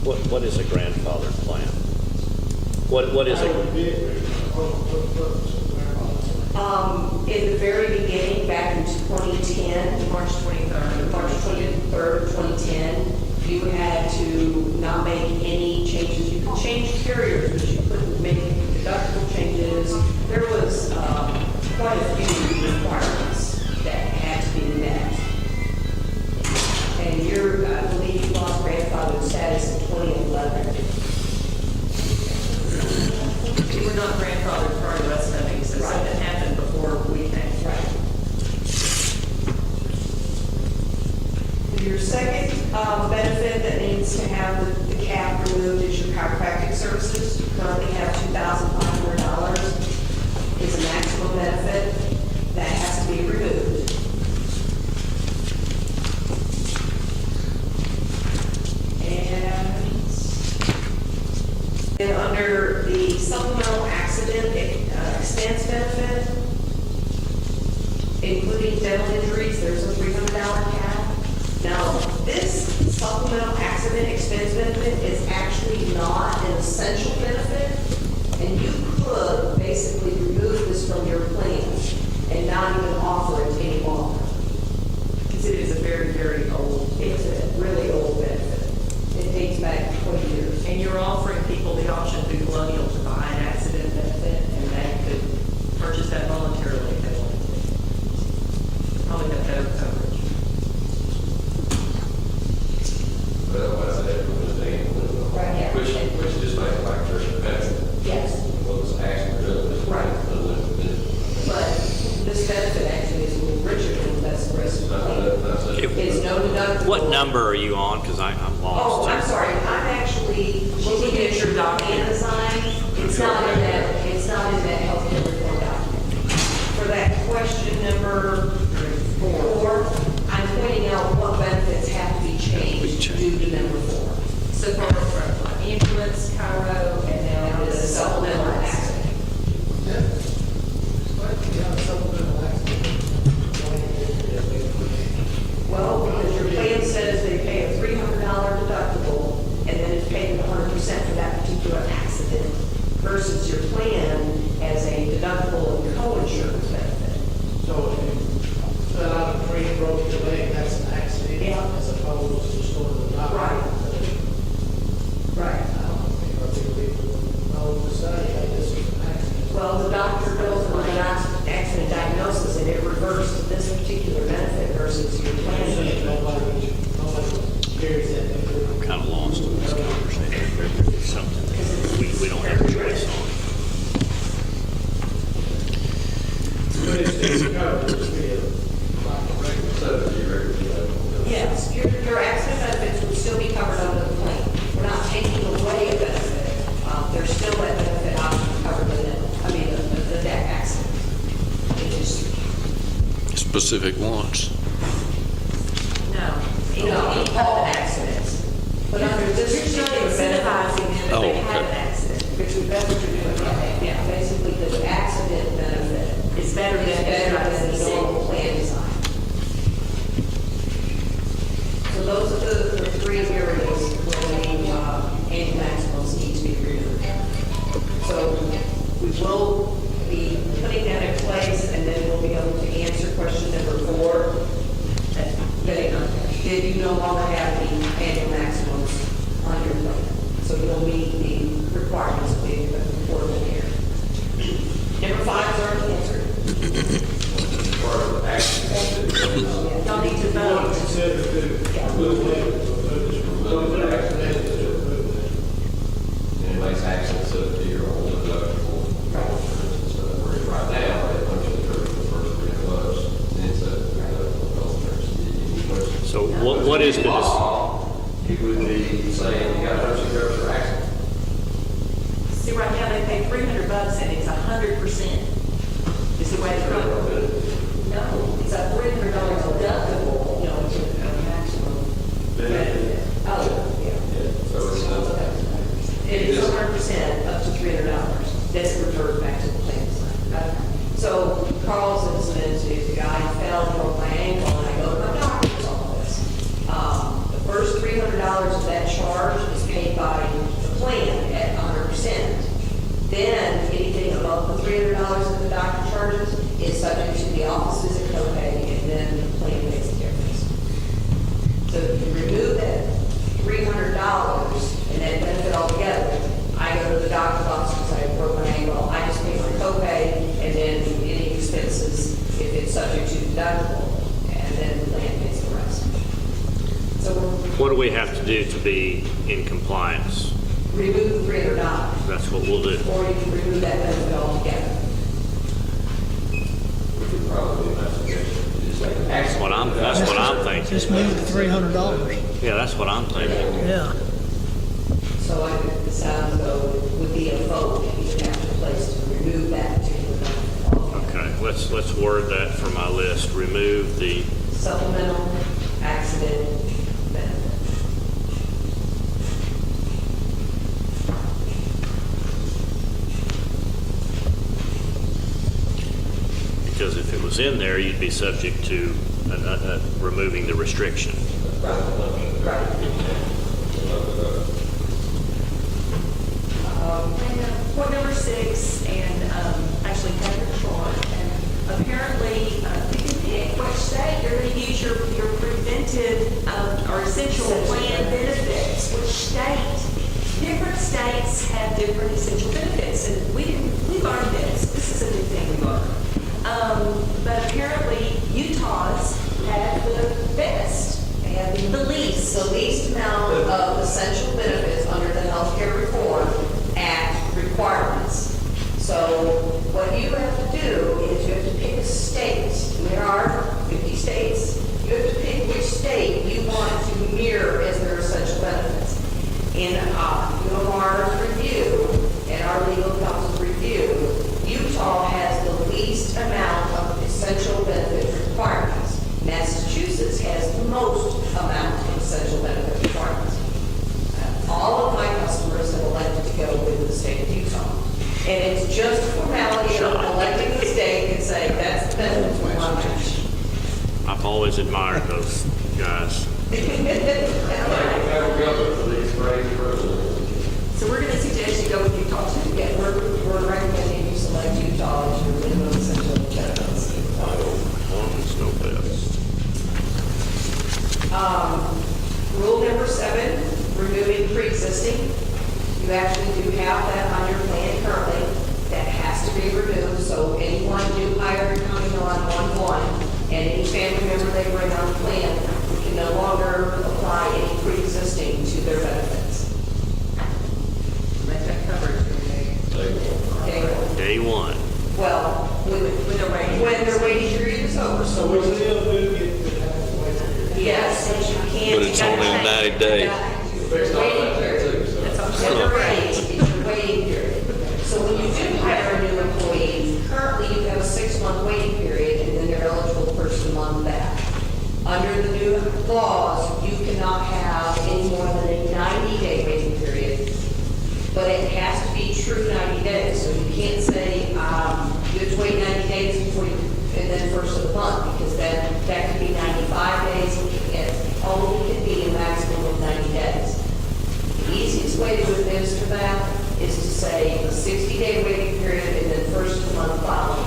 What is a grandfathered plan? What is it? In the very beginning, back in 2010, March 23rd. March 23rd, 2010, you had to not make any changes. You could change carriers, but you couldn't make deductible changes. There was quite a few requirements that had to be met. And I believe you lost grandfathered status in 2011. We were not grandfathered prior to us coming, so something happened before we came. Right. Your second benefit that needs to have the cap removed is your chiropractic services. You currently have $2,500 is a maximum benefit that has to be removed. And under the supplemental accident expense benefit, including dental injuries, there's a $300 cap. Now, this supplemental accident expense benefit is actually not an essential benefit, and you could basically remove this from your plan and not even offer it any longer. Because it is a very, very old. It's a really old benefit. It dates back 20 years. And you're offering people the option through Colonial to buy an accident benefit, and they could purchase that voluntarily if they wanted to. Probably have better coverage. Right, yeah. Which just makes like Christian benefit. Yes. Well, it's actually really. Right. But this benefit actually is a little richer than that's the rest of the plan. It's no deductible. What number are you on? Because I'm Oh, lost. I'm sorry, I'm actually looking at your document design. It's not in that healthcare reform document. For that question number 4, I'm pointing out what benefits have to be changed due to number 4. So far, from ambulance, chiro, and now Now, the this supplemental accident. Well, because your plan says they pay a $300 deductible, and then it's paid 100% for that particular accident, versus your plan as a deductible and co-insurance benefit. So if you fill out a tree, broke your leg, that's an accident, Yeah. as opposed to just going to the doctor. Right. Right. I don't think our people know to say, hey, this is an accident. Well, the doctor goes with an accident diagnosis, and it reverts to this particular benefit versus your plan. Nobody carries that. I'm kind of lost in this conversation. It's something that we don't have a choice on. But it's covered, it's like a regular. Yes, your accident benefits would still be covered under the plan. We're not taking away a benefit. There's still that benefit option covered in it. I mean, the deck accident. It just, Specific ones. No. all accidents. But under this particular benefit, Oh, They have okay. an accident. which we that's what you're doing, right? Yeah, basically the accident benefit It's better is better than the normal plan design. So those are the 3 areas where the annual maximums need to be removed. So we will be putting that in place, and then we'll be able to answer question number 4. Did you no longer have the annual maximums on your plan? So you'll meet the requirements of the affordable care. Number 5 is already answered. Y'all need to vote. Consider to remove the accident is to remove it. And it makes access to your own deductible. Whereas right now, it functions for the first 3 months, and it's a deductible. So what is the, Law, it would be saying you got to cover for accident. See, right now, they pay $300 and it's 100%. Is the way it's run. No, it's a $300 deductible, you know, to a maximum benefit. Oh, yeah. So it's not. It is 100% up to $300. That's referred back to the plan design. So Carl's incident is the guy fell, broke my ankle, and I go to my doctor with all this. The first $300 of that charge is paid by the plan at 100%. Then anything above the $300 that the doctor charges is subject to the office visit copay, and then the plan makes the difference. So if you remove that $300 and that benefit altogether, I go to the doctor's office and say, I broke my ankle, I just pay my copay, and then any expenses, if it's subject to deductible, and then the plan pays the rest. So What do we have to do to be in compliance? remove the $300, That's what we'll do. or you can remove that benefit altogether. We could probably do that suggestion. Just like That's what I'm thinking. Just move the $300. Yeah, that's what I'm thinking. Yeah. So I think the sound though would be a vote, you would have to place to remove that particular benefit altogether. Okay, let's word that for my list. Remove the, Supplemental accident benefit. because if it was in there, you'd be subject to removing the restriction. Right. And point number 6, and actually kind of short, and apparently you can pick which state you're going to use your preventive or essential plan benefits. Which state? Different states have different essential benefits, and we learned this. This is a new thing we learned. But apparently Utah's have the best. And the least amount of essential benefits under the Healthcare Reform Act requirements. So what you have to do is you have to pick a state. And there are 50 states. You have to pick which state you want to mirror as their essential benefits. In UMR's review and our legal counsel's review, Utah has the least amount of essential benefit requirements. Massachusetts has the most amount of essential benefit requirements. All of my customers have elected to go with the state of Utah. And it's just a formality of electing the state and saying that's the benefits we want to match. I've always admired those guys. So we're going to suggest you go with Utah too. Yeah, we're recommending you select Utah as your minimum essential benefits. Performance no best. Rule number 7, removing pre-existing. You actually do have that on your plan currently. That has to be removed, so anyone new hire coming on 1/1 and any family member they bring on the plan, we can no longer apply any pre-existing to their benefits. Let that cover it. Okay? Day one. Well, when their waiting period is over, so So we still do get the halfway. yes, but you can't. But it's only 90 days. Waiting period. It's your waiting period. So when you do hire a new employee, currently you have a 6-month waiting period, and then they're eligible the first month back. Under the new laws, you cannot have any more than a 90-day waiting period, but it has to be true 90 days. So you can't say, you have to wait 90 days before you, and then first of the month, because that could be 95 days, and only can be a maximum of 90 days. The easiest way to administer that is to say a 60-day waiting period and then first of the month following.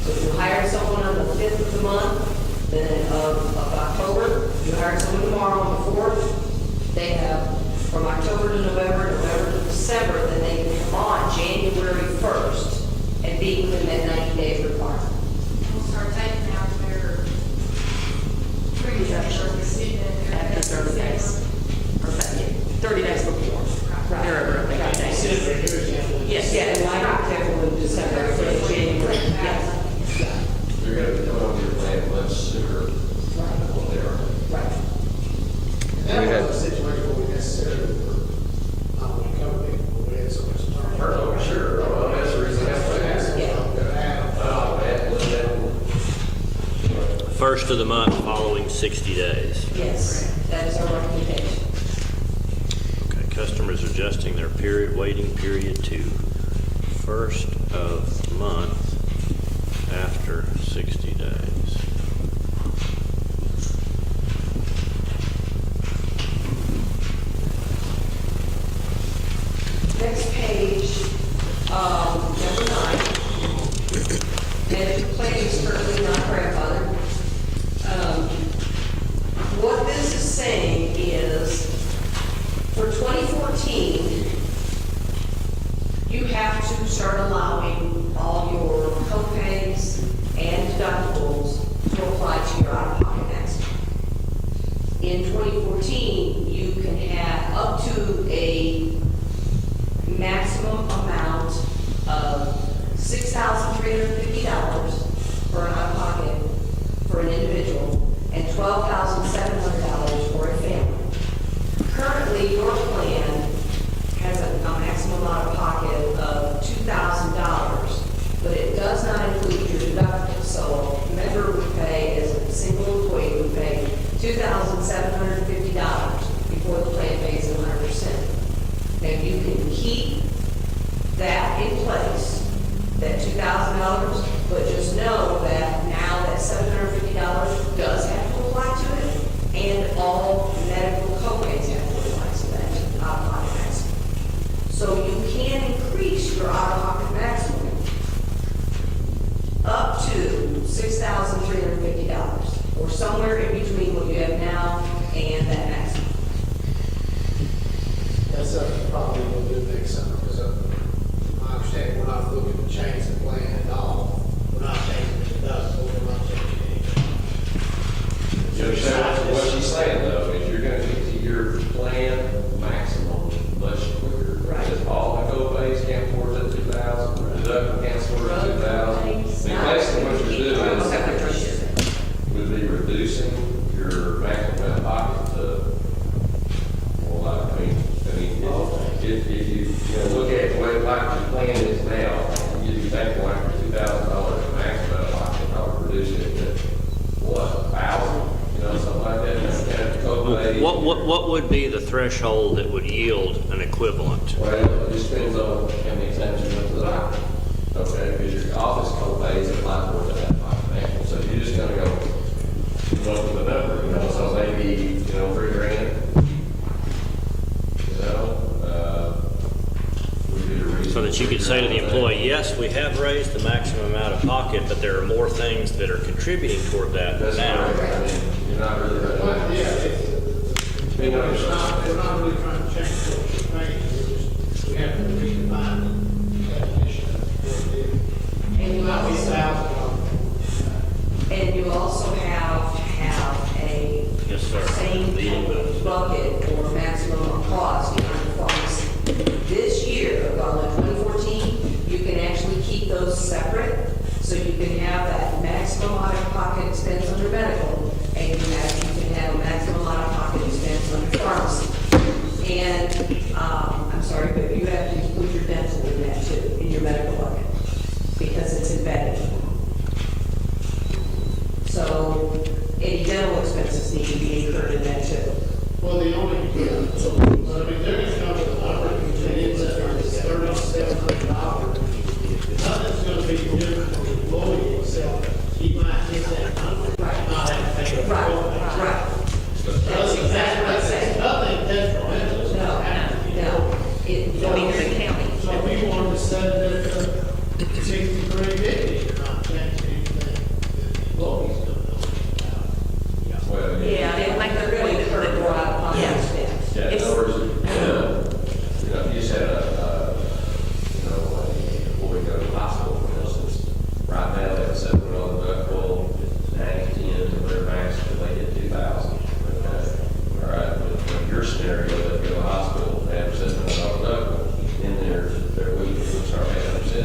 So if you hire someone on the 5th of the month, then of October, you hire someone tomorrow on the 4th, they have from October to November, November to December, then they can come on January 1st and be within that 90-day requirement. We'll start taking out their pre-existing After 30 days. Or 30 days before. Right. They're over 30 days. Yes. Yeah, and I got February, December, January. Yes. You're going to be coming on your plan much sooner than what they are. Right. That was a situation where we necessarily were, cover people, we had so much time. Oh, sure. Well, that's the reason that's what I asked. First of the month following 60 days. Yes, that is our recommendation. Okay, customers adjusting their waiting period to first of month after 60 days. next page, number 9, medical plan is currently not grandfathered. What this is saying is, for 2014, you have to start allowing all your co-pays and deductibles to apply to your out-of-pocket maximum. In 2014, you can have up to a maximum amount of $6,350 for an out-of-pocket for an individual and $12,700 for a family. Currently, your plan has a maximum out-of-pocket of $2,000, but it does not include your deductible. So a member would pay, as a single employee, would pay $2,750 before the plan pays 100%. Now, you can keep that in place, that $2,000, but just know that now that $750 does have to apply to it, and all medical co-pays have to apply to that out-of-pocket maximum. So you can increase your out-of-pocket maximum up to $6,350, or somewhere in between what you have now and that maximum. That's probably will do next summer, because my understanding, we're not looking to change the plan at all. We're not changing the deductible, we're not changing anything. You understand what she's saying, though, is you're gonna get to your plan maximum much quicker. Right. Because all the co-pays can't afford that 2,000, deductible can't afford that 2,000. Basically, what you're doing would be reducing your maximum out of pocket to, well, I mean, if you look at what like your plan is now, you'd be taking like $2,000 maximum out of pocket, I would reduce it to, what, 1,000? Something like that. What would be the threshold that would yield an equivalent? Well, it just depends on how many times you went to the doctor. Okay, because your office co-pays apply for that maximum. So you're just gonna go with the number, so maybe, $3,000. So that you could say to the employee, yes, we have raised the maximum amount of pocket, but there are more things that are contributing toward that That's now. not right. I mean, you're not really. But, yeah, we're not really trying to change what you're paying, we have to redefine the definition of what it is. And you Not be also, $1,000. and you also have a Yes, sir. same Leading those. bucket or maximum cost behind the pharmacy. This year, well, in 2014, you can actually keep those separate, so you can have that maximum out-of-pocket expense under medical, and you can have a maximum out-of-pocket expense under pharmacy. And, I'm sorry, but you have to include your dental in that too, in your medical bucket, because it's embedded. So, any dental expenses need to be incurred in that too. Well, the only, I mean, they're gonna come with a number, and it's $3,700. Nothing's gonna be different for the employee itself. He might hit that number, Right. not have to pay the Right, co-pay. right. That's exactly what I'm saying. Nothing detrimental. It's No, not happening. no, it, I mean, the county. So if we wanted to set it at $63.50, you're not changing anything that the employees don't know about. Well, Yeah, they like they're going to incur more out-of-pocket expense. Yeah, in It's- other words, if you just had an employee go to the hospital, for instance, right now, they have $7 deductible, 90, 10, to their max, but they get 2,000. Okay, all right, but in your scenario, they go to the hospital, they have $7 deductible, then their week, will start paying 100%.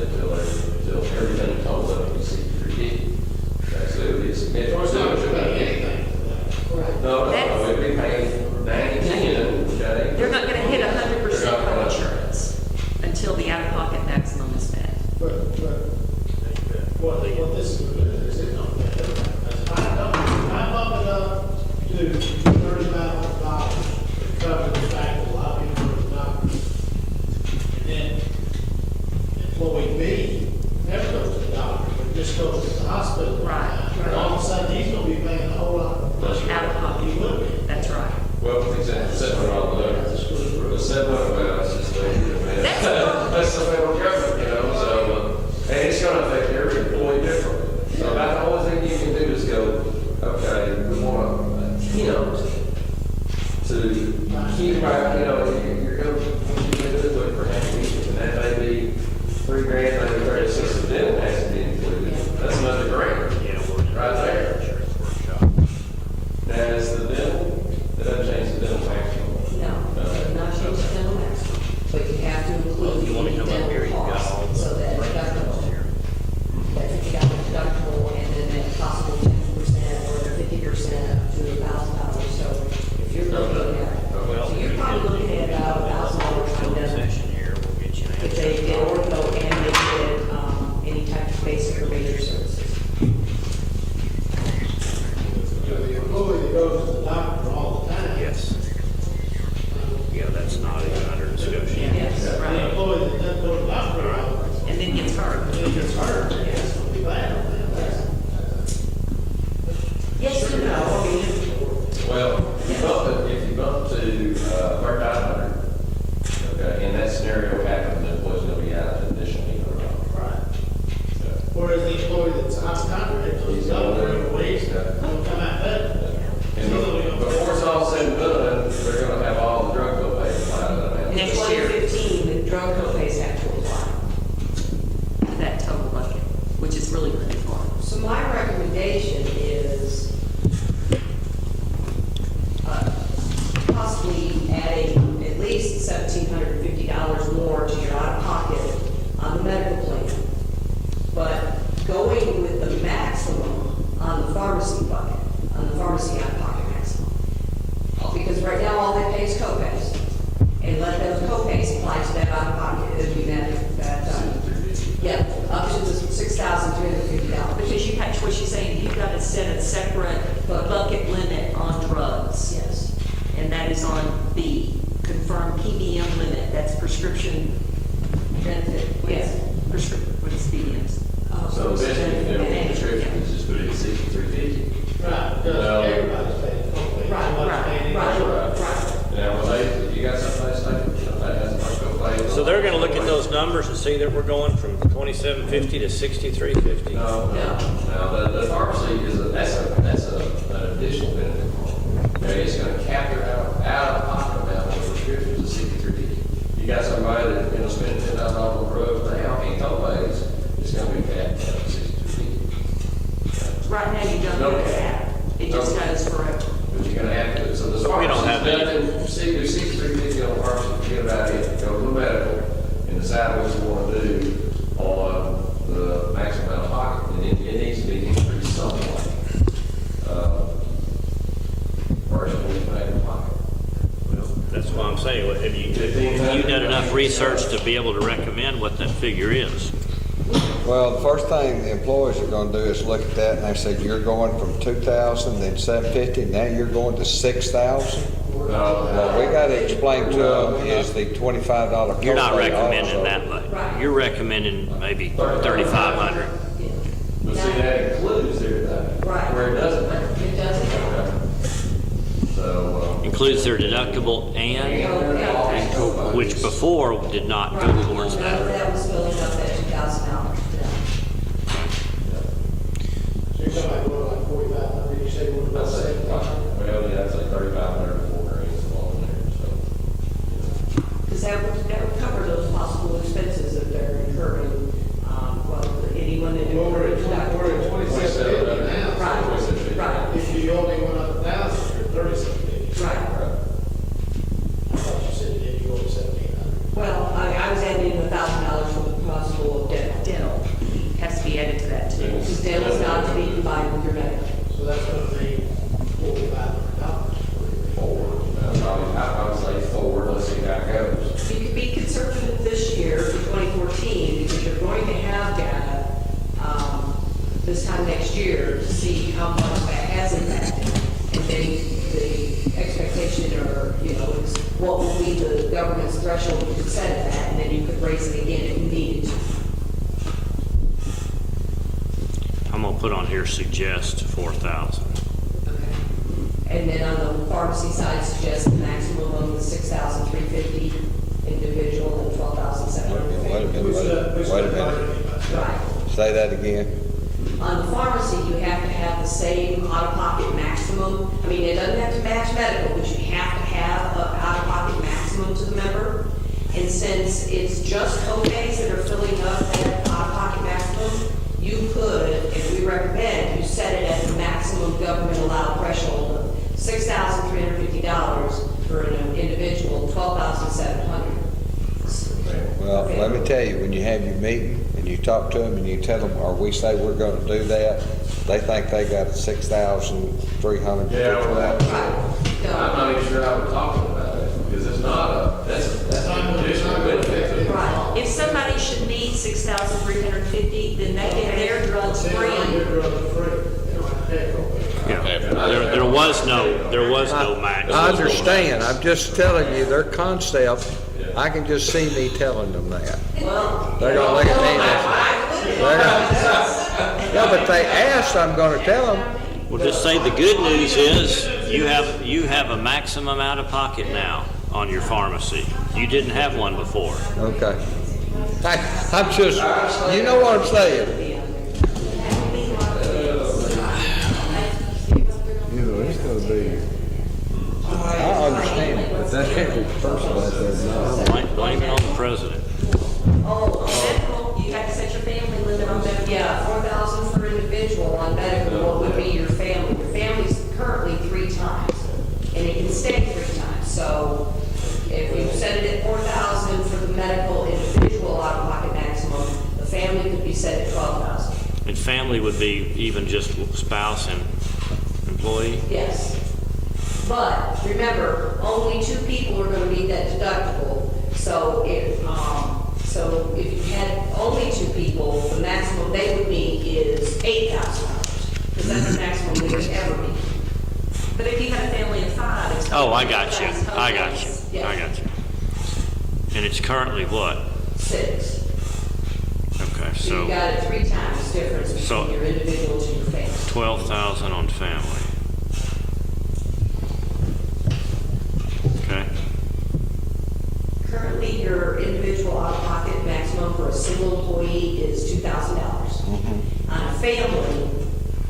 if you want to come up here, you've got all the So that deductible, that $50 deductible, and then that possible 10% or 50% up to $1,000. So if you're looking at, so you're probably looking at about $1,000 for them. session here, we'll get you an If they get ortho and they get any type of basic or major services. The employee that goes to the doctor all the time. Yes. Yeah, that's not even under discussion. Yes, The right. employee that doesn't go to the doctor all the time. And then gets hurt. And gets hurt, yes, it'll be bad on them. Yes and no, I mean, Well, if you bump to 3,500, okay, in that scenario happened, the employee's gonna be out of additional income. Right. Okay. Whereas the employee that's out of contract, he's got during the week, he'll come out better. And before it's all said and done, they're gonna have all the drug bill paid out of that. next 2015, the drug co-pays have to apply to that total bucket, which is really pretty far. So my recommendation is possibly adding at least $1,750 more to your out-of-pocket on the medical plan, but going with the maximum on the pharmacy bucket, on the pharmacy out-of-pocket maximum. Because right now, all they pay is co-pays. And let those co-pays apply to that out-of-pocket, it'd be yeah, up to the $6,350. Because you have, what she's saying, you've got to set a separate bucket limit on drugs. Yes. And that is on B, confirmed PBM limit, that's prescription benefit. Yes. What is PBMs? So basically, if they're on prescription, it's just put it at 6,350. Right, because Well, everybody's paying co-pay. Nobody's paying any Right. Now, when you got something that has a co-pay. So they're gonna look at those numbers and see that we're going from 2,750 to 6,350. No, the pharmacy that's an additional benefit. Okay, it's gonna cap your out-of-pocket amount for prescriptions to 6,350. You got somebody that's spending $10,000 on drugs now, ain't co-pays, it's gonna be capped at 6,350. Right now, you don't No do cap. that. It just goes forever. But you're gonna have to, so the We don't have pharmacy's nothing, do 6,350 on the pharmacy, forget about it, go to the medical, and decide what you wanna do on the maximum out of pocket, and it needs to be increased somewhat. First, we pay in pocket. That's what I'm saying, have you done enough research to be able to recommend what that figure is? Well, the first thing the employees are gonna do is look at that, and they said, you're going from 2,000, then 750, now you're going to 6,000? Well, we gotta explain to them is the $25 copay. You're not recommending also. that much. You're recommending maybe 3,500. But see, that includes everything. Right. Where it doesn't. It doesn't. Okay. So, Includes their deductible and, which before did not go towards that. That was filling up that $2,000. So you're talking about going like 4,500, you say what about I'd say, 7,500? well, yeah, I'd say 3,500 to 4,000 is all in there, so. Because that would cover those possible expenses that they're incurring, anyone that. Well, we're at 2750 now. Right, right, If you only went up 1,000, you're 3750. right. I thought you said you go to 1,700. Well, I was adding in $1,000 for the possible dental. Has to be added to that too. Because dental's not to be combined with your medical. So that's going to be $4,500. I would say 4, let's see how it goes. You could be conservative this year for 2014 because you're going to have data this time next year to see how much that has impacted. And then the expectation or, is what will be the government's threshold you could set at that, and then you could raise it again if you needed to. I'm gonna put on here suggest 4,000. And then on the pharmacy side, suggest the maximum of the 6,350 individual and 12,750. Wait a minute. Right. Say that again. On the pharmacy, you have to have the same out-of-pocket maximum. I mean, it doesn't have to match medical, but you have to have an out-of-pocket maximum to the member. And since it's just co-pays that are filling up that out-of-pocket maximum, you could, and we recommend, you set it at the maximum government allowed threshold of $6,350 for an individual, $12,700. Well, let me tell you, when you have your meeting and you talk to them and you tell them, or we say we're gonna do that, they think they got 6,300 to Yeah, do well, that. I'm not even sure how we're talking about it, because it's not that's an additional benefit. Right. If somebody should need 6,350, then they get their drugs Your free. drugs free. They don't have to pay for it. Yeah. There was no max. I understand, I'm just telling you, their concept, I can just see me telling them that. Well, They're gonna look at me and they're gonna, yeah, but they asked, I'm gonna tell them. Well, just say the good news is you have a maximum out of pocket now on your pharmacy. You didn't have one before. Okay. I'm just, you know what I'm saying? You know, it's gonna be, I understand it, but that every person out there knows. Blame it on the president. medical, you have to set your family limit on medical. Yeah, 4,000 for individual on medical, what would be your family? Your family's currently 3 times, and it can stay 3 times. So if you set it at 4,000 for the medical individual out-of-pocket maximum, the family could be set at 12,000. And family would be even just spouse and employee? Yes. But remember, only 2 people are gonna meet that deductible. So if you had only 2 people, the maximum they would meet is $8,000, because that's the maximum they would ever meet. But if you had a family of 5, it's. Oh, I got you. I got you. Yeah. I got you. And it's currently what? 6. Okay, So so you got a 3 times difference So- between your individual to your family. 12,000 on family. Okay. Currently, your individual out-of-pocket maximum for a single employee is $2,000. On a family,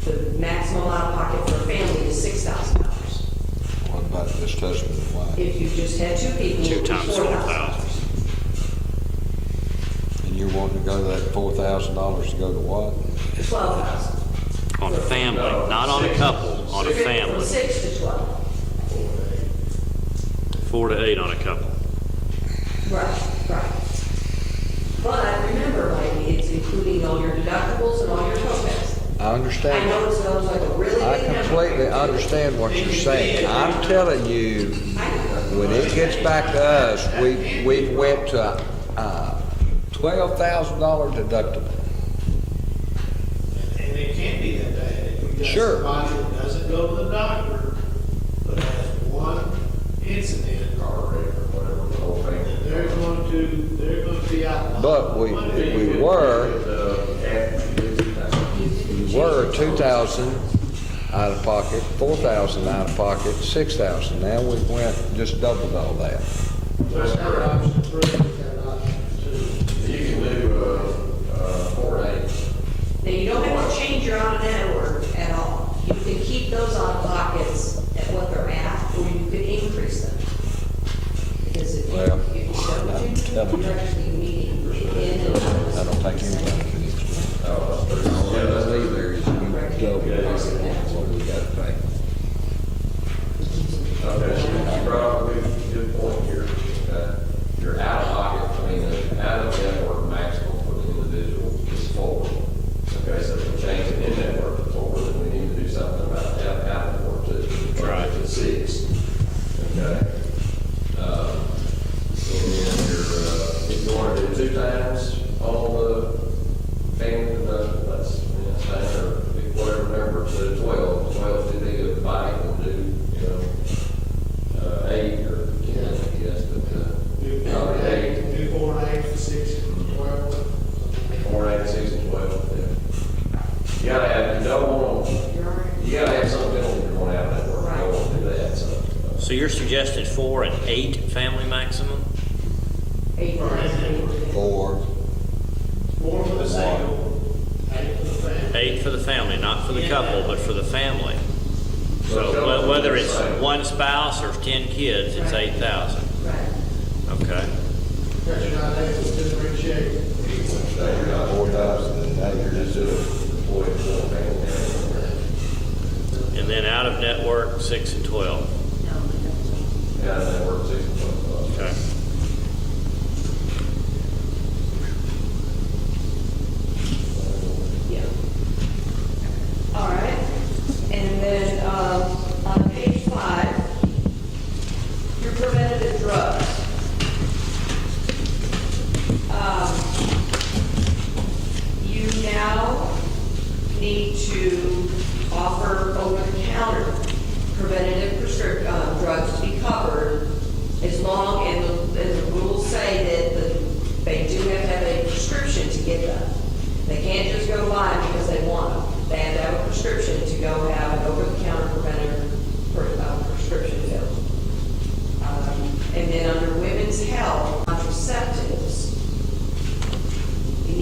the maximum out-of-pocket for a family is $6,000. What about just husband and wife? If you just had 2 people, it 2 would be times 12,000. And you're wanting to go to that $4,000 to go to what? $12,000. On a family, not on a couple, on a From family. 6 to 12. 4 to 8 on a couple. Right. But remember, Mike, it's including all your deductibles and all your co-pays. I understand. I know it sounds like a really I big number. completely understand what you're saying. I'm telling you, when it gets back to us, we went to $12,000 deductible. And it can't be that bad. If you got Sure. somebody that doesn't go to the doctor, but has one incident, then they're going to be out. But we were 2,000 out of pocket, 4,000 out of pocket, 6,000. Now we went, just doubled all that. That's not option 3, that's option 2. You can do 4 to 8. Now, you don't have to change your out-of-network at all. You can keep those out-of-pockets at what they're at, or you could increase them. Because if Well, you don't, telling you. you're actually meeting in and I out. don't think anybody can explain. All I believe there is you double what we got to pay. Okay, you brought up a good point here. Your out-of-pocket, I mean, the out-of-network maximum for the individual is 4. Okay, so if we change it in-network to 4, then we need to do something about out-of-network to Right. to 6. Okay? And then if you want to do 2 times all the family, that's fine, or whatever number to 12 to be a bike and do, 8 or 10, I guess, but, probably 8. Do 4 and 8, 6, 12. 4, 8, 6, and 12, yeah. You gotta have, you gotta have something else if you're going out that work, you don't want to do that, so. So you're suggesting 4 and 8 family maximum? 8 4. 4 for the single, 8 for the family. 8 for the family, not for the couple, but for the family. So whether it's one spouse or 10 kids, it's 8,000. Okay. That's not able to differentiate. You're not 4,000 and now you're just doing And then out of network, 6 and 12. Yeah, that works 6 and 12. Okay.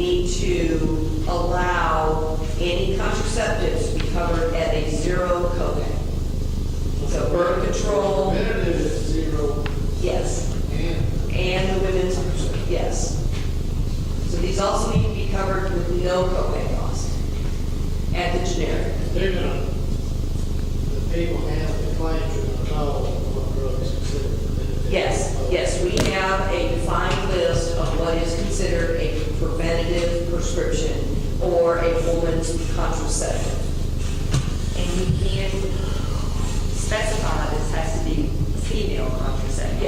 need to allow any contraceptives to be covered at a zero copay. So birth control, Preventative is zero, yes, and and the women's, yes. So these also need to be covered with no copay cost at the generic. they're gonna, the people handling the claims are gonna know what drugs considered preventative. Yes, we have a defined list of what is considered a preventative prescription or a woman's contraceptive. And you can specify this has to be female contraceptive.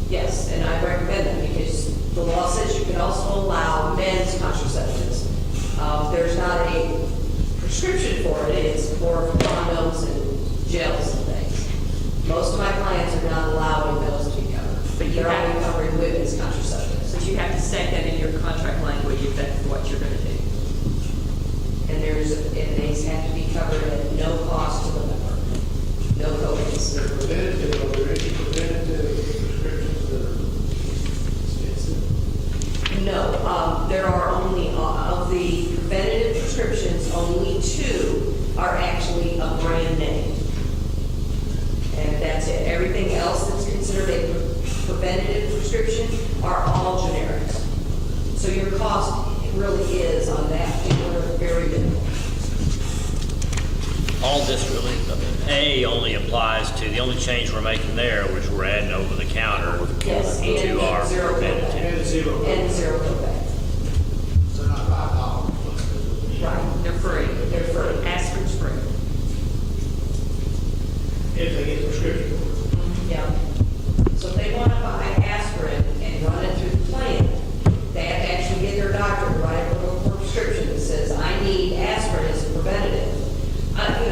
Yes, and I recommend that because the law says you can also allow men's contraceptives. There's not a prescription for it, it's more for condoms and gels and things. Most of my clients are not allowing those to be covered, But you they're have- only covering women's contraceptives. But you have to state that in your contract language if that's what you're gonna do. And these have to be covered at no cost to the member, no copays. They're preventative, are there any preventative prescriptions that are expensive? No, there are only, of the preventative prescriptions, only 2 are actually a brand name. And that's it. Everything else that's considered a preventative prescription are all generics. So your cost really is on that, very minimal. All this really, A only applies to, the only change we're making there, which we're adding over the counter Yes, and to our zero preventative. copay. And zero. And zero copay. So not $5 plus. Right. They're free. They're free. Aspirin's free. If they get the prescription. Yeah. So if they want to buy aspirin and run it through the plan, they have to actually get their doctor to write a little prescription that says, I need aspirin as a preventative.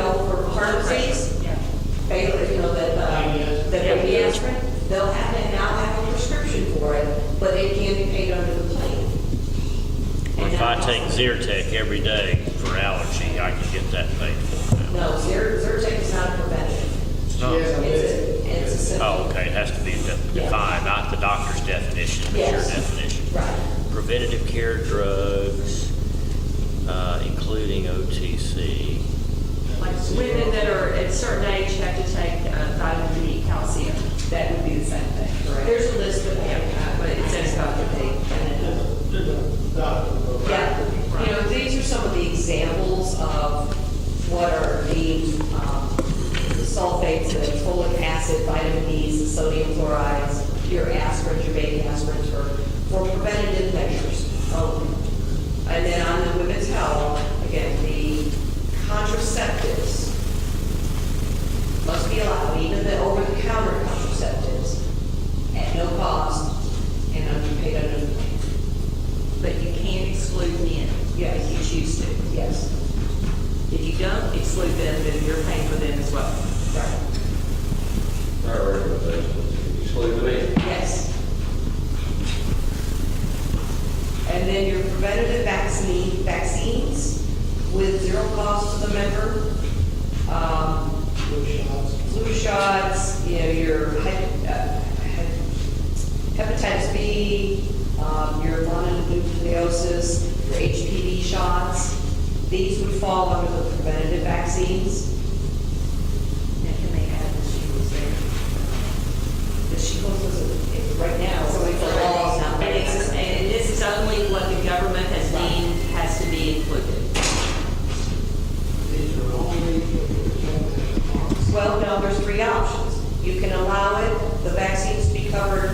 For heart disease, Yeah. that would be aspirin, they'll have to now have a prescription for it, but it can be paid under the plan. And If I that take costs- Zyrtec every day for allergy, I can get that paid for now. No, Zyrtec is not a preventative. No. Yes, I did. It's a symptom. Oh, okay, it has to be defined, not the doctor's definition, but your Yes. definition. Right. Preventative care drugs, including OTC. Like women that are at a certain age have to take vitamin D, calcium. That would be the same thing, correct? There's a list of them. But it says Dr. D. There's a doctor. Yeah, these are some of the examples of what are deemed the sulfates, the folic acid, vitamin Ds, the sodium chlorides, your aspirins, your baby aspirins for preventative measures only. And then on the women's health, again, the contraceptives must be allowed, even the over-the-counter contraceptives, at no cost and paid under the plan. But you can exclude men. Yes. If you choose to. Yes. If you don't exclude them, then you're paying for them as well. Right. Our recommendation, exclude the men. Yes. And then your preventative vaccines with zero cost to the member. Flu shots, your hepatitis B, your mononucleosis, your HPV shots. These would fall under the preventative vaccines. Now, can they add the shingles there? The shingles is, right now, it's only for laws now. And this is only what the government has deemed has to be included. These are only. Well, no, there's 3 options. You can allow the vaccines to be covered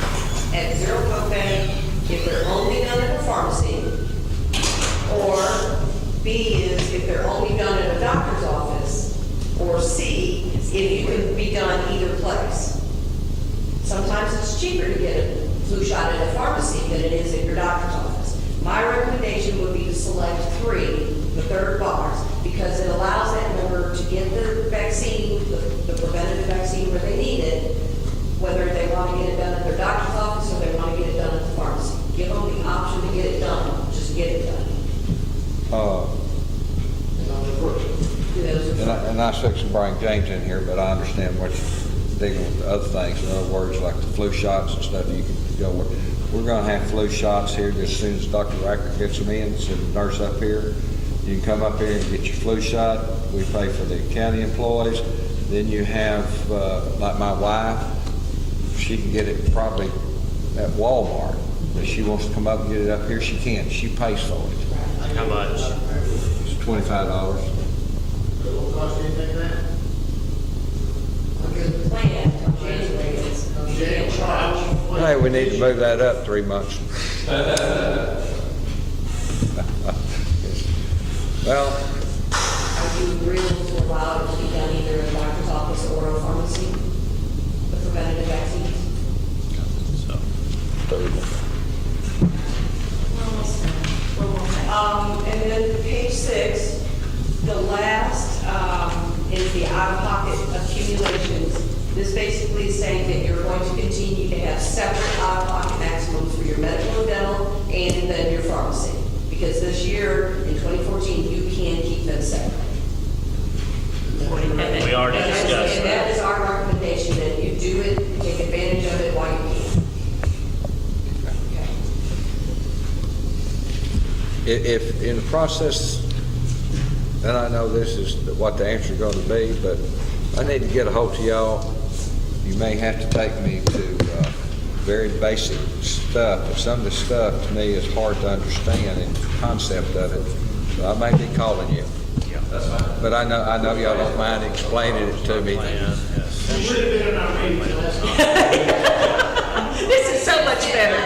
at zero copay if they're only done at a pharmacy, or B is if they're only done at a doctor's office, or C, if you can be done either place. Sometimes it's cheaper to get a flu shot at a pharmacy than it is at your doctor's office. My recommendation would be to select 3, the third box, because it allows that member to get the vaccine, the preventative vaccine where they need it, whether they want to get it done at their doctor's office or they want to get it done at the pharmacy. Give them the option to get it done, just get it done. Do those are- And I expect to bring James in here, but I understand what you're dealing with, the other things, in other words, like the flu shots and stuff, you can go with. we're gonna have flu shots here just as soon as Dr. Racker gets them in, so the nurse up here. You can come up here and get your flu shot. We pay for the county employees. Then you have, like my wife, she can get it probably at Walmart. If she wants to come up and get it up here, she can. She pays for it. How much? It's $25. It won't cost you anything now? Plan, January is. Hey, we need to move that up 3 months. Well, Are you agreeable to allow it to be done either in a doctor's office or a pharmacy, the preventative vaccines? And then page 6, the last is the out-of-pocket accumulations. This basically is saying that you're going to continue to have separate out-of-pocket maximums for your medical and dental and then your pharmacy. Because this year, in 2014, you can keep them separate. We already discussed And that is our recommendation, that you do it, take advantage of it while you can. if in the process, and I know this is what the answer is going to be, but I need to get a hold of y'all. You may have to take me to very basic stuff, but some of the stuff to me is hard to understand and the concept of it. So I may be calling you. That's fine. But I know y'all don't mind explaining it to me. You would have been in our meeting last night. This is so much better.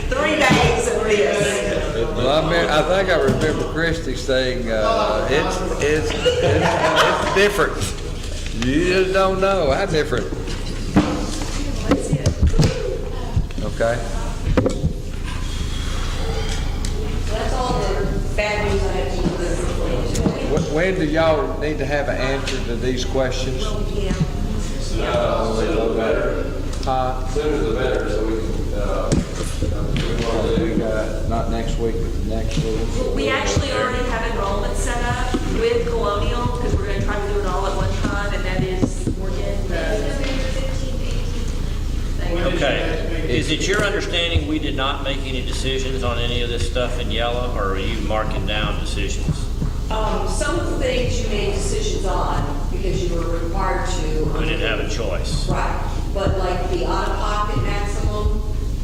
3 days of this. Well, I think I remember Christy saying, it's different. You just don't know how different. Okay? That's all the bad news I have to do. When do y'all need to have an answer to these questions? Yeah. Sooner the better. Huh? Sooner the better, so we can, We got, not next week, but next week. We actually already have enrollment set up with Colonial, because we're going to try to do it all at one time, and that is, we're getting Okay. Is it your understanding we did not make any decisions on any of this stuff in yellow, or are you marking down decisions? Some of the things you made decisions on because you were required to. We didn't have a choice. Right, but like the out-of-pocket maximum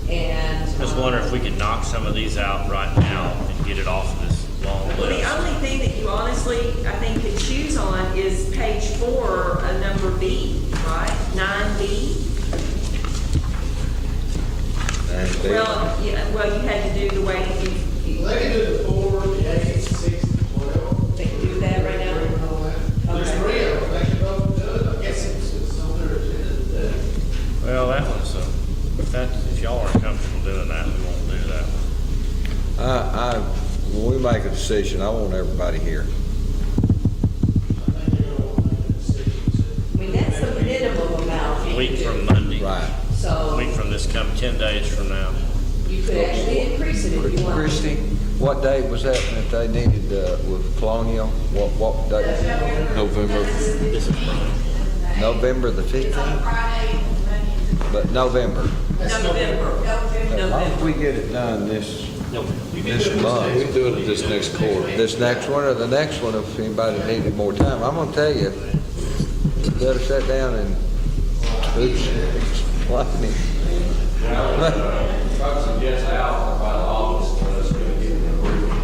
and. Just wonder if we could knock some of these out right now and get it off of this long Well, the list. only thing that you honestly, I think, could choose on is page 4, number B, right? 9B. Well, you had to do the way you They can do the 4, the 8, 6, the 12. They can do that right now? There's 3 of them, they can both do it. I guess it's on their agenda today. Well, that one's, if y'all aren't comfortable doing that, we won't do that one. When we make a decision, I want everybody here. I think they're going to make the decisions. I mean, that's the minimum amount A you week can from do. Monday. Right. A So week from this, 10 days from now. you could actually increase it if you want. Christie, what date was that they needed with Colonial? What date? November. November the 15th? But November. November. As long as we get it done this month. We can do it this next quarter. This next one or the next one, if anybody needed more time. I'm gonna tell you, you better sit down and explain it. I suggest Al about the office when it's going to get an approval.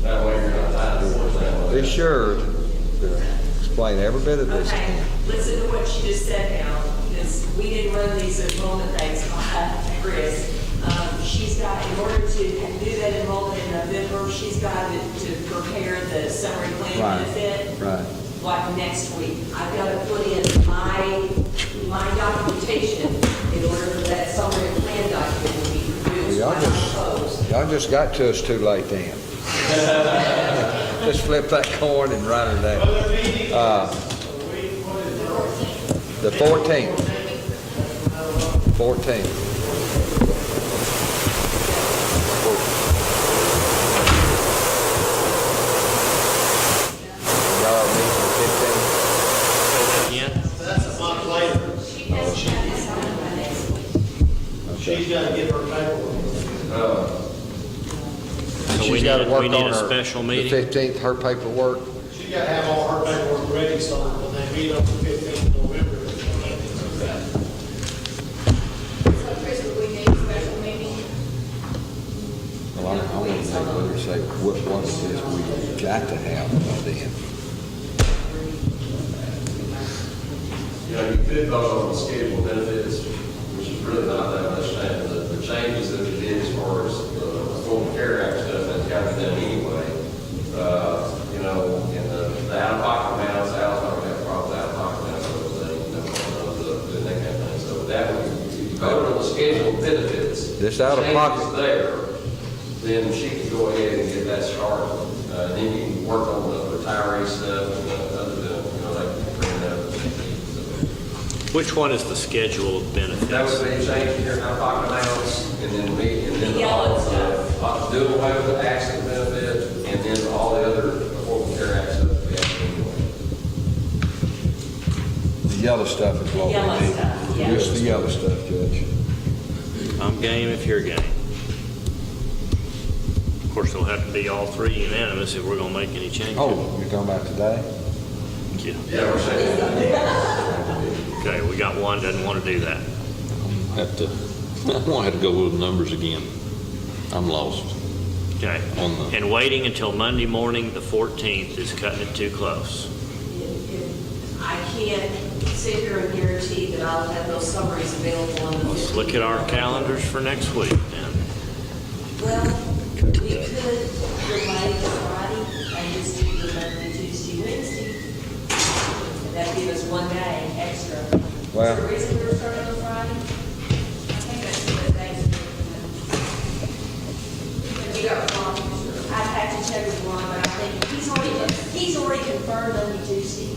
That way you're not tied to force that. Be sure to explain every bit of this. Okay, listen to what she just said now, because we didn't run these enrollment things by Chris. She's got, in order to do that enrollment in November, she's got to prepare the summary plan Right, benefit. right. Like next week. I've got to put in my documentation in order for that summary plan document to be produced. Y'all by proposed. y'all just got to us too late then. Just flip that coin and write it down. The 14th. 14th. Y'all meeting the 15th? Again? That's a month later. She's got to get her paperwork. So we She's got to need, work we on need a her, special the meeting? 15th, her paperwork. She got to have all her paperwork ready, so when they meet on the 15th of November. So Chris, would we need a special meeting? Well, I want to say what it is we got to have by then. You know, you could vote on the schedule of benefits, which is really not that much change. The changes that we did as far as the Affordable Care Act stuff, that's got to be done anyway. You know, and the out-of-pocket amounts, Al's not going to have problems with out-of-pocket amounts, sort of thing, you know, that kind of thing. So that would, if you vote on the schedule of benefits, This out-of-pocket- changes there, then she can go ahead and get that started. Then you can work on the retiree stuff and the other, you know, like bring that up. Which one is the schedule of benefits? That would be changing your out-of-pocket amounts, and then The yellow stuff. doing away with the accident benefit, and then all the other Affordable Care Act stuff we have to do anyway. The yellow stuff is what we yellow need. stuff, yeah. Just the yellow stuff, Judge. I'm game if you're game. Of course, it'll have to be all three unanimous if we're gonna make any changes. Oh, you're talking about today? Yeah. Yeah, we're saying. Okay, we got one doesn't want to do that. I'm gonna have to go with the numbers again. I'm lost. Okay. On the- And waiting until Monday morning, the 14th, is cutting it too close. I can't sit here and guarantee that I'll have those summaries available on the Let's look at our calendars for next week then. Well, we could delay the Friday and just do the Monday, Tuesday, Wednesday. And that'd give us one day extra. Well- Is there a reason we're starting on Friday? I think that's what they You got one. I'd have to check with Ron, but I think he's already confirmed Monday, Tuesday.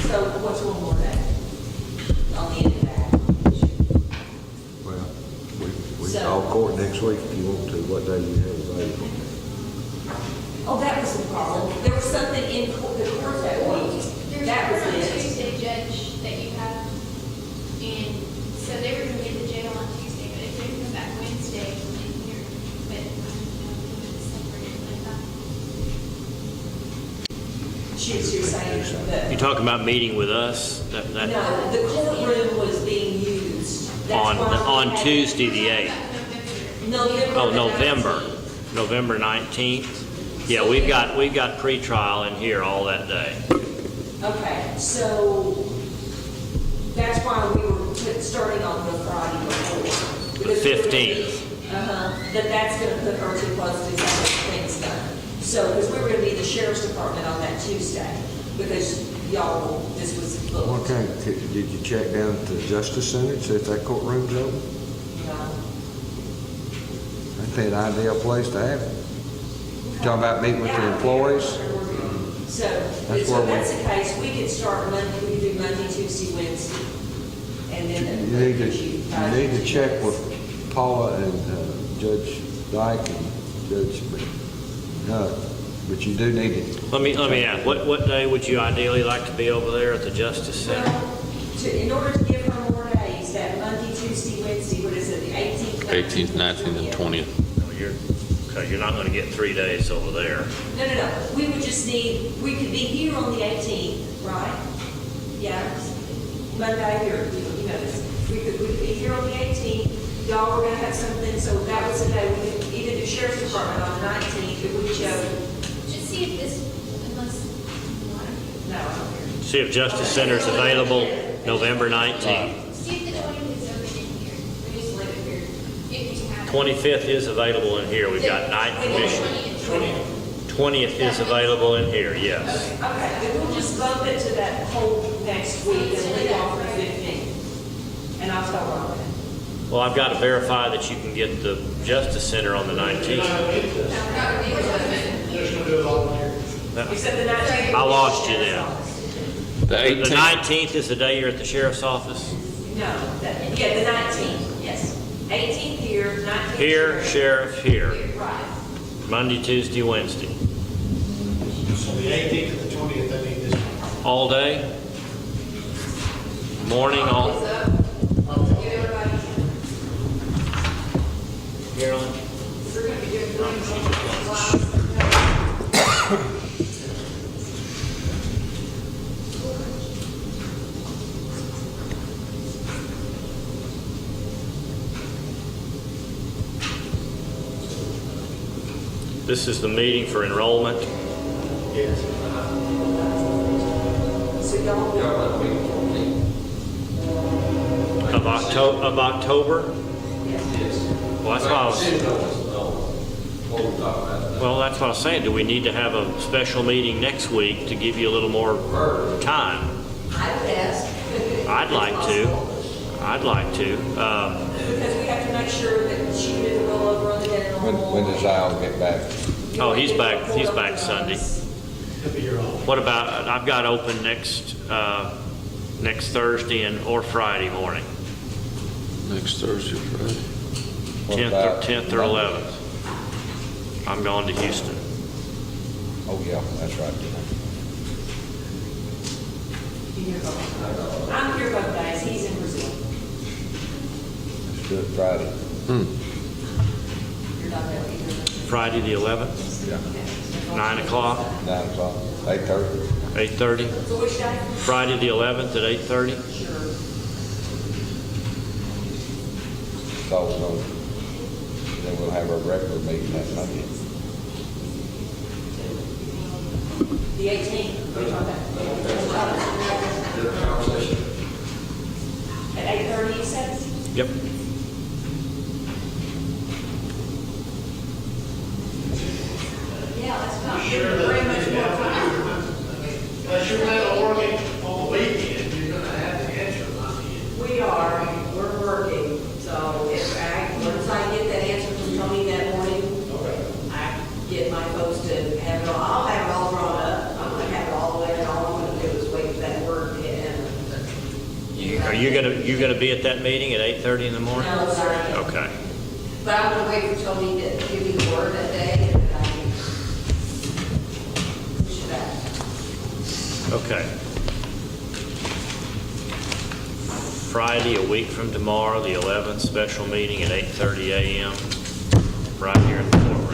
So what's one more day on the end of that? Well, we So- call court next week if you want to. What day do you have available? Oh, that was the problem. There was something in court, the court that week. There's That was one on it. Tuesday, Judge, that you have, and so they were gonna be at the jail on Tuesday, but if they come back Wednesday, then here, but I don't know, it's separated like that. You're saying that. You talking about meeting with us? That No, the courtroom was being used. That's why we on had- Tuesday, the 8th. November. Oh, the November, 19th. November 19th. Yeah, we've got pretrial in here all that day. Okay, so that's why we were starting on the Friday before. The 15th. That that's gonna put her too close to some things done. So, because we were gonna be in the sheriff's department on that Tuesday, because y'all, this was booked. Okay, did you check down to the Justice Center, see if that courtroom's open? That'd be an ideal place to have it. You talking about meeting with the employees? So, That's so where if that's the case, we could start Monday, we could do Monday, Tuesday, Wednesday, and then. You need to check with Paula and Judge Dyke and Judge, but you do need to. Let me ask, what day would you ideally like to be over there at the Justice Center? Well, in order to give her more days, that Monday, Tuesday, Wednesday, what is it, the 18th? 18th, 19th, and 20th. You're not going to get 3 days over there. No. We would just need, we could be here on the 18th, right? Yeah, Monday here, you know, we could be here on the 18th. Y'all were gonna have something, so that was the day we could either do sheriff's department on the 19th, if we chose. Just see if this, unless, No, I don't care. See if Justice Center is available November 19th. see if the 20th is open in here. We just leave it here, if you have. 25th is available in here. We've got night commission. 20th is available in here, yes. Okay, then we'll just bump it to that whole next week and leave off the 15th. And I'll tell Ron. Well, I've got to verify that you can get the Justice Center on the 19th. Just gonna do it all here. You said the 19th? I lost you then. The The 18th, 19th is the day you're at the sheriff's office? No, yeah, the 19th, yes. 18th here, 19th. Here, sheriff, here. Right. Monday, Tuesday, Wednesday. So the 18th and the 20th, I need this one. All day? Morning, all? Carolyn? We're gonna be doing things. This is the meeting for enrollment Yes. So y'all, Yeah, that week, 14th. of October? Yes. Well, that's why I was, City knows, what we're talking about. well, that's what I was saying. Do we need to have a special meeting next week to give you a little more time? I would ask. I'd like to. I'd like to. Because we have to make sure that she didn't roll over on the dead When does Al get back? Oh, he's back Sunday. He'll be here all week. What about, I've got open next Thursday or Friday morning, Next Thursday, Friday. What 10th or about 11th. I'm going to Houston. Oh, yeah, that's right. I'm here both days, he's in Brazil. Let's do it Friday. You're not there either. Friday the 11th, Yeah. 9 o'clock, 9 o'clock, 8:30. 8:30. So which day? Friday the 11th at 8:30. Sure. So, then we'll have our regular meeting that Monday. The 18th, we're talking about. At 8:30, you said? Yep. Yeah, that's fine. Sure that unless you're planning on working on the weekend, you're gonna have the answer by the end. We are, we're working, so once I get that answer from Tony that morning, I get my folks to have it all, I'll have it all drawn up. I'm gonna have it all the way, and all I'm gonna do is wait for that word to hit in. Are you gonna be at that meeting at 8:30 in the morning? No, sorry. Okay. But I'm gonna wait for Tony to give me the word that day, and then I can push it back. Okay. Friday, a week from tomorrow, the 11th, special meeting at 8:30 a.m. right here in the courtroom.